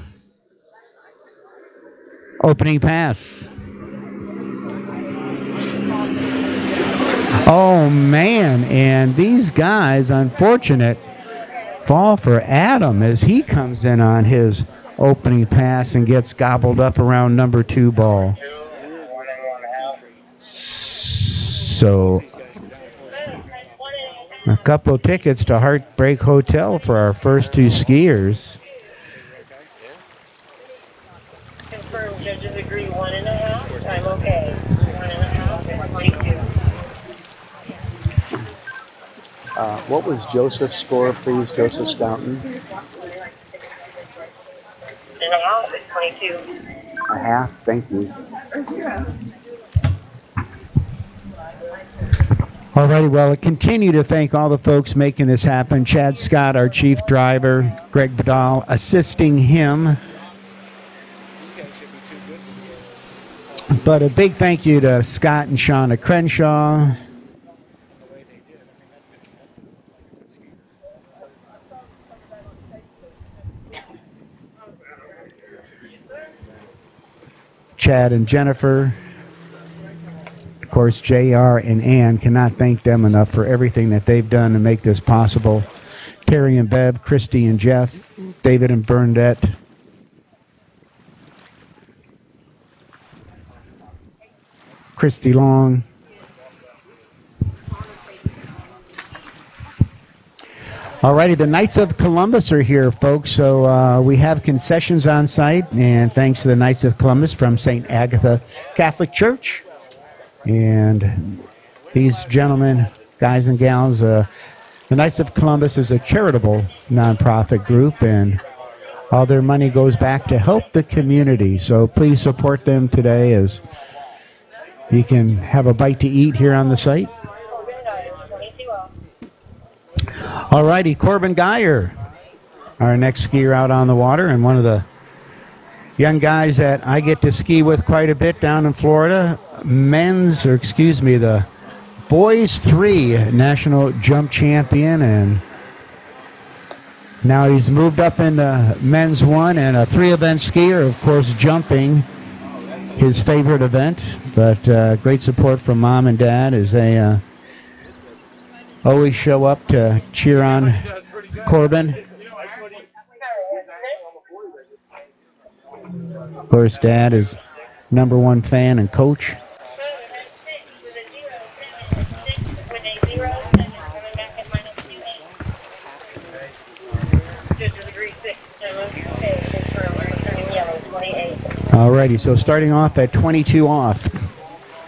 Opening pass. Oh, man. And these guys, unfortunate, fall for Adam as he comes in on his opening pass and gets gobbled up around number 2 ball. So a couple of tickets to Heartbreak Hotel for our first 2 skiers. Confirm judges agree 1.5. I'm okay. 1.5 and 42. What was Joseph's score, please, Joseph Stoughton? 1.5 is 22. A half, thank you. All righty, well, I continue to thank all the folks making this happen. Chad Scott, our chief driver, Greg Badal assisting him. But a big thank you to Scott and Shauna Crenshaw. Chad and Jennifer. Of course, JR and Ann, cannot thank them enough for everything that they've done to make this possible. Terry and Bev, Christy and Jeff, David and Bernadette. Christy Long. Alrighty, the Knights of Columbus are here, folks. So we have concessions on site, and thanks to the Knights of Columbus from St. Agatha Catholic Church. And these gentlemen, guys and gals, the Knights of Columbus is a charitable nonprofit group, and all their money goes back to help the community. So please support them today as you can have a bite to eat here on the site. All righty, Corbin Geyer, our next skier out on the water, and one of the young guys that I get to ski with quite a bit down in Florida. The boys 3 national jump champion, and now he's moved up into men's 1 and a 3-event skier, of course, jumping, his favorite event. But great support from mom and dad as they always show up to cheer on Corbin. Of course, Dad is #1 fan and coach. Alrighty, so starting off at 22 off,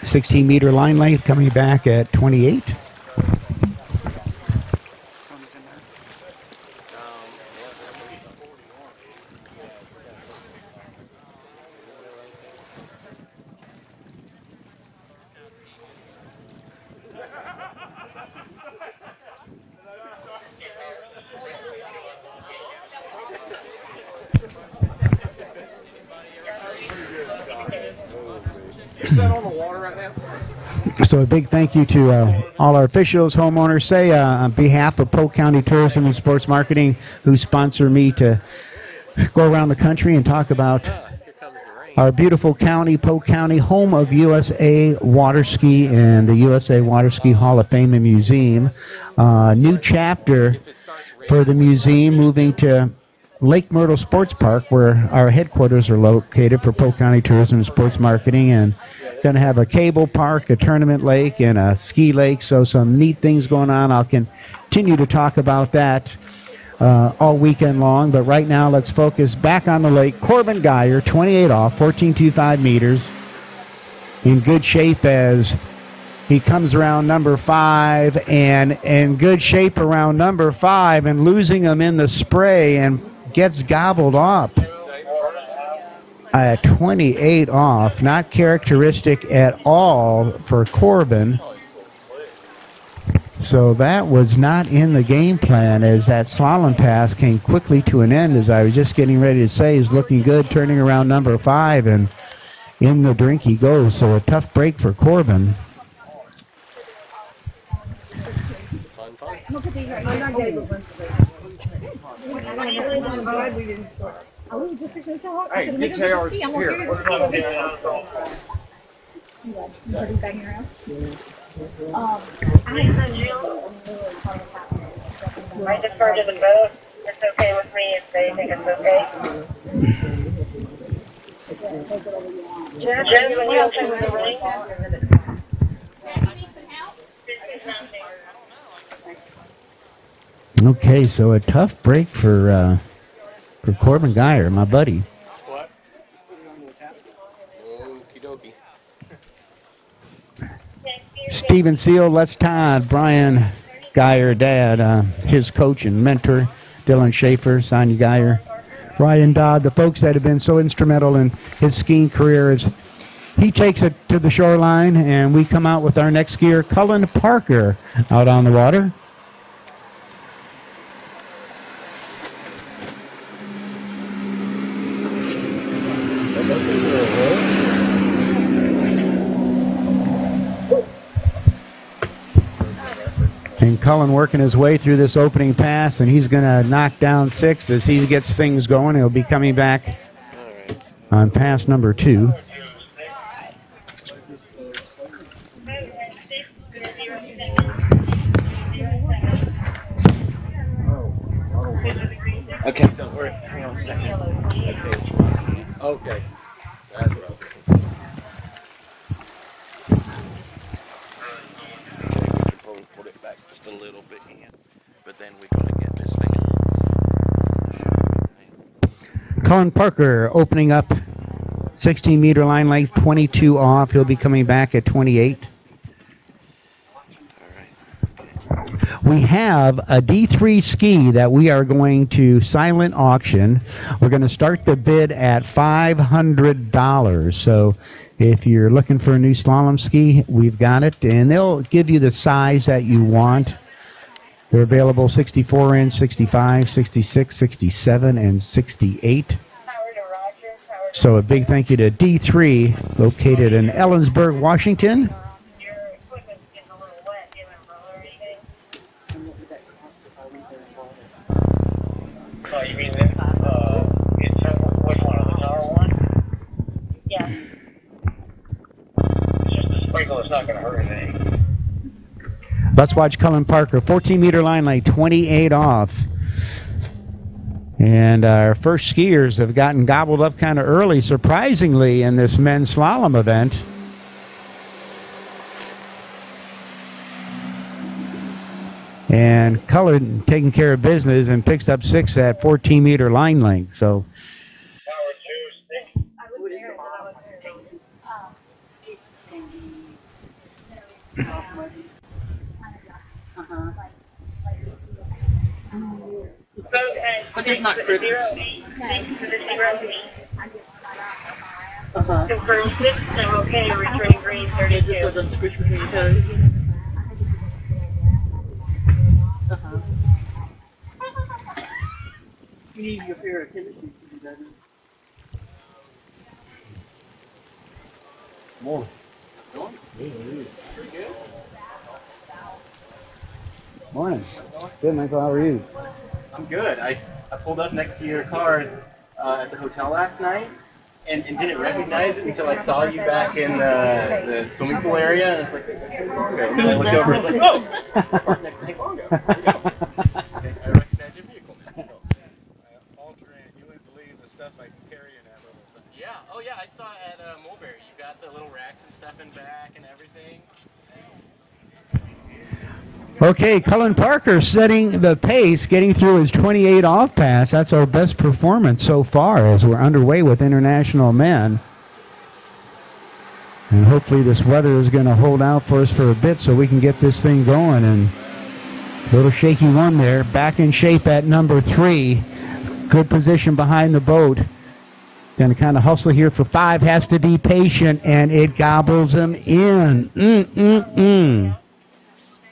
16-meter line length, coming back at 28. So a big thank you to all our officials, homeowners. Say on behalf of Polk County Tourism and Sports Marketing, who sponsor me to go around the country and talk about our beautiful county, Polk County, home of USA Water Ski and the USA Water Ski Hall of Fame and Museum. New chapter for the museum, moving to Lake Myrtle Sports Park, where our headquarters are located for Polk County Tourism and Sports Marketing, and going to have a cable park, a tournament lake, and a ski lake. So some neat things going on. I'll continue to talk about that all weekend long. But right now, let's focus back on the lake. Corbin Geyer, 28 off, 14.25 meters. In good shape as he comes around number 5, and in good shape around number 5, and losing him in the spray and gets gobbled up. 28 off, not characteristic at all for Corbin. So that was not in the game plan, as that slalom pass came quickly to an end. As I was just getting ready to say, he's looking good, turning around number 5, and in the drink he goes. So a tough break for Corbin. I was just fixing to talk. Hey, get yours here. I'm going What's going on here? to be banging around. I defer to the vote. It's okay with me if they think it's okay. Jen, when you open the ring. Okay, so a tough break for Corbin Geyer, my buddy. What? Okie dokie. Stephen Seal, Les Todd, Brian Geyer, dad, his coach and mentor, Dylan Schaefer, Sonia Geyer, Ryan Dodd, the folks that have been so instrumental in his skiing career. As he takes it to the shoreline, and we come out with our next skier, Cullen Parker, out on the water. And Cullen working his way through this opening pass, and he's going to knock down 6 as he gets things going. He'll be coming back on pass number 2. Okay, don't worry. Hang on a second. Okay, it's right. Okay. That's what I was looking for. Okay, we can probably put it back just a little bit here. But then we're going to get this thing. Cullen Parker opening up 16-meter line length, 22 off. He'll be coming back at 28. We have a D3 ski that we are going to silent auction. We're going to start the bid at $500. So if you're looking for a new slalom ski, we've got it. And they'll give you the size that you want. They're available 64-inch, 65, 66, 67, and 68. So a big thank you to D3, located in Ellensburg, Washington. Oh, you mean it's which one, the tower one? Yeah. It's just the sprinkle, it's not going to hurt anything. Let's watch Cullen Parker, 14-meter line length, 28 off. And our first skiers have gotten gobbled up kind of early, surprisingly, in this men's slalom event. And Cullen taking care of business and picks up 6 at 14-meter line length. So But there's not critters. Confirm 6, I'm okay, returning green 32. It just doesn't squish between your toes. You need your pair of tennis shoes to do that. Morning. How's it going? Good, Pretty good. morning. Good, Michael. How are you? I'm good. I pulled up next to your car at the hotel last night and didn't recognize it until I saw you back in the swimming pool area. And it's like, that's Hank Longo. And I looked over and was like, oh! Parked next to Hank Longo. There you go. Okay, I recognize your vehicle now. So. You wouldn't believe the stuff I can carry in that little thing. Yeah. Oh, yeah. I saw at Mulberry. You got the little racks and stuff in back and everything. Okay, Cullen Parker setting the pace, getting through his 28 off pass. That's our best performance so far as we're underway with international men. And hopefully this weather is going to hold out for us for a bit so we can get this thing going. And a little shaky one there. Back in shape at number 3. Good position behind the boat. Going to kind of hustle here for 5. Has to be patient, and it gobbles him in.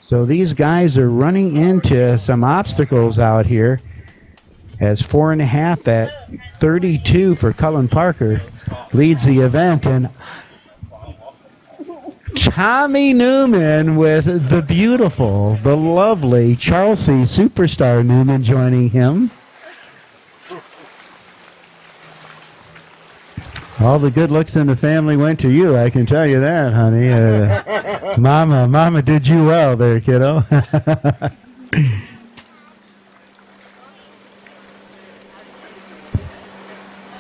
So these guys are running into some obstacles out here as 4.5 at 32 for Cullen Parker leads the event. And Tommy Newman with the beautiful, the lovely Chelsea Superstar Newman joining him. All the good looks in the family went to you, I can tell you that, honey. Mama did you well there, kiddo.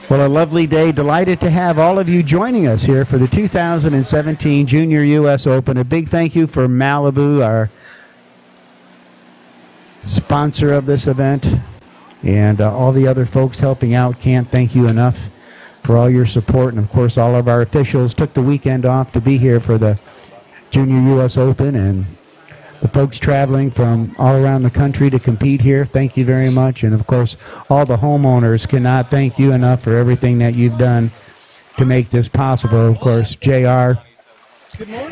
Well, a lovely day. Delighted to have all of you joining us here for the 2017 Junior U.S. Open. A big thank you for Malibu, our sponsor of this event, and all the other folks helping out. Can't thank you enough for all your support. And, of course, all of our officials took the weekend off to be here for the Junior U.S. Open, and the folks traveling from all around the country to compete here, thank you very much. And, of course, all the homeowners cannot thank you enough for everything that you've done to make this possible. Of course, J.R.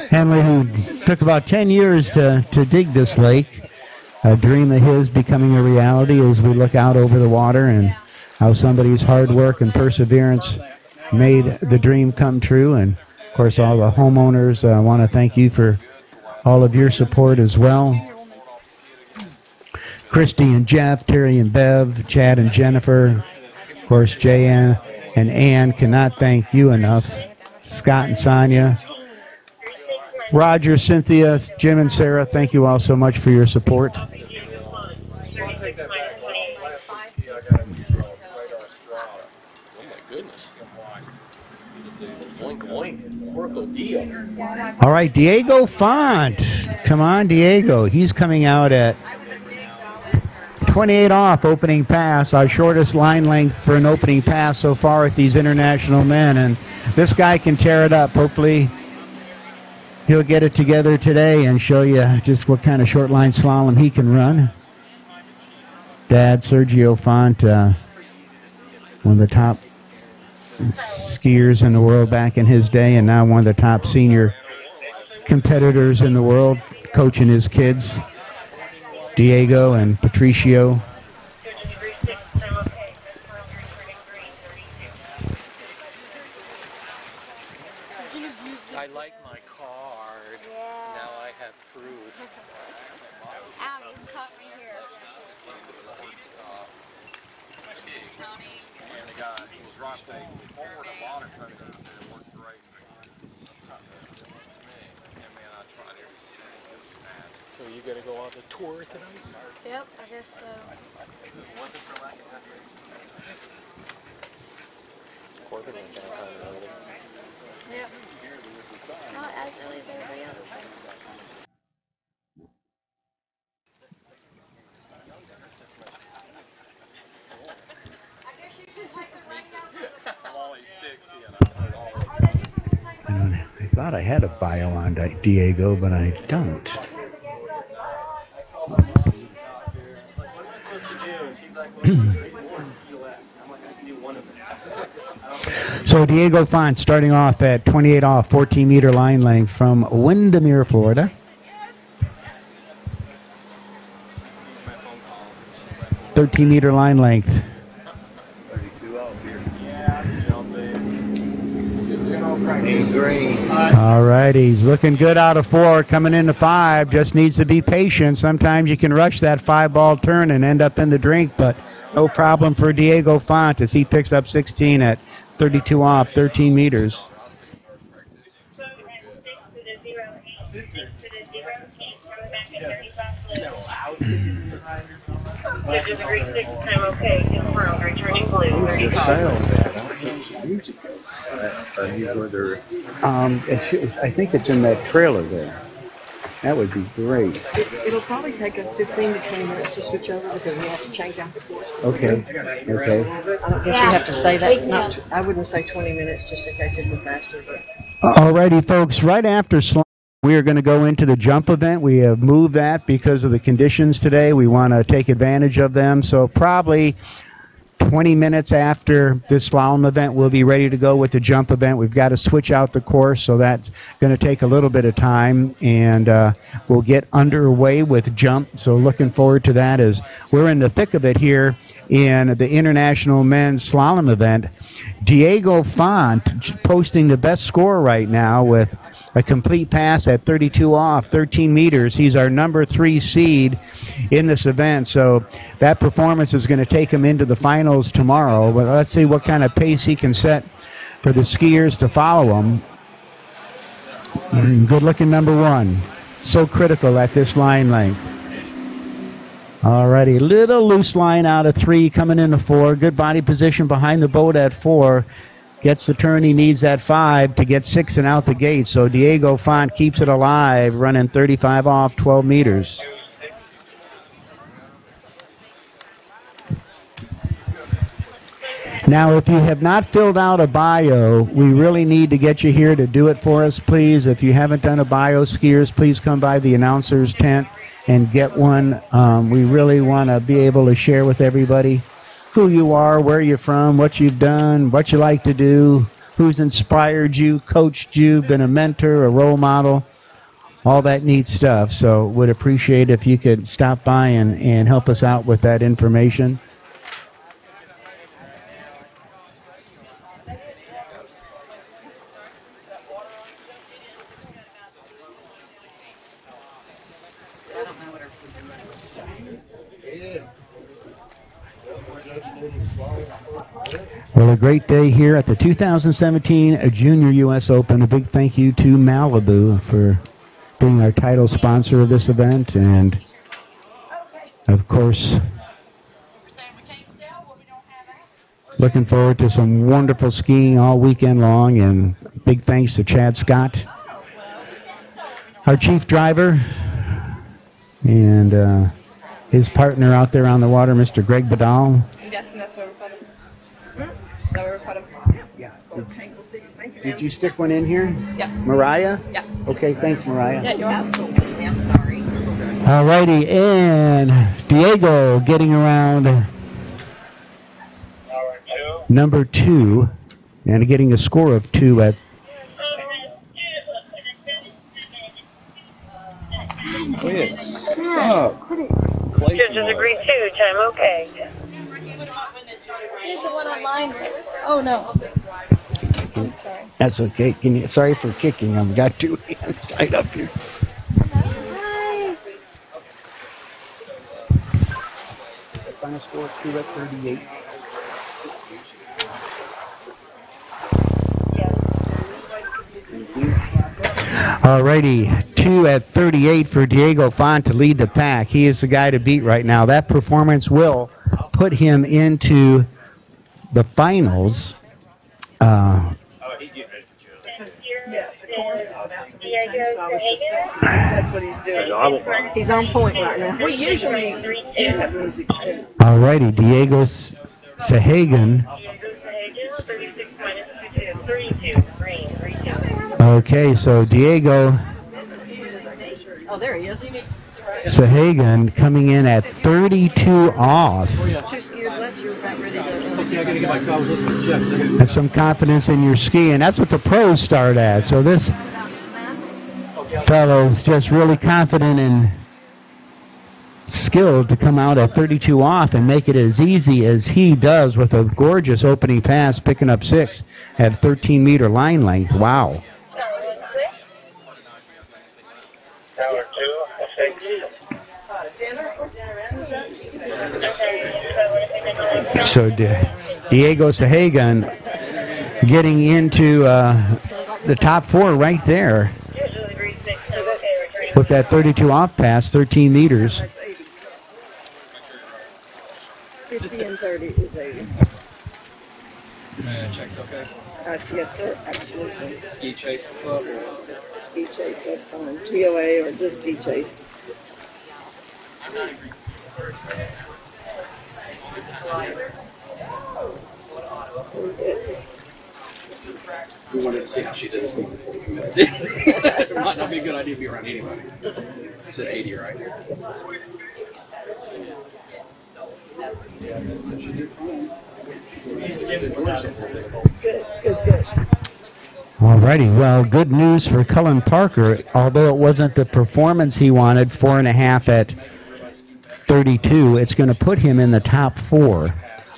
Henley, who took about 10 years to dig this lake, a dream of his becoming a reality as we look out over the water, and how somebody's hard work and perseverance made the dream come true. And, of course, all the homeowners, I want to thank you for all of your support as well. Christy and Jeff, Terry and Bev, Chad and Jennifer, of course, Jan and Ann, cannot thank you enough. Scott and Sonia, Roger, Cynthia, Jim and Sarah, thank you all so much for your support. All right, Diego Font. Come on, Diego. He's coming out at 28 off opening pass, our shortest line length for an opening pass so far at these international men. And this guy can tear it up. Hopefully he'll get it together today and show you just what kind of short line slalom he can run. Dad, Sergio Font, one of the top skiers in the world back in his day, and now one of the top senior competitors in the world, coaching his kids, Diego and Patricio. I like my card. Now I have proof. Ow, you caught me here. And the guy, he was right there. Forward and bottom cut it, he said it worked great. And man, I tried every single snap. So you gonna go on the tour tonight? Yep, I guess so. Wasn't for lack of effort. Corbin went downtown early. Yep. Not as early as everybody else. I'm always 60 and I'm always. I thought I had a bio on Diego, but I don't. So Diego Font starting off at 28 off, 14-meter line length from Windermere, Florida. 13-meter line length. All right, he's looking good out of 4, coming into 5. Just needs to be patient. Sometimes you can rush that 5-ball turn and end up in the drink, but no problem for Diego Font as he picks up 16 at 32 off, 13 meters. I think it's in that trailer there. That would be great. It'll probably take us 15 to 20 minutes to switch over because we have to change out the course. Okay. Okay. I don't guess you have to say that. I wouldn't say 20 minutes just in case it went faster. But. Alrighty, folks. Right after slalom, we are going to go into the jump event. We have moved that because of the conditions today. We want to take advantage of them. So probably 20 minutes after this slalom event, we'll be ready to go with the jump event. We've got to switch out the course, so that's going to take a little bit of time, and we'll get underway with jump. So looking forward to that as we're in the thick of it here in the International Men's Slalom event. Diego Font posting the best score right now with a complete pass at 32 off, 13 meters. He's our number 3 seed in this event, so that performance is going to take him into the finals tomorrow. But let's see what kind of pace he can set for the skiers to follow him. Good looking number 1. So critical at this line length. Alrighty, little loose line out of 3, coming into 4. Good body position behind the boat at 4. Gets the turn he needs at 5 to get 6 and out the gate. So Diego Font keeps it alive, running 35 off 12 meters. Now, if you have not filled out a bio, we really need to get you here to do it for us, please. If you haven't done a bio, skiers, please come by the announcer's tent and get one. We really want to be able to share with everybody who you are, where you're from, what you've done, what you like to do, who's inspired you, coached you, been a mentor, a role model, all that neat stuff. So would appreciate if you could stop by and help us out with that information. Well, a great day here at the 2017 Junior U.S. Open. A big thank you to Malibu for being our title sponsor of this event. And, of course, looking forward to some wonderful skiing all weekend long. And big thanks to Chad Scott, our chief driver, and his partner out there on the water, Mr. Greg Badal. Yes, and that's where we're put him. Is that where we're put him? Yeah. Did you stick one in here? Yeah. Mariah? Yeah. Okay, thanks, Mariah. Yeah, you're absolutely. I'm sorry. All righty, and Diego getting around number 2 and getting a score of 2 at Judges agreed to, time okay. Here's the one online. Oh, no. I'm sorry. That's okay. Sorry for kicking. I've got 2 hands tied up here. Hi. The final score 2 at 38. Alrighty, 2 at 38 for Diego Font to lead the pack. He is the guy to beat right now. That performance will put him into the finals. That's what he's doing. He's on point right now. We usually do have music too. Alrighty, Diego Sahagan. Okay, so Diego Oh, there he is. Sahagan coming in at 32 off. 2 skiers left. You're about ready to. Okay, I gotta get my car. That's some confidence in your ski, and that's what the pros start at. So this fellow's just really confident and skilled to come out at 32 off and make it as easy as he does with a gorgeous opening pass, picking up 6 at 13-meter line length. Wow. So Diego Sahagan getting into the top 4 right there with that 32 off pass, 13 meters. 50 and 30 is 80. Check's okay. Yes, sir. Absolutely. Ski Chase Club or Ski Chase, that's fine. TOA or just Ski Chase. we wanted to see how she did it before we committed. It might not be a good idea to be around anybody. It's at 80 right here. Yeah, she did fine. Good. Alrighty, well, good news for Cullen Parker. Although it wasn't the performance he wanted, 4.5 at 32, it's going to put him in the top 4,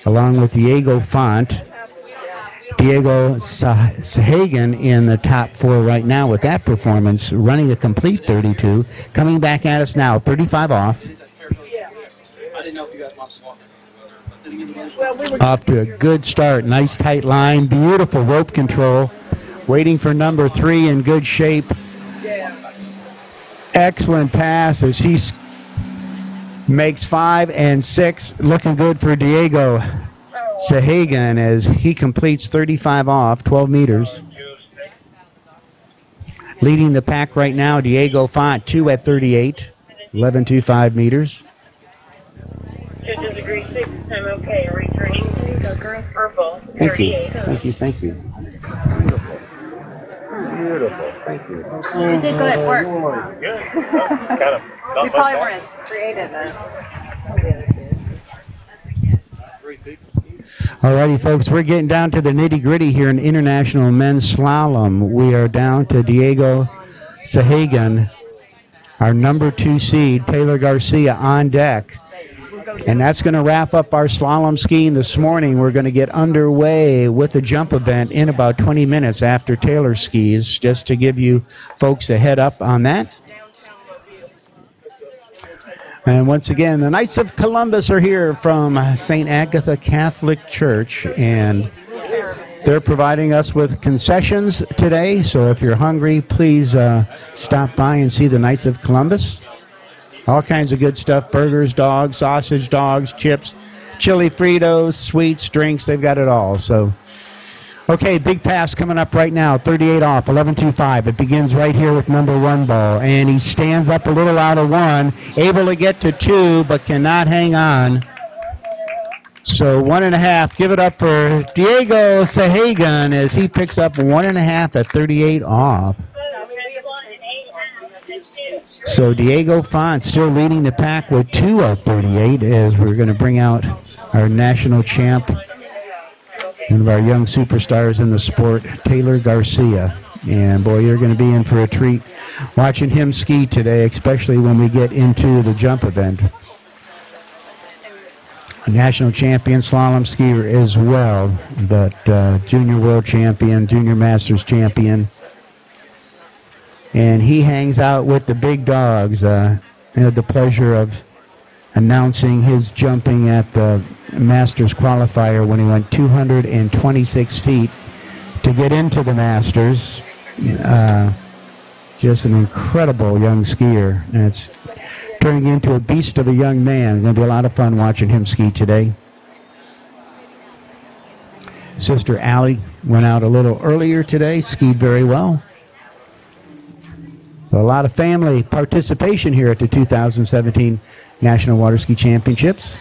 along with Diego Font. Diego Sahagan in the top 4 right now with that performance, running a complete 32. Coming back at us now, 35 off. I didn't know if you guys lost walking. Off to a good start. Nice tight line. Beautiful rope control. Waiting for number 3 in good shape. Excellent pass as he makes 5 and 6. Looking good for Diego Sahagan as he completes 35 off, 12 meters. Leading the pack right now, Diego Font, 2 at 38, 11.25 meters. Judges agree 6, time okay. Returning purple, Thank you. 38. Thank you. Thank you. Beautiful. Thank you. You did good work. Good. Kind of. You probably weren't as creative as. Alrighty, folks, we're getting down to the nitty-gritty here in International Men's Slalom. We are down to Diego Sahagan, our number 2 seed, Taylor Garcia on deck. And that's going to wrap up our slalom skiing this morning. We're going to get underway with the jump event in about 20 minutes after Taylor skis, just to give you folks a head up on that. And once again, the Knights of Columbus are here from St. Agatha Catholic Church, and they're providing us with concessions today. So if you're hungry, please stop by and see the Knights of Columbus. All kinds of good stuff: burgers, dogs, sausage dogs, chips, chili Fritos, sweets, drinks. They've got it all. So, okay, big pass coming up right now. 38 off, 11.25. It begins right here with number 1 ball. And he stands up a little out of 1, able to get to 2, but cannot hang on. So 1.5. Give it up for Diego Sahagan as he picks up 1.5 at 38 off. So Diego Font still leading the pack with 2 of 38 as we're going to bring out our national champ, one of our young superstars in the sport, Taylor Garcia. And boy, you're going to be in for a treat watching him ski today, especially when we get into the jump event. A national champion slalom skier as well, but junior world champion, junior masters champion. And he hangs out with the big dogs. I had the pleasure of announcing his jumping at the Masters qualifier when he went 226 feet to get into the Masters. Just an incredible young skier. And it's turning into a beast of a young man. It's going to be a lot of fun watching him ski today. Sister Allie went out a little earlier today, skied very well. A lot of family participation here at the 2017 National Water Ski Championships.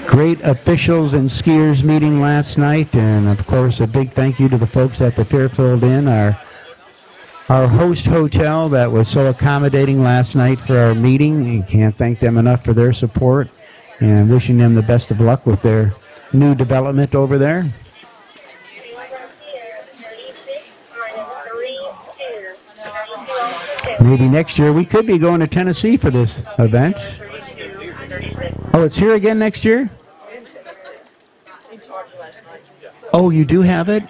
Great officials and skiers meeting last night, and of course a big thank you to the folks at the Fairfield Inn, our host hotel that was so accommodating last night for our meeting. And can't thank them enough for their support, and wishing them the best of luck with their new development over there. Maybe next year we could be going to Tennessee for this event. Oh, it's here again next year? Oh, you do have it?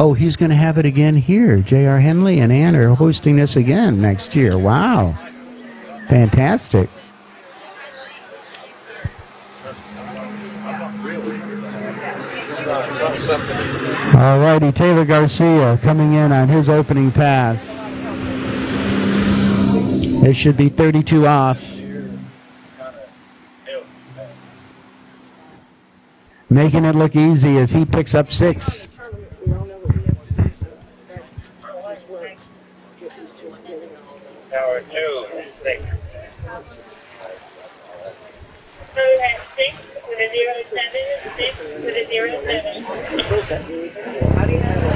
Oh, he's going to have it again here. J.R. Henley and Ann are hosting this again next year. Wow. Fantastic. All righty, Taylor Garcia coming in on his opening pass. It should be 32 off. Making it look easy as he picks up 6. Power 2, 6. With a 0-7, 6 with a 0-7.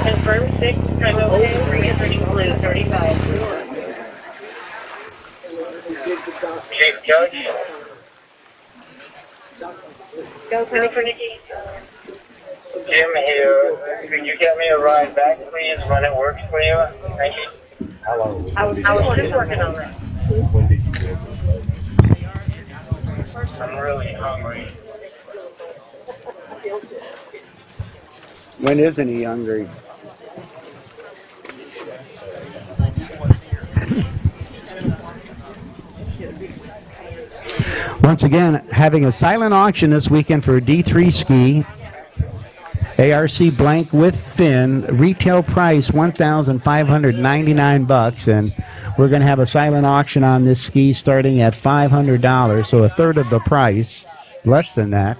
Confirm 6, time okay, returning blue, 35. Chief Judge. Go for Nikki. Jim here. Could you get me a ride back, please, when it works for you? Thank you. Hello. I was just working on that. I'm really hungry. When isn't he hungry? Once again, having a silent auction this weekend for a D3 ski. ARC blank with fin. Retail price $1,599, and we're going to have a silent auction on this ski starting at $500, so a third of the price, less than that.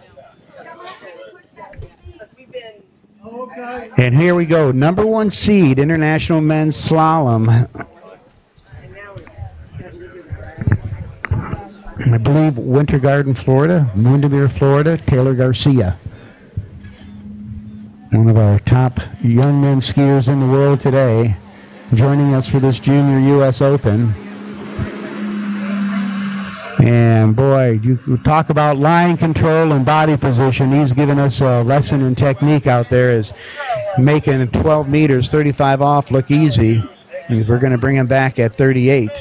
And here we go, number 1 seed, International Men's Slalom. I believe Winter Garden, Florida, Windermere, Florida, Taylor Garcia. One of our top young men skiers in the world today, joining us for this Junior U.S. Open. And boy, you talk about line control and body position. He's given us a lesson in technique out there, is making 12 meters, 35 off look easy. And we're going to bring him back at 38.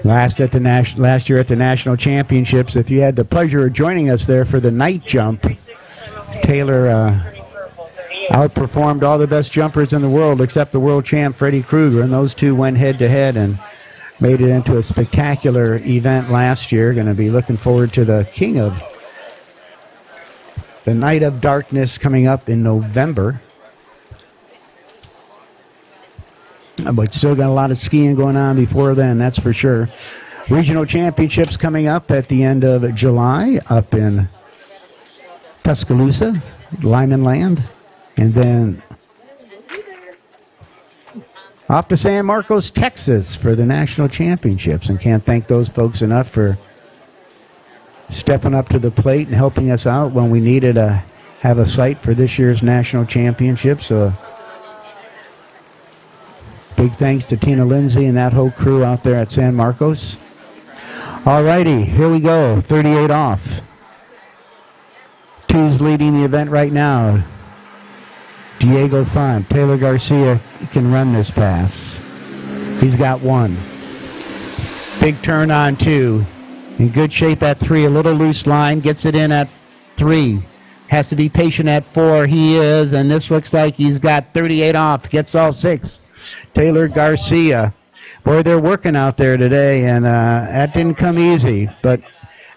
Last year at the National Championships, if you had the pleasure of joining us there for the night jump, Taylor outperformed all the best jumpers in the world except the world champ Freddie Krueger, and those two went head-to-head and made it into a spectacular event last year. Going to be looking forward to the King of the Night of Darkness coming up in November. But still got a lot of skiing going on before then, that's for sure. Regional championships coming up at the end of July up in Tuscaloosa, Lyman Land. And then off to San Marcos, Texas for the national championships. And can't thank those folks enough for stepping up to the plate and helping us out when we needed to have a site for this year's national championships. So big thanks to Tina Lindsay and that whole crew out there at San Marcos. All righty, here we go. 38 off. Two's leading the event right now. Diego Font. Taylor Garcia can run this pass. He's got 1. Big turn on 2. In good shape at 3. A little loose line. Gets it in at 3. Has to be patient at 4. He is, and this looks like he's got 38 off. Gets all 6. Taylor Garcia. Boy, they're working out there today, and that didn't come easy, but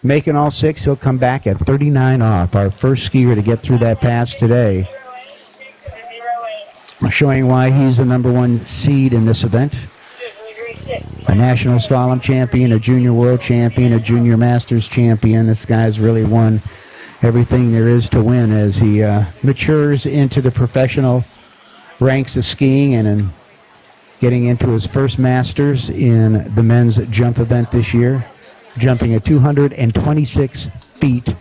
making all 6, he'll come back at 39 off. Our first skier to get through that pass today. Showing why he's the number 1 seed in this event. A national slalom champion, a junior world champion, a junior masters champion. This guy's really won everything there is to win as he matures into the professional ranks of skiing and in getting into his first Masters in the men's jump event this year, jumping at 226 feet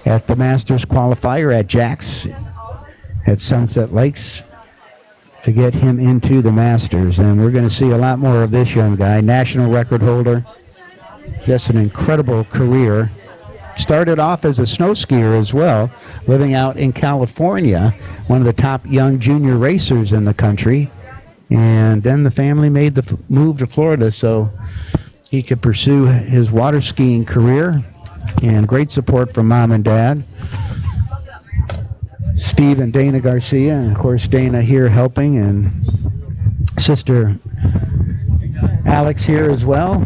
at the Masters qualifier at Jack's at Sunset Lakes to get him into the Masters. And we're going to see a lot more of this young guy, national record holder, just an incredible career. Started off as a snow skier as well, living out in California, one of the top young junior racers in the country. And then the family made the move to Florida so he could pursue his water skiing career. And great support from Mom and Dad. Steve and Dana Garcia, and of course Dana here helping, and sister Alex here as well.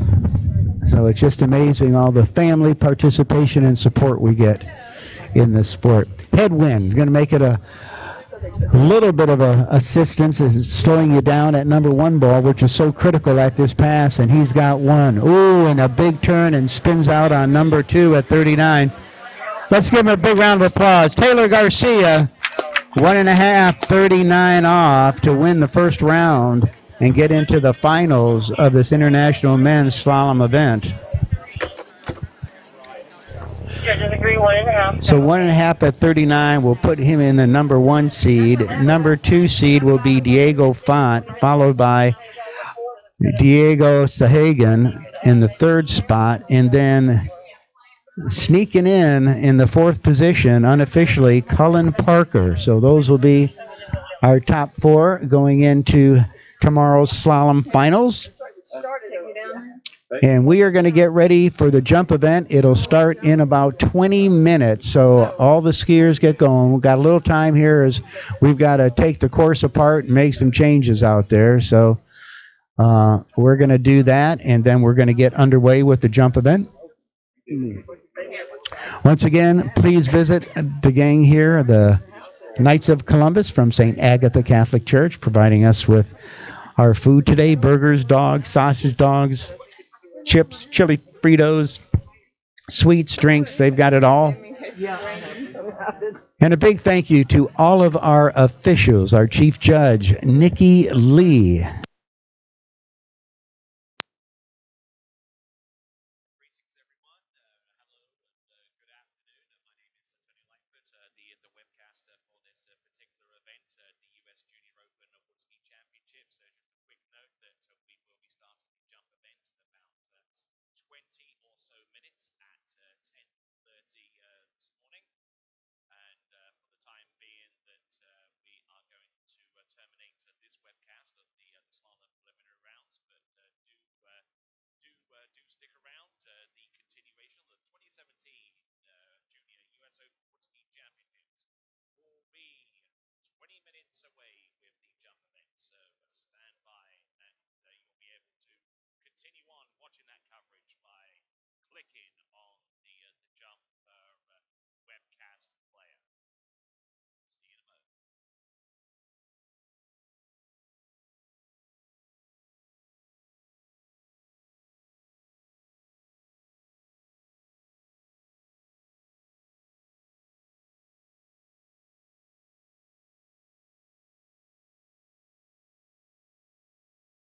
So it's just amazing all the family participation and support we get in this sport. Headwind is going to make it a little bit of a assistance in slowing you down at number 1 ball, which is so critical at this pass, and he's got 1. Ooh, and a big turn and spins out on number 2 at 39. Let's give him a big round of applause. Taylor Garcia, 1.5, 39 off to win the first round and get into the finals of this international men's slalom event. Judges agree 1.5. So 1.5 at 39 will put him in the number 1 seed. Number 2 seed will be Diego Font, followed by Diego Sahagan in the 3rd spot, and then sneaking in the 4th position unofficially, Cullen Parker. So those will be our top 4 going into tomorrow's slalom finals. And we are going to get ready for the jump event. It'll start in about 20 minutes. So all the skiers get going. We've got a little time here as we've got to take the course apart and make some changes out there. So we're going to do that, and then we're going to get underway with the jump event. Once again, please visit the gang here, the Knights of Columbus from St. Agatha Catholic Church, providing us with our food today: burgers, dogs, sausage dogs, chips, chili Fritos, sweets, drinks. They've got it all. And a big thank you to all of our officials, our Chief Judge, Nikki Lee. continue on watching that coverage by clicking on